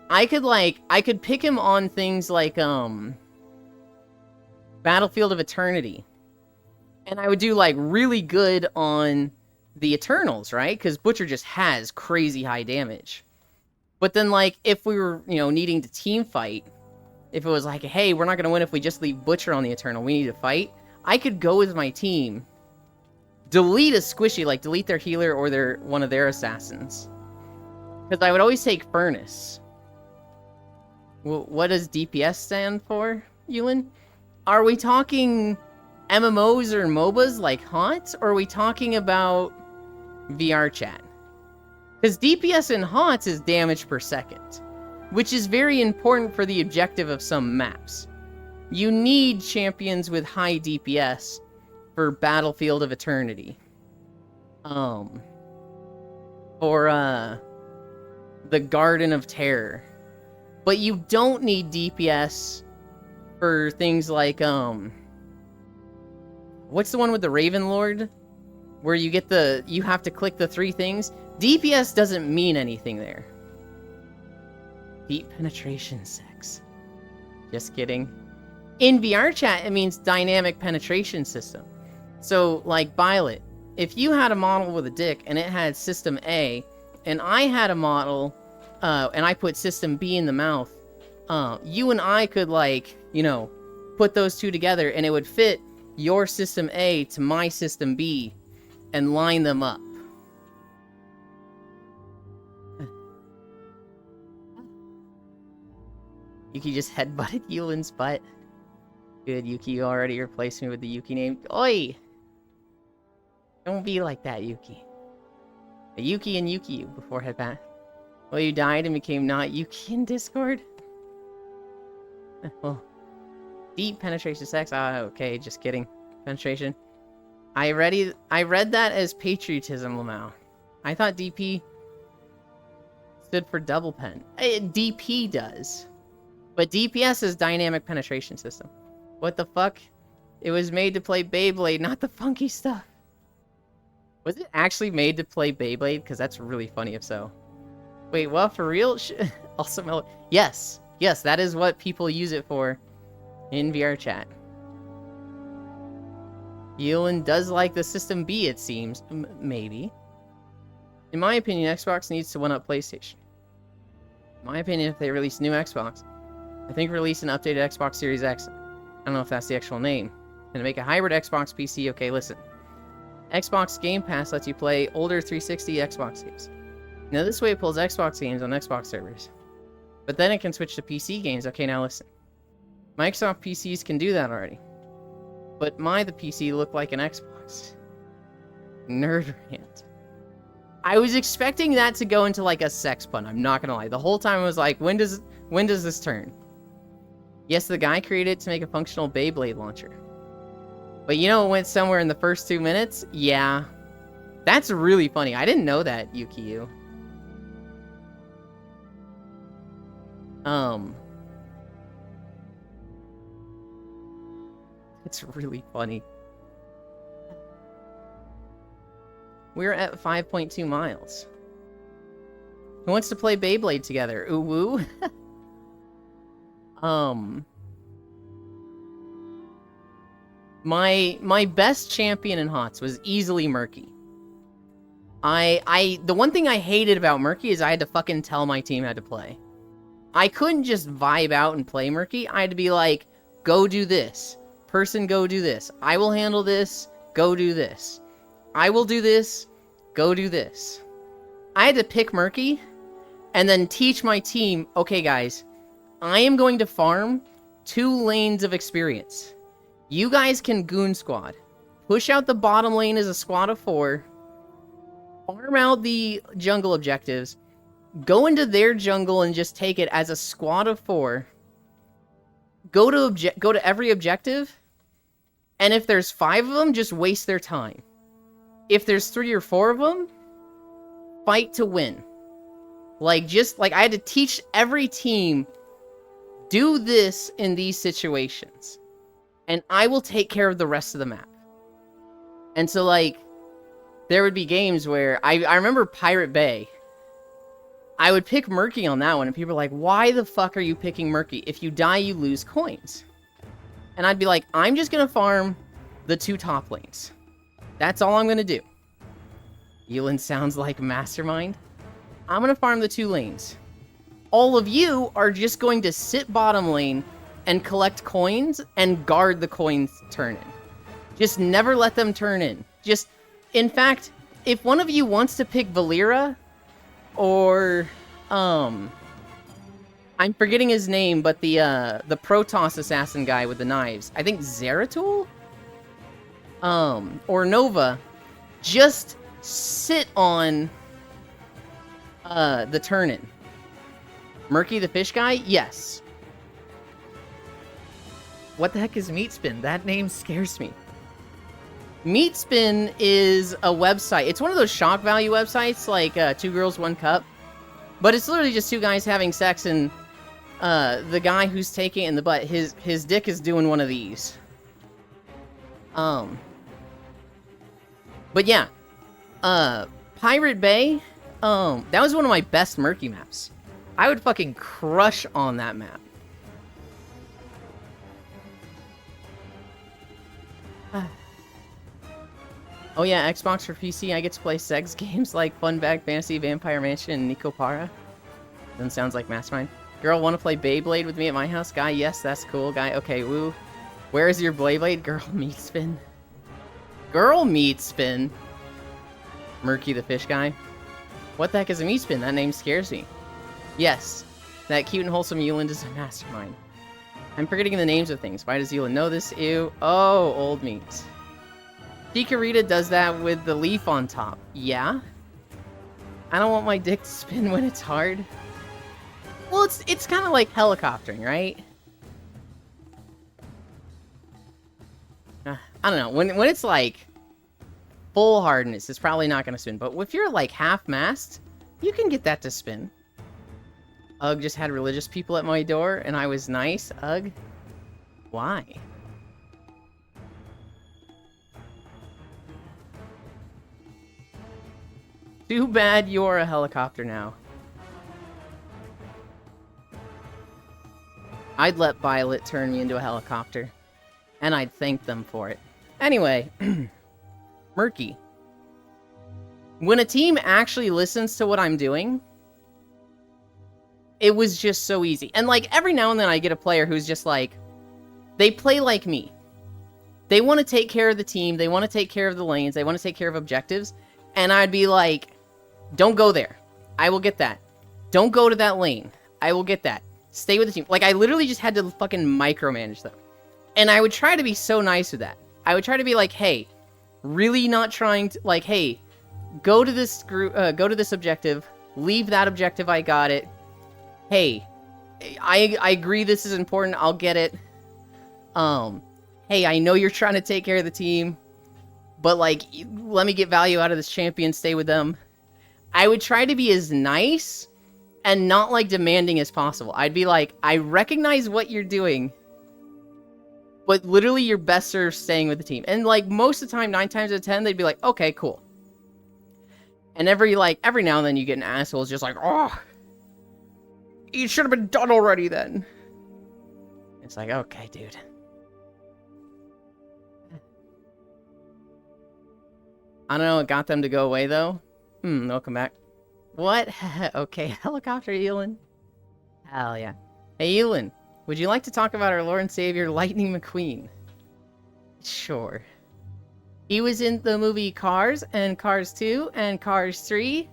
I could pick him on things like, Battlefield of Eternity. And I would do, like, really good on the Eternals, right? Because Butcher just has crazy high damage. But then, like, if we were, you know, needing to team fight, if it was like, hey, we're not going to win if we just leave Butcher on the Eternal, we need to fight, I could go with my team, delete a Squishy, like, delete their healer or one of their assassins. Because I would always take Furnace. What does DPS stand for, Yulin? Are we talking MMOs or MOBAs like HOTS, or are we talking about VR chat? Because DPS in HOTS is damage per second, which is very important for the objective of some maps. You need champions with high DPS for Battlefield of Eternity. For, the Garden of Terror. But you don't need DPS for things like, what's the one with the Raven Lord? Where you have to click the 3 things? DPS doesn't mean anything there. Deep penetration sex. Just kidding. In VR chat, it means dynamic penetration system. So, like Violet, if you had a model with a dick and it had system A, and I had a model, and I put system B in the mouth, you and I could, like, you know, put those two together, and it would fit your system A to my system B, and line them up. Yuki just headbutted Yulin's butt. Good, Yuki, you already replaced me with the Yuki name. Oi! Don't be like that, Yuki. A Yuki and Yuki before headbat. Well, you died and became not Yuki in Discord? Well, deep penetration sex? Ah, okay, just kidding. Penetration. I read that as patriotism, Lamau. I thought DP stood for double pen. DP does. But DPS is dynamic penetration system. What the fuck? It was made to play Beyblade, not the funky stuff. Was it actually made to play Beyblade? Because that's really funny if so. Wait, what? For real? Also, yes. Yes, that is what people use it for in VR chat. Yulin does like the System B, it seems. Maybe. In my opinion, Xbox needs to one-up PlayStation. In my opinion, if they release new Xbox, I think release an updated Xbox Series X. I don't know if that's the actual name. And make a hybrid Xbox PC. Okay, listen. Xbox Game Pass lets you play older 360 Xbox games. Now this way it pulls Xbox games on Xbox servers. But then it can switch to PC games. Okay, now listen. Microsoft PCs can do that already. But the PC looked like an Xbox. Nerd rant. I was expecting that to go into like a sex pun, I'm not gonna lie. The whole time I was like, when does this turn? Yes, the guy created it to make a functional Beyblade launcher. But you know it went somewhere in the first 2 minutes? Yeah. That's really funny. I didn't know that, Yuki-Yu. It's really funny. We're at 5.2 miles. Who wants to play Beyblade together? Ooh woo. My best champion in HOTS was easily Murky. The one thing I hated about Murky is I had to fucking tell my team how to play. I couldn't just vibe out and play Murky. I had to be like, go do this. Person, go do this. I will handle this. Go do this. I will do this. Go do this. I had to pick Murky and then teach my team, okay guys, I am going to farm 2 lanes of experience. You guys can goon squad. Push out the bottom lane as a squad of 4. Farm out the jungle objectives. Go into their jungle and just take it as a squad of 4. Go to every objective. And if there's 5 of them, just waste their time. If there's 3 or 4 of them, fight to win. I had to teach every team, do this in these situations. And I will take care of the rest of the map. And so, there would be games where... I remember Pirate Bay. I would pick Murky on that one, and people were like, why the fuck are you picking Murky? If you die, you lose coins. And I'd be like, I'm just gonna farm the 2 top lanes. That's all I'm gonna do. Yulin sounds like Mastermind. I'm gonna farm the 2 lanes. All of you are just going to sit bottom lane and collect coins and guard the coins turn in. Just never let them turn in. In fact, if one of you wants to pick Valera or, I'm forgetting his name, but the Protoss assassin guy with the knives, I think Zeratul? Or Nova, just sit on, the turn-in. Murky the fish guy? Yes. What the heck is Meatspin? That name scares me. Meatspin is a website. It's one of those shock value websites, like 2 Girls, 1 Cup. But it's literally just 2 guys having sex, and the guy who's taking it in the butt, his dick is doing one of these. But yeah. Pirate Bay, that was one of my best Murky maps. I would fucking crush on that map. Oh yeah, Xbox for PC, I get to play sex games like Fun Bag Fantasy, Vampire Mansion, and Nico Para. Doesn't sound like Mastermind. Girl, want to play Beyblade with me at my house? Guy, yes, that's cool. Guy, okay, woo. Where is your Beyblade? Girl, meat spin. Girl, meat spin. Murky the fish guy. What the heck is a meat spin? That name scares me. Yes, that cute and wholesome Yulin is a mastermind. I'm forgetting the names of things. Why does Yulin know this? Ew. Oh, old meat. Chikorita does that with the leaf on top. Yeah? I don't want my dick to spin when it's hard. Well, it's kind of like helicoptering, right? I don't know. When it's like full hardness, it's probably not going to spin. But if you're like half-mast, you can get that to spin. Ugh, just had religious people at my door, and I was nice. Ugh. Why? Too bad you're a helicopter now. I'd let Violet turn me into a helicopter. And I'd thank them for it. Anyway. Murky. When a team actually listens to what I'm doing, it was just so easy. And every now and then I get a player who's just they play like me. They want to take care of the team. They want to take care of the lanes. They want to take care of objectives. And I'd be like, don't go there. I will get that. Don't go to that lane. I will get that. Stay with the team. I literally just had to fucking micromanage them. And I would try to be so nice with that. I would try to be like, hey, really not trying to, hey, go to this group, go to this objective. Leave that objective. I got it. Hey, I agree this is important. I'll get it. Hey, I know you're trying to take care of the team. But, let me get value out of this champion. Stay with them. I would try to be as nice and not, demanding as possible. I'd be like, I recognize what you're doing, but literally you're best served staying with the team. And, most of the time, 9 times out of 10, they'd be like, okay, cool. And every now and then you get an asshole who's just like, oh, it should have been done already then. It's like, okay, dude. I don't know what got them to go away, though. They'll come back. What? Okay, helicopter Elin. Hell yeah. Hey, Elin, would you like to talk about our Lord and Savior, Lightning McQueen? Sure. He was in the movie Cars, and Cars 2, and Cars 3.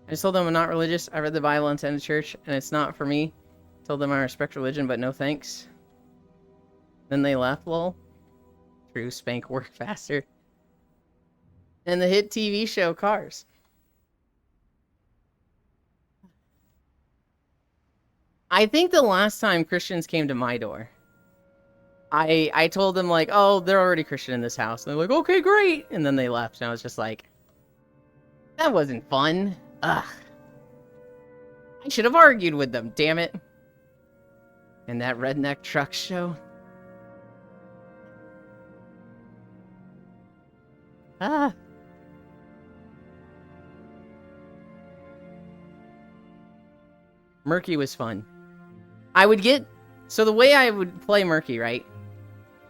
I just told them I'm not religious. I read the Bible and attended church, and it's not for me. Told them I respect religion, but no thanks. Then they left, lol. True, spank work faster. And the hit TV show Cars. I think the last time Christians came to my door, I told them, like, oh, they're already Christian in this house. And they're like, okay, great. And then they left. And I was just like, that wasn't fun. Ugh. I should have argued with them, damn it. And that redneck truck show. Ah. Murky was fun. I would get... So the way I would play Murky, right?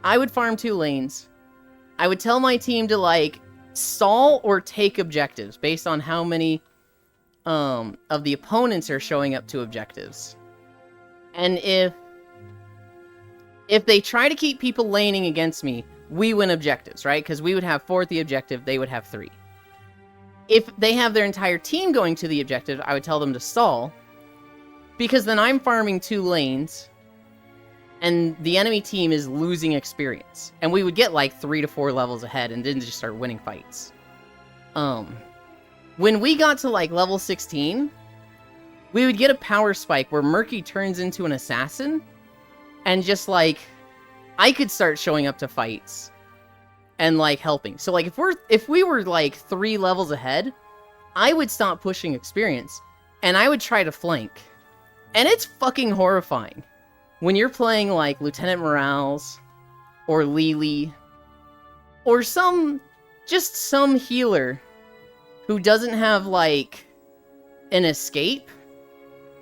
I would farm 2 lanes. I would tell my team to, like, stall or take objectives based on how many of the opponents are showing up to objectives. And if they try to keep people laning against me, we win objectives, right? Because we would have 4 at the objective, they would have 3. If they have their entire team going to the objective, I would tell them to stall. Because then I'm farming 2 lanes, and the enemy team is losing experience. And we would get like 3 to 4 levels ahead and then just start winning fights. When we got to like level 16, we would get a power spike where Murky turns into an assassin, and just like, I could start showing up to fights and like helping. So like if we were like 3 levels ahead, I would stop pushing experience and I would try to flank. And it's fucking horrifying. When you're playing like Lieutenant Morales or Lily or some healer who doesn't have like an escape,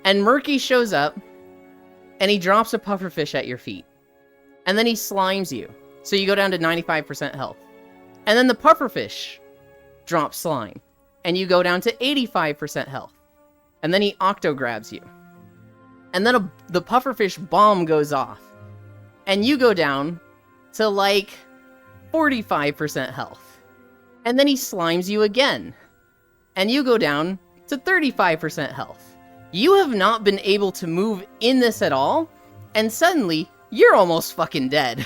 and Murky shows up and he drops a pufferfish at your feet. And then he slimes you. So you go down to 95% health. And then the pufferfish drops slime. And you go down to 85% health. And then he octo-grabs you. And then the pufferfish bomb goes off. And you go down to like 45% health. And then he slimes you again. And you go down to 35% health. You have not been able to move in this at all. And suddenly, you're almost fucking dead.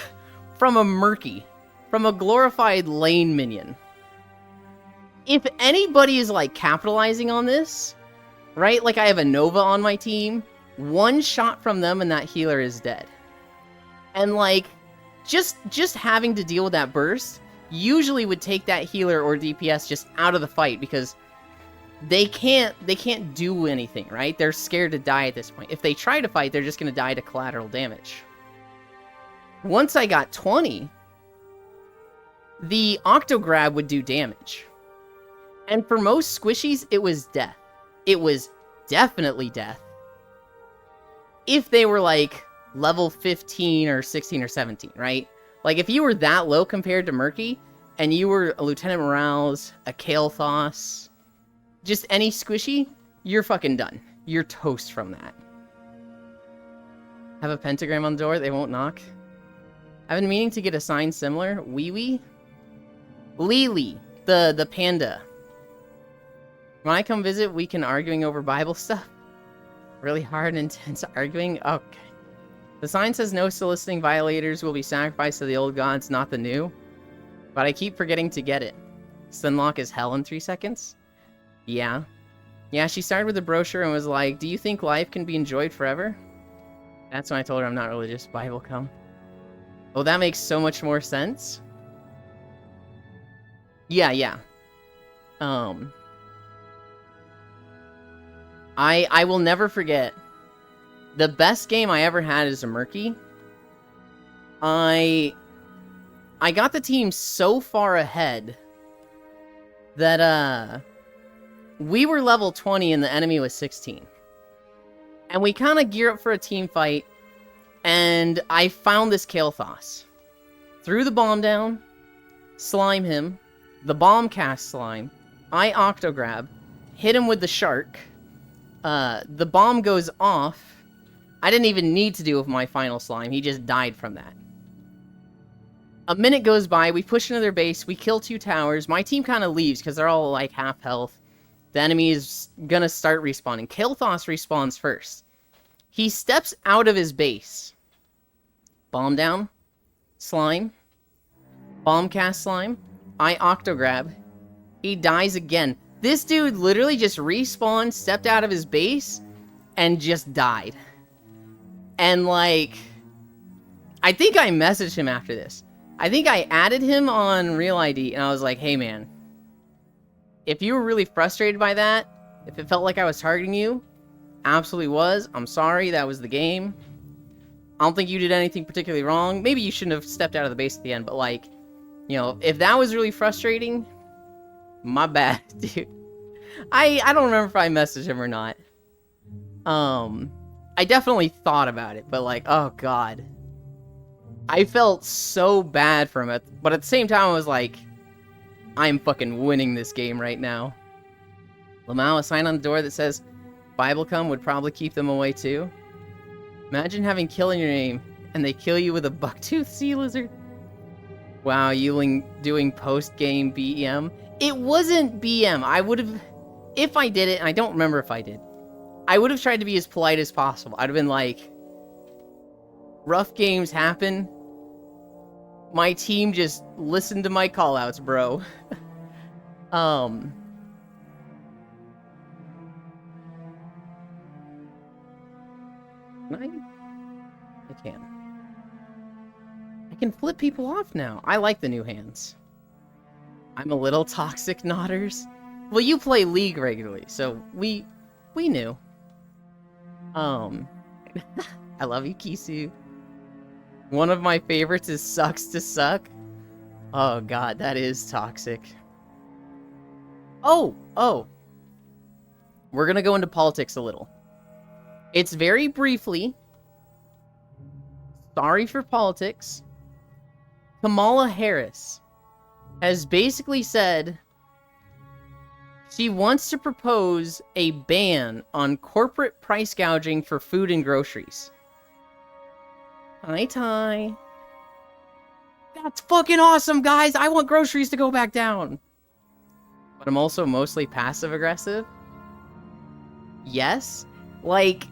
From a Murky. From a glorified lane minion. If anybody is like capitalizing on this, right? Like I have a Nova on my team. 1 shot from them and that healer is dead. And like, just having to deal with that burst usually would take that healer or DPS just out of the fight because they can't do anything, right? They're scared to die at this point. If they try to fight, they're just going to die to collateral damage. Once I got 20, the Octograb would do damage. And for most squishies, it was death. It was definitely death. If they were like level 15 or 16 or 17, right? Like if you were that low compared to Murky, and you were a Lieutenant Morales, a Kael'thas, just any squishy, you're fucking done. You're toast from that. Have a pentagram on the door, they won't knock. I've been meaning to get a sign similar. Wee Wee? Lily, the panda. When I come visit, we can arguing over Bible stuff. Really hard and intense arguing? Okay. The sign says no soliciting violators will be sacrificed to the old gods, not the new. But I keep forgetting to get it. Stunlock is hell in 3 seconds? Yeah. Yeah, she started with a brochure and was like, do you think life can be enjoyed forever? That's when I told her I'm not religious. Bible come. Oh, that makes so much more sense. Yeah. I will never forget the best game I ever had as a Murky. I got the team so far ahead that we were level 20 and the enemy was 16. And we kind of gear up for a team fight, and I found this Kael'thas. Threw the bomb down, slime him, the bomb cast slime, I Octograb, hit him with the shark, the bomb goes off. I didn't even need to do with my final slime, he just died from that. A minute goes by, we push into their base, we kill 2 towers, my team kind of leaves because they're all like half health. The enemy is gonna start respawning. Kael'thas respawns first. He steps out of his base. Bomb down, slime, bomb cast slime, I Octograb. He dies again. This dude literally just respawned, stepped out of his base, and just died. And like, I think I messaged him after this. I think I added him on Real ID, and I was like, hey man, if you were really frustrated by that, if it felt like I was targeting you, absolutely was. I'm sorry, that was the game. I don't think you did anything particularly wrong. Maybe you shouldn't have stepped out of the base at the end, but like, you know, if that was really frustrating, my bad, dude. I don't remember if I messaged him or not. I definitely thought about it, but like, oh god. I felt so bad from it, but at the same time I was like, I'm fucking winning this game right now. Lamau, a sign on the door that says, Biblecum would probably keep them away too. Imagine having kill in your name, and they kill you with a bucktooth sea lizard. Wow, Yuling doing post-game BM. It wasn't BM. I would have, if I did it, and I don't remember if I did, I would have tried to be as polite as possible. I'd have been like, rough games happen. My team just listened to my callouts, bro. Can I can. I can flip people off now. I like the new hands. I'm a little toxic, Nodders. Well, you play League regularly, so we knew. I love you, Kisu. One of my favorites is Sucks to Suck. Oh god, that is toxic. Oh! We're gonna go into politics a little. It's very briefly. Sorry for politics. Kamala Harris has basically said she wants to propose a ban on corporate price gouging for food and groceries. Hi, Ty. That's fucking awesome, guys! I want groceries to go back down! But I'm also mostly passive-aggressive. Yes? Like...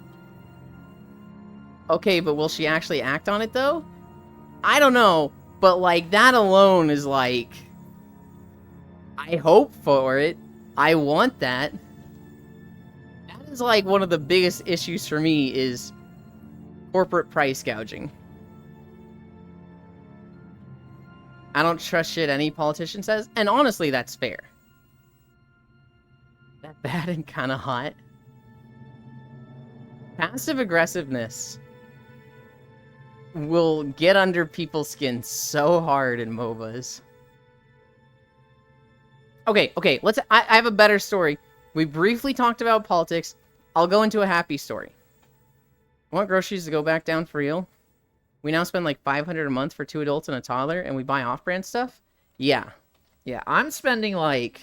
Okay, but will she actually act on it, though? I don't know, but, like, that alone is, like... I hope for it. I want that. That is, like, one of the biggest issues for me is corporate price gouging. I don't trust shit any politician says, and honestly, that's fair. That bad and kinda hot. Passive aggressiveness will get under people's skin so hard in MOBAs. Okay, I have a better story. We briefly talked about politics. I'll go into a happy story. I want groceries to go back down for real. We now spend like $500 a month for 2 adults and a toddler, and we buy off-brand stuff? Yeah, I'm spending like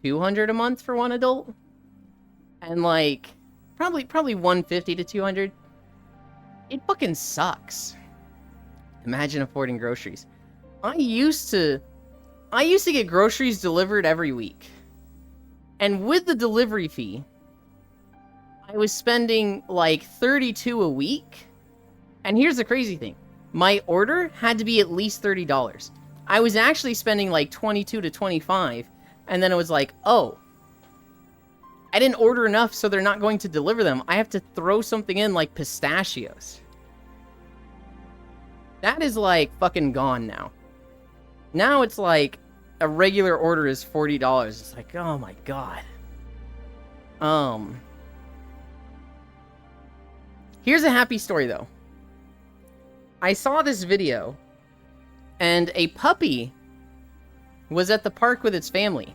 $200 a month for 1 adult. And like, probably $150 to $200. It fucking sucks. Imagine affording groceries. I used to get groceries delivered every week. And with the delivery fee, I was spending like $32 a week. And here's the crazy thing. My order had to be at least $30. I was actually spending like $22 to $25. And then it was like, oh, I didn't order enough, so they're not going to deliver them. I have to throw something in like pistachios. That is like fucking gone now. Now it's like a regular order is $40. It's like, oh my god. Here's a happy story though. I saw this video and a puppy was at the park with its family.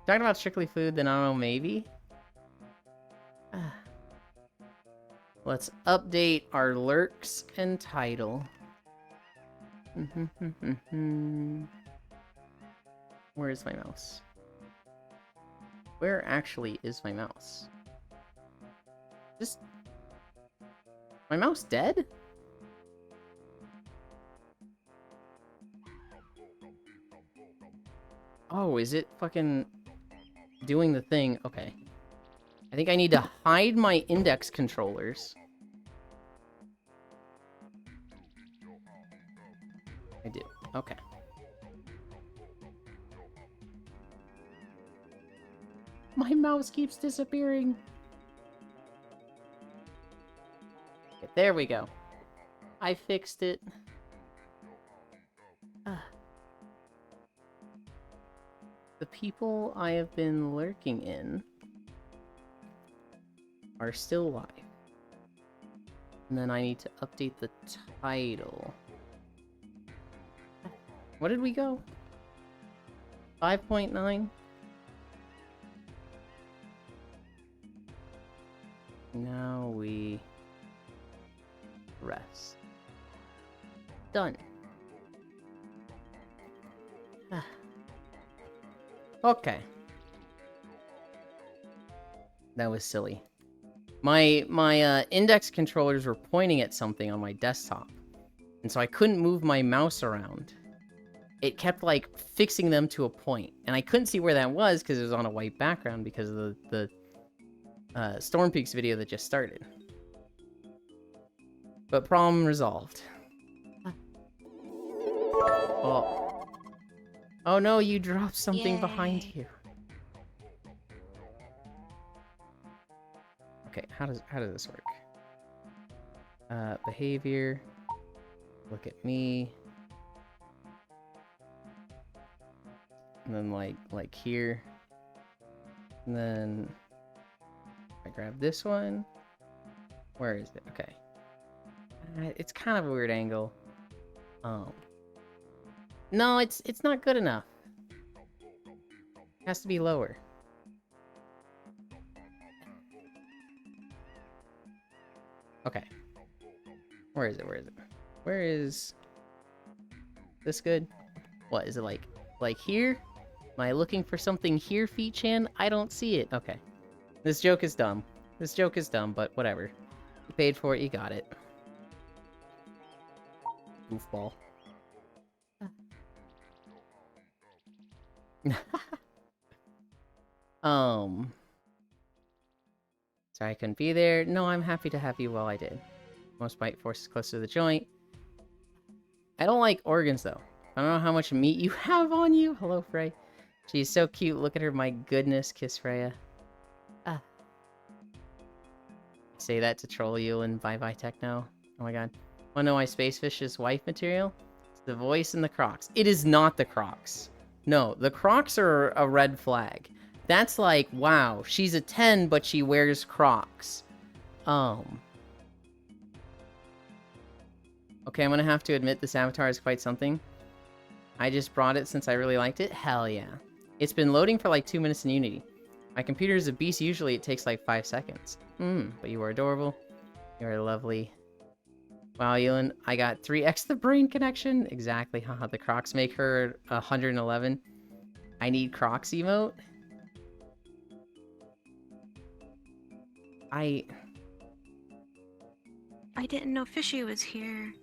Talking about strictly food, then I don't know, maybe? Let's update our lurks and title. Where is my mouse? Where actually is my mouse? Just... My mouse dead? Oh, is it fucking doing the thing? Okay. I think I need to hide my index controllers. I do. Okay. My mouse keeps disappearing. Okay, there we go. I fixed it. The people I have been lurking in are still live. And then I need to update the title. What did we go? 5.9? Now we rest. Done. Okay. That was silly. My index controllers were pointing at something on my desktop. And so I couldn't move my mouse around. It kept, like, fixing them to a point. And I couldn't see where that was because it was on a white background because of the Storm Peaks video that just started. But problem resolved. Oh. Oh no, you dropped something behind you. Okay, how does this work? Behavior. Look at me. And then like here. And then I grab this one. Where is it? Okay. It's kind of a weird angle. No, it's not good enough. It has to be lower. Okay. Where is it? Where is it? Where is this good? What is it like here? Am I looking for something here, Feetchan? I don't see it. Okay. This joke is dumb. This joke is dumb, but whatever. You paid for it, you got it. Goofball. Sorry I couldn't be there. No, I'm happy to have you while I did. Most bite forces close to the joint. I don't like organs, though. I don't know how much meat you have on you. Hello, Frey. She's so cute. Look at her. My goodness. Kiss Freya. Say that to troll you and bye-bye techno. Oh my god. Wanna know why Spacefish is wife material? It's the voice and the Crocs. It is not the Crocs. No, the Crocs are a red flag. That's like, wow, she's a 10, but she wears Crocs. Okay, I'm gonna have to admit this avatar is quite something. I just brought it since I really liked it. Hell yeah. It's been loading for like 2 minutes in Unity. My computer is a beast. Usually it takes like 5 seconds. But you are adorable. You are lovely. Wow, Ewan, I got 3x the brain connection. Exactly. Haha, the Crocs make her 111. I need Crocs emote. I didn't know Fishy was here.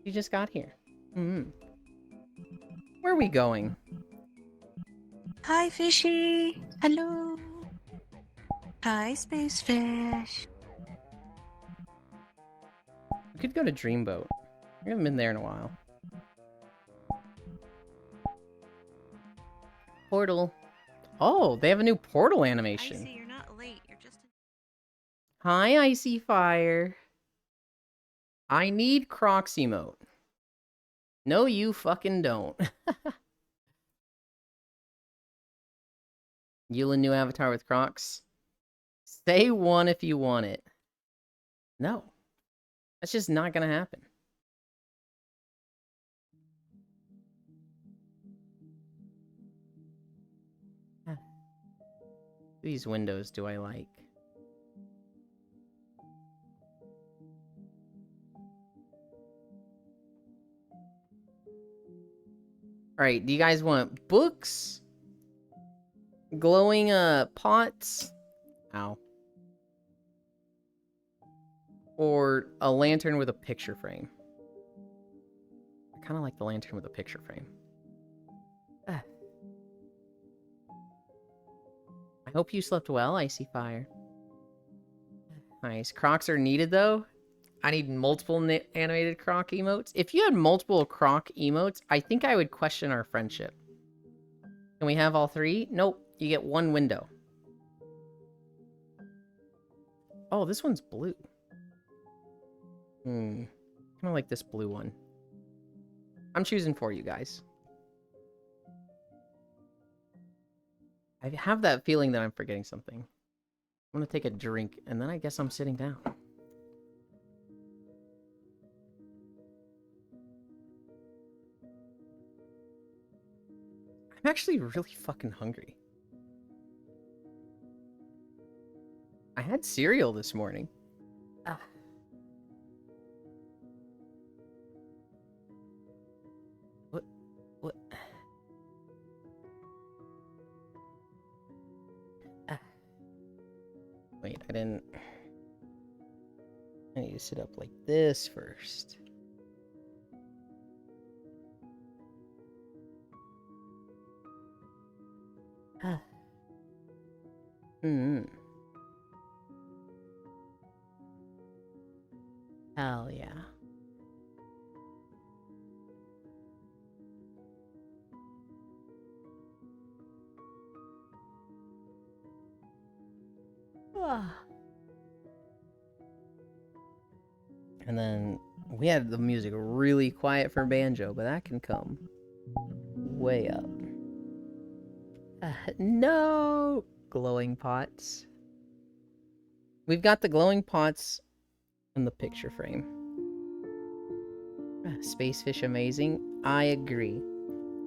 You just got here. Where are we going? Hi, Fishy. Hello. Hi, Spacefish. We could go to Dreamboat. We haven't been there in a while. Portal. Oh, they have a new Portal animation. Icy, you're not late. You're just... Hi, Icy Fire. I need Crocs emote. No, you fucking don't. Yulin new avatar with Crocs. Say one if you want it. No. That's just not gonna happen. These windows do I like? Alright, do you guys want books? Glowing pots? Ow. Or a lantern with a picture frame? I kind of like the lantern with a picture frame. Ah. I hope you slept well, Icy Fire. Nice. Crocs are needed, though. I need multiple animated croc emotes. If you had multiple croc emotes, I think I would question our friendship. Can we have all three? Nope. You get one window. Oh, this one's blue. Kind of like this blue one. I'm choosing for you guys. I have that feeling that I'm forgetting something. I'm gonna take a drink, and then I guess I'm sitting down. I'm actually really fucking hungry. I had cereal this morning. Ah. What? Ah. Wait, I didn't... I need to sit up like this first. Ah. Hell yeah. And then we had the music really quiet for banjo, but that can come way up. No! Glowing pots. We've got the glowing pots and the picture frame. Space fish amazing. I agree.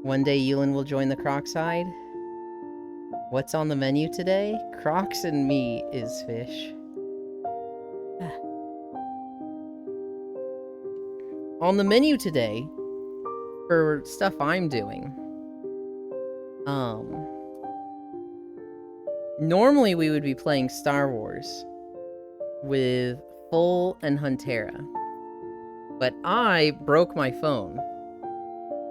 One day Yulin will join the Croc side. What's on the menu today? Crocs and me is fish. On the menu today, for stuff I'm doing, normally we would be playing Star Wars with Full and Huntera, but I broke my phone,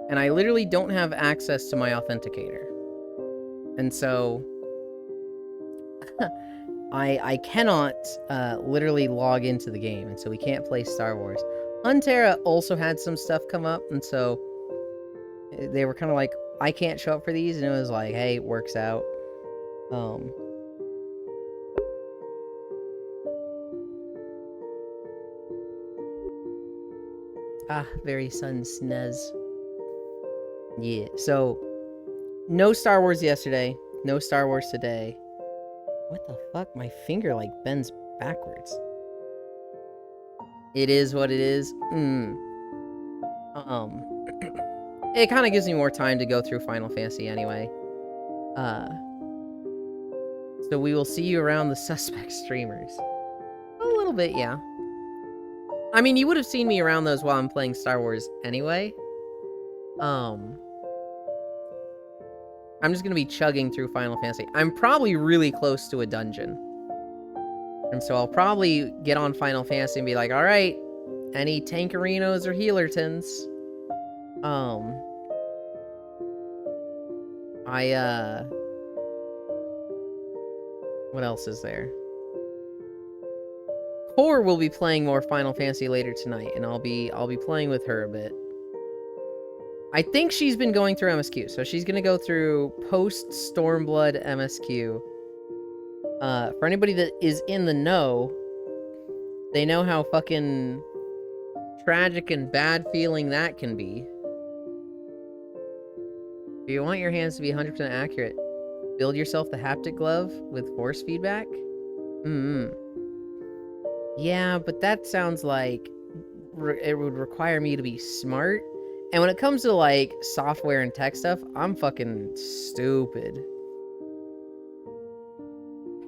and I literally don't have access to my authenticator, and so I cannot literally log into the game, and so we can't play Star Wars. Huntera also had some stuff come up, and so they were kind of like, I can't show up for these, and it was like, hey, it works out. Very sun snez. Yeah, so no Star Wars yesterday, no Star Wars today. What the fuck? My finger like bends backwards. It is what it is. It kind of gives me more time to go through Final Fantasy anyway. So we will see you around the Suspect streamers. A little bit, yeah. I mean, you would have seen me around those while I'm playing Star Wars anyway. I'm just gonna be chugging through Final Fantasy. I'm probably really close to a dungeon. And so I'll probably get on Final Fantasy and be like, alright, any Tankerinos or Healertons? What else is there? Core will be playing more Final Fantasy later tonight, and I'll be playing with her a bit. I think she's been going through MSQ, so she's gonna go through post Stormblood MSQ. For anybody that is in the know, they know how fucking tragic and bad feeling that can be. If you want your hands to be 100% accurate, build yourself the haptic glove with force feedback. Yeah, but that sounds like it would require me to be smart. And when it comes to, like, software and tech stuff, I'm fucking stupid.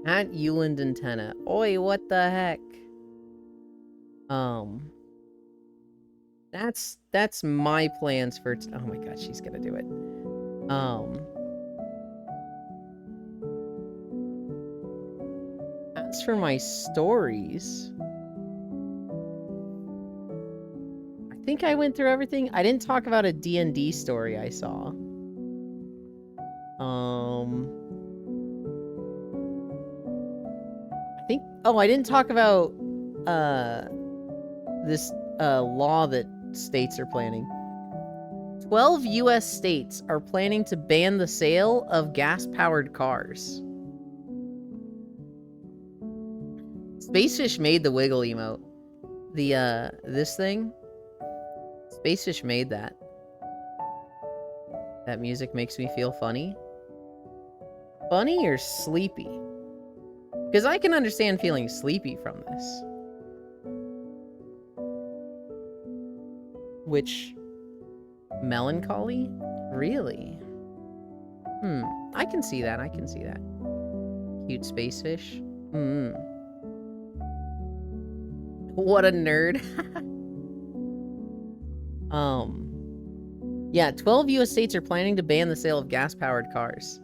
At Euland Antenna. Oi, what the heck? That's my plans for oh my god, she's gonna do it. As for my stories, I think I went through everything. I didn't talk about a D&D story I saw. I think I didn't talk about this law that states are planning. 12 US states are planning to ban the sale of gas-powered cars. Spacefish made the wiggle emote. The, this thing. Spacefish made that. That music makes me feel funny. Funny or sleepy? Because I can understand feeling sleepy from this. Which... melancholy? Really? I can see that, I can see that. Cute spacefish. What a nerd. Yeah, 12 US states are planning to ban the sale of gas-powered cars.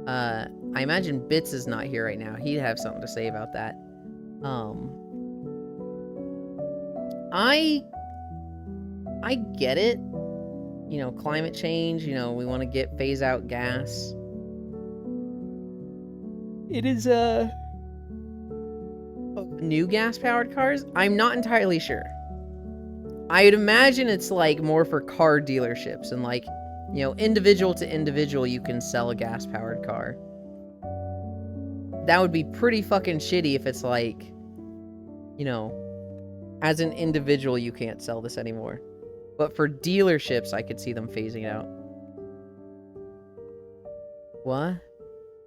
I imagine Bits is not here right now. He'd have something to say about that. I get it. You know, climate change, you know, we want to phase out gas. It is, new gas-powered cars? I'm not entirely sure. I'd imagine it's, like, more for car dealerships and, like, you know, individual to individual, you can sell a gas-powered car. That would be pretty fucking shitty if it's, like, you know, as an individual, you can't sell this anymore. But for dealerships, I could see them phasing out. What?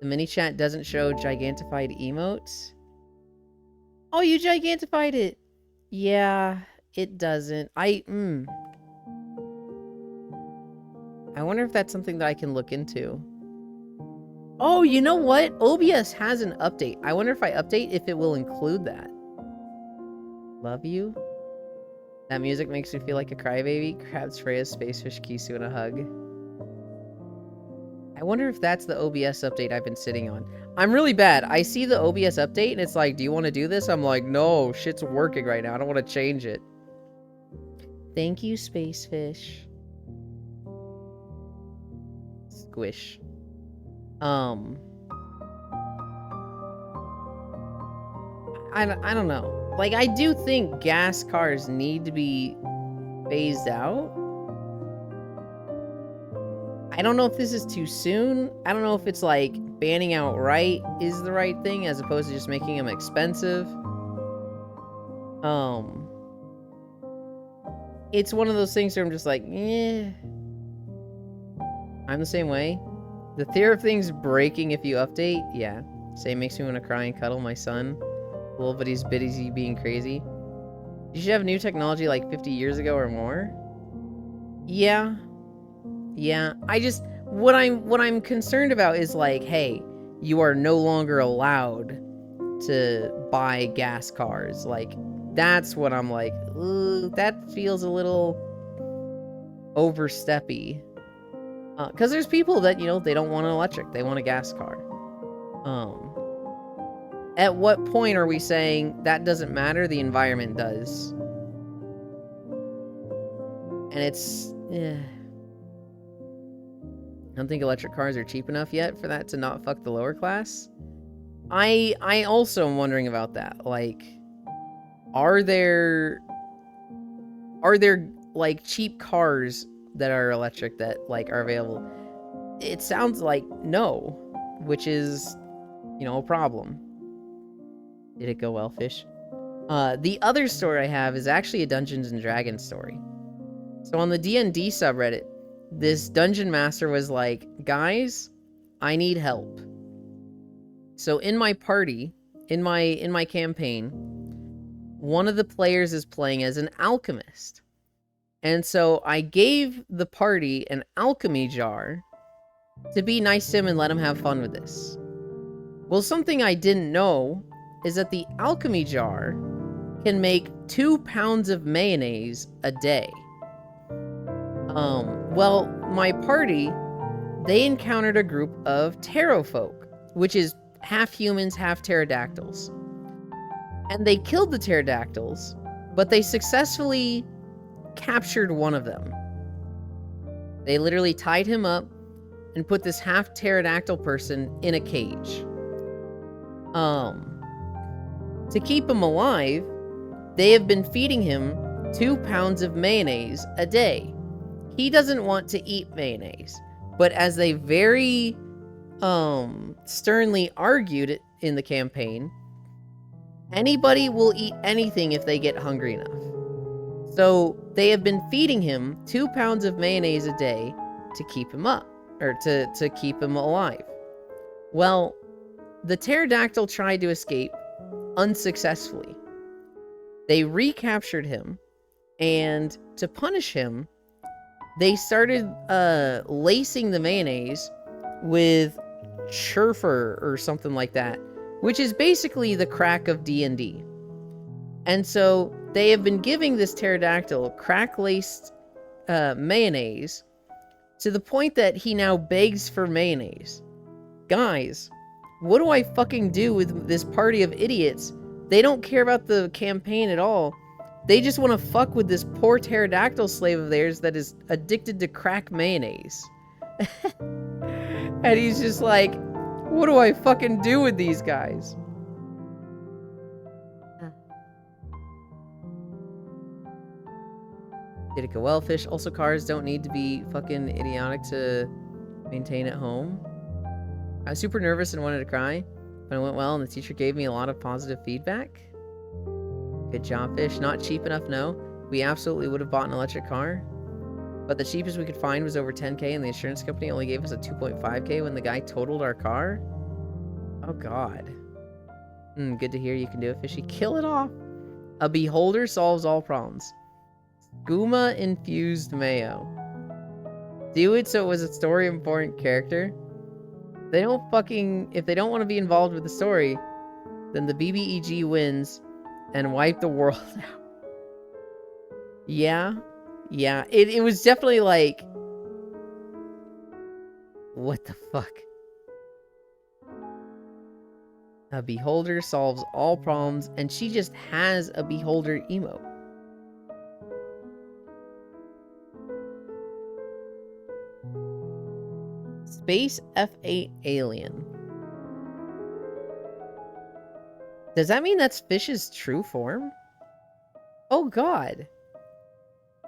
The mini chat doesn't show gigantified emotes? Oh, you gigantified it! Yeah, it doesn't. I wonder if that's something that I can look into. Oh, you know what? OBS has an update. I wonder if I update if it will include that. Love you. That music makes me feel like a crybaby. Grabs Freya's spacefish Kisu in a hug. I wonder if that's the OBS update I've been sitting on. I'm really bad. I see the OBS update and it's like, do you want to do this? I'm like, no, shit's working right now. I don't want to change it. Thank you, spacefish. Squish. I don't know. Like, I do think gas cars need to be phased out. I don't know if this is too soon. I don't know if it's like banning outright is the right thing as opposed to just making them expensive. It's one of those things where I'm just like, eh. I'm the same way. The theory of things breaking if you update, yeah. Same makes me want to cry and cuddle my son. Little bitty's bitty being crazy. You should have new technology like 50 years ago or more. Yeah. Yeah. I just what I'm concerned about is like, hey, you are no longer allowed to buy gas cars. Like, that's what I'm like, that feels a little oversteppy. Because there's people that, you know, they don't want an electric. They want a gas car. At what point are we saying that doesn't matter? The environment does. And it's... I don't think electric cars are cheap enough yet for that to not fuck the lower class. I also am wondering about that. Like, are there like cheap cars that are electric that like are available? It sounds like no, which is, you know, a problem. Did it go well, fish? The other story I have is actually a Dungeons and Dragons story. So on the D&D subreddit, this dungeon master was like, guys, I need help. So in my party, in my campaign, one of the players is playing as an alchemist. And so I gave the party an alchemy jar to be nice to him and let him have fun with this. Well, something I didn't know is that the alchemy jar can make 2 pounds of mayonnaise a day. Well, my party, they encountered a group of Taro folk, which is half humans, half pterodactyls. And they killed the pterodactyls, but they successfully captured one of them. They literally tied him up and put this half pterodactyl person in a cage. To keep him alive, they have been feeding him 2 pounds of mayonnaise a day. He doesn't want to eat mayonnaise, but as they very sternly argued in the campaign, anybody will eat anything if they get hungry enough. So they have been feeding him 2 pounds of mayonnaise a day to keep him up, or to keep him alive. Well, the pterodactyl tried to escape unsuccessfully. They recaptured him, and to punish him, they started lacing the mayonnaise with churfer or something like that, which is basically the crack of D&D. And so they have been giving this pterodactyl crack-laced mayonnaise to the point that he now begs for mayonnaise. Guys, what do I fucking do with this party of idiots? They don't care about the campaign at all. They just want to fuck with this poor pterodactyl slave of theirs that is addicted to crack mayonnaise. And he's just like, what do I fucking do with these guys? Did it go well, Fish? Also, cars don't need to be fucking idiotic to maintain at home. I was super nervous and wanted to cry, but it went well and the teacher gave me a lot of positive feedback. Good job, Fish. Not cheap enough, no. We absolutely would have bought an electric car, but the cheapest we could find was over 10K and the insurance company only gave us a 2.5K when the guy totaled our car. Oh, God. Good to hear you can do it, Fishy. Kill it off. A beholder solves all problems. Skooma infused mayo. Do it so it was a story important character. They don't fucking... If they don't want to be involved with the story, then the BBEG wins and wipe the world out. Yeah. Yeah. It was definitely like... What the fuck? A beholder solves all problems, and she just has a beholder emote. Space F8 alien. Does that mean that's Fish's true form? Oh god.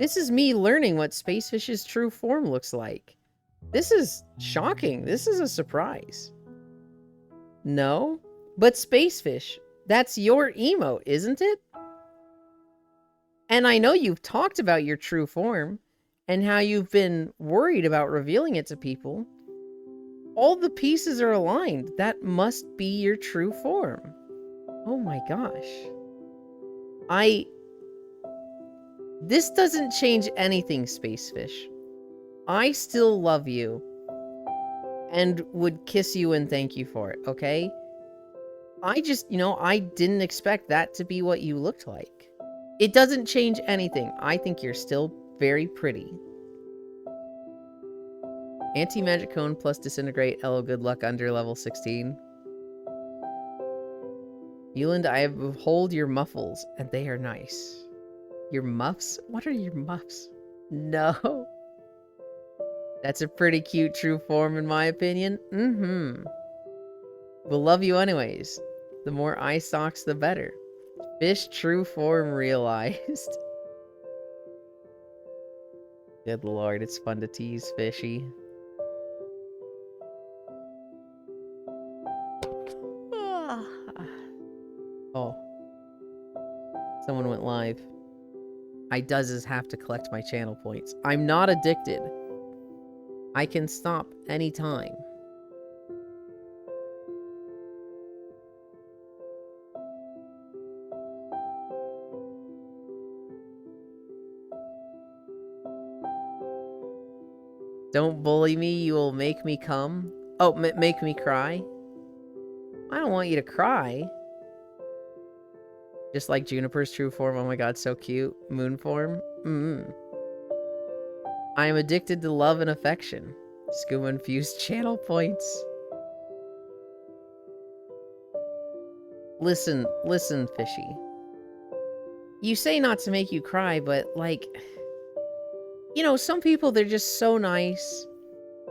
This is me learning what Space Fish's true form looks like. This is shocking. This is a surprise. No? But Space Fish, that's your emote, isn't it? And I know you've talked about your true form and how you've been worried about revealing it to people. All the pieces are aligned. That must be your true form. Oh my gosh. This doesn't change anything, Space Fish. I still love you and would kiss you and thank you for it, okay? I just, I didn't expect that to be what you looked like. It doesn't change anything. I think you're still very pretty. Anti-magic cone plus disintegrate. Hello, good luck under level 16. Euland, I behold your muffles, and they are nice. Your muffs? What are your muffs? No. That's a pretty cute true form in my opinion. We'll love you anyways. The more eye socks, the better. Fish true form realized. Good lord, it's fun to tease Fishy. Oh. Someone went live. I does have to collect my channel points. I'm not addicted. I can stop anytime. Don't bully me, you will make me come. Oh, make me cry? I don't want you to cry. Just like Juniper's true form. Oh my god, so cute. Moon form. I am addicted to love and affection. Skooma infused channel points. Listen, Fishy. You say not to make you cry, but like, you know, some people, they're just so nice.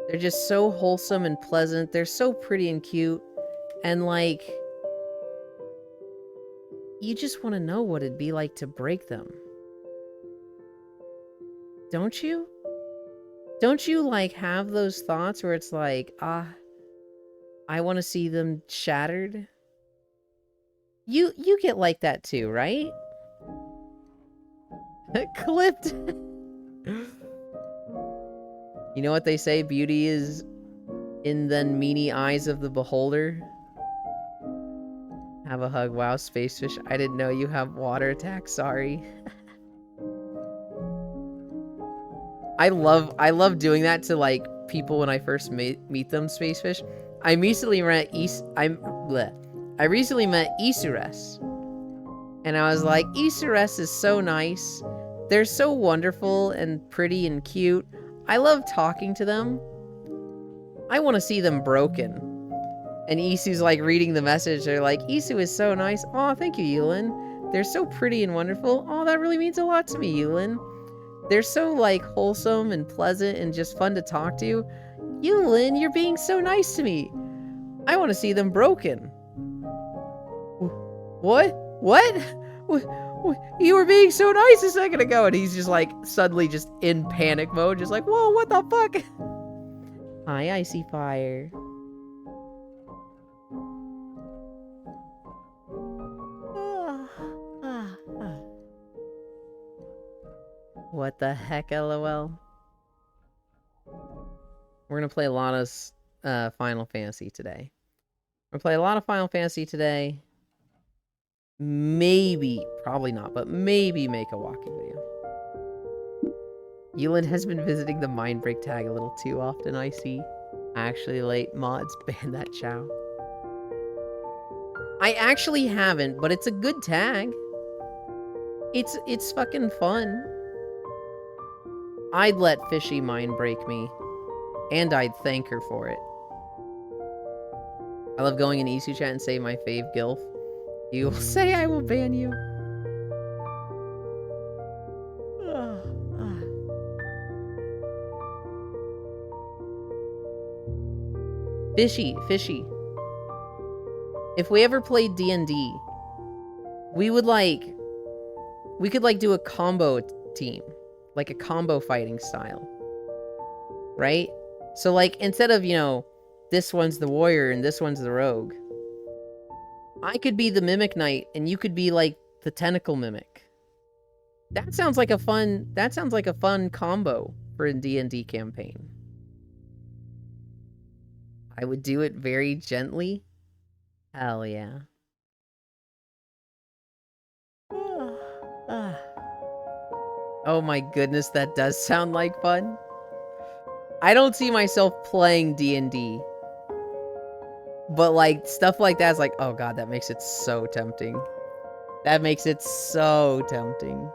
They're just so wholesome and pleasant. They're so pretty and cute. And like, you just want to know what it'd be like to break them. Don't you? Don't you like have those thoughts where it's like, I want to see them shattered? You get like that too, right? Clipped. You know what they say? Beauty is in the meany eyes of the beholder. Have a hug. Wow, Spacefish. I didn't know you have water attack. Sorry. I love doing that to like people when I first meet them, Spacefish. I recently met Isures. And I was like, Isures is so nice. They're so wonderful and pretty and cute. I love talking to them. I want to see them broken. And Isu's like reading the message. They're like, Isu is so nice. Aw, thank you, Yulin. They're so pretty and wonderful. Aw, that really means a lot to me, Yulin. They're so like wholesome and pleasant and just fun to talk to. Yulin, you're being so nice to me. I want to see them broken. What? You were being so nice a second ago. And he's just like suddenly just in panic mode. Just like, whoa, what the fuck? Hi, Icy Fire. What the heck, LOL? We're gonna play a lot of Final Fantasy today. We're gonna play a lot of Final Fantasy today. Maybe, probably not, but maybe make a walking video. Yulin has been visiting the Mindbreak tag a little too often, I see. Actually, late mods ban that Chow. I actually haven't, but it's a good tag. It's fucking fun. I'd let Fishy mind break me. And I'd thank her for it. I love going in Isu chat and say my fave gilf. You will say I will ban you. Fishy. If we ever played D&D, we could do a combo team. Like a combo fighting style. Right? So like, instead of, you know, this one's the warrior and this one's the rogue, I could be the Mimic Knight and you could be like the Tentacle Mimic. That sounds like a fun combo for a D&D campaign. I would do it very gently. Hell yeah. Oh my goodness, that does sound like fun. I don't see myself playing D&D. But like, stuff like that is like, oh god, that makes it so tempting. That makes it so tempting.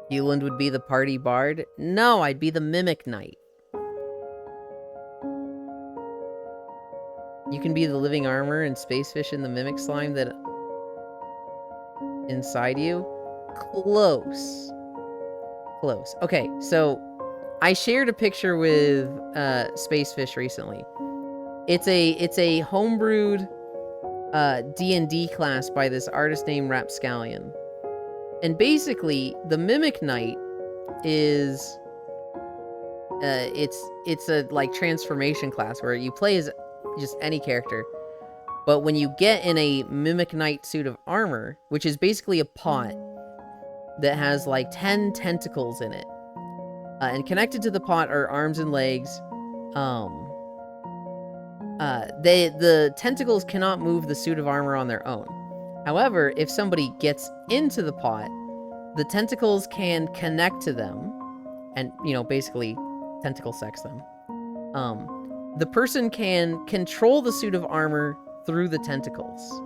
Yulin would be the party bard? No, I'd be the Mimic Knight. You can be the living armor and Spacefish in the Mimic Slime that inside you? Close. Okay, so I shared a picture with Spacefish recently. It's a homebrewed D&D class by this artist named Rapscallion. And basically, the Mimic Knight is it's a like transformation class where you play as just any character. But when you get in a Mimic Knight suit of armor, which is basically a pot that has like 10 tentacles in it, and connected to the pot are arms and legs, the tentacles cannot move the suit of armor on their own. However, if somebody gets into the pot, the tentacles can connect to them and, you know, basically tentacle sex them. The person can control the suit of armor through the tentacles.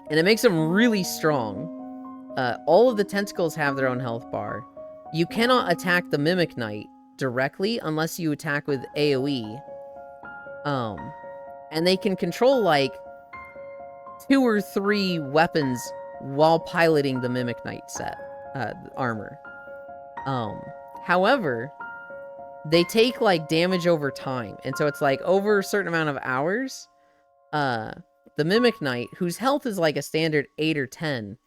And it makes them really strong. All of the tentacles have their own health bar. You cannot attack the Mimic Knight directly unless you attack with AoE. And they can control, like, 2 or 3 weapons while piloting the Mimic Knight set, armor. However, they take, like, damage over time. And so it's, like, over a certain amount of hours, the Mimic Knight, whose health is, like, a standard 8 or 10,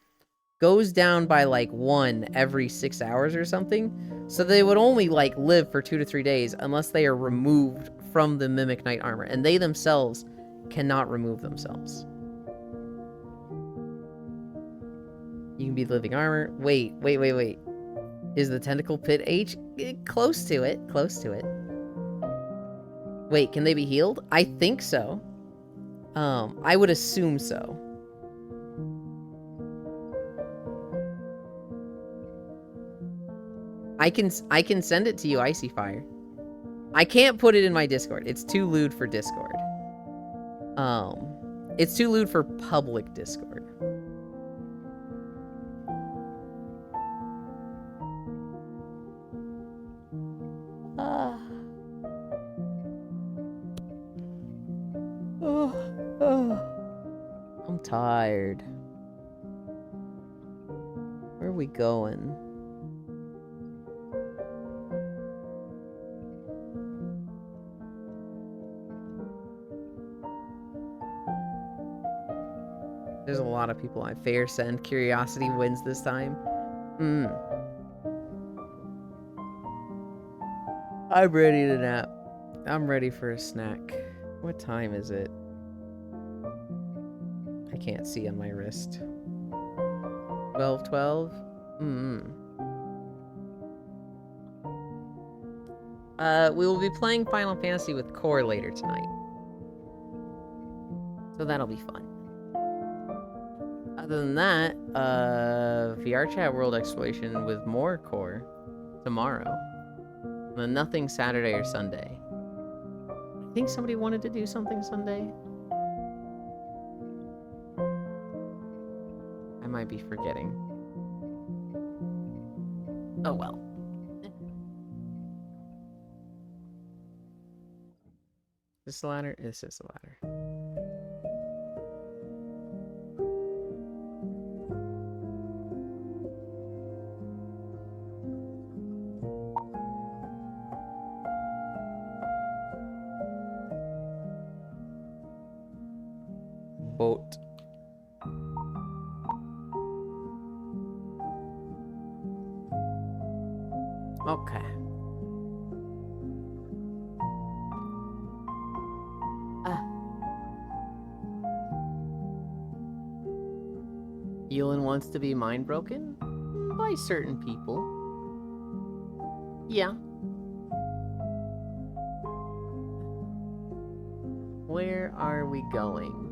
goes down by, like, 1 every 6 hours or something. So they would only, like, live for 2 to 3 days unless they are removed from the Mimic Knight armor. And they themselves cannot remove themselves. You can be living armor. Wait. Is the tentacle pit H? Close to it. Wait, can they be healed? I think so. I would assume so. I can send it to you, Icy Fire. I can't put it in my Discord. It's too lewd for Discord. It's too lewd for public Discord. I'm tired. Where are we going? There's a lot of people on Fair Send. Curiosity wins this time. I'm ready to nap. I'm ready for a snack. What time is it? I can't see on my wrist. 12:12? We will be playing Final Fantasy with Core later tonight. So that'll be fun. Other than that, VR Chat World Exploration with more Core tomorrow. And then nothing Saturday or Sunday. I think somebody wanted to do something Sunday. I might be forgetting. Oh well. Is this the ladder? This is the ladder. Boat. Okay. Ewan wants to be mind broken by certain people. Yeah. Where are we going?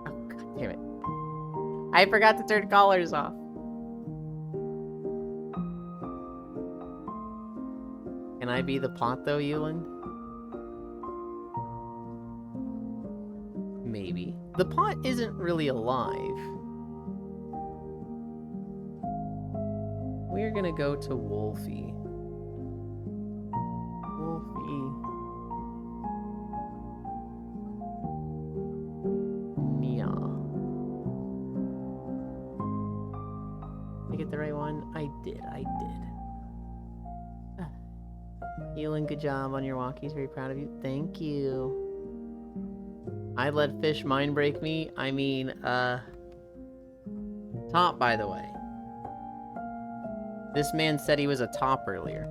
Oh, God damn it. I forgot to turn collars off. Can I be the pot though, Ewan? Maybe. The pot isn't really alive. We're gonna go to Wolfie. Nia. Did I get the right one? I did. Ewan, good job on your walkies. Very proud of you. Thank you. I let fish mind break me. I mean, top, by the way. This man said he was a top earlier.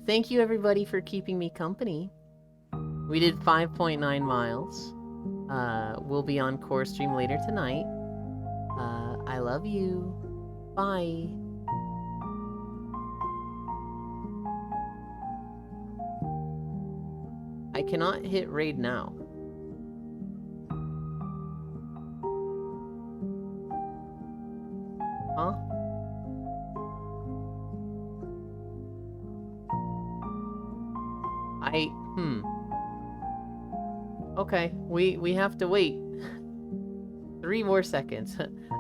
Thank you, everybody, for keeping me company. We did 5.9 miles. We'll be on Core Stream later tonight. I love you. Bye. I cannot hit raid now. Huh? Okay, we have to wait. 3 more seconds.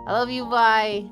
I love you, bye!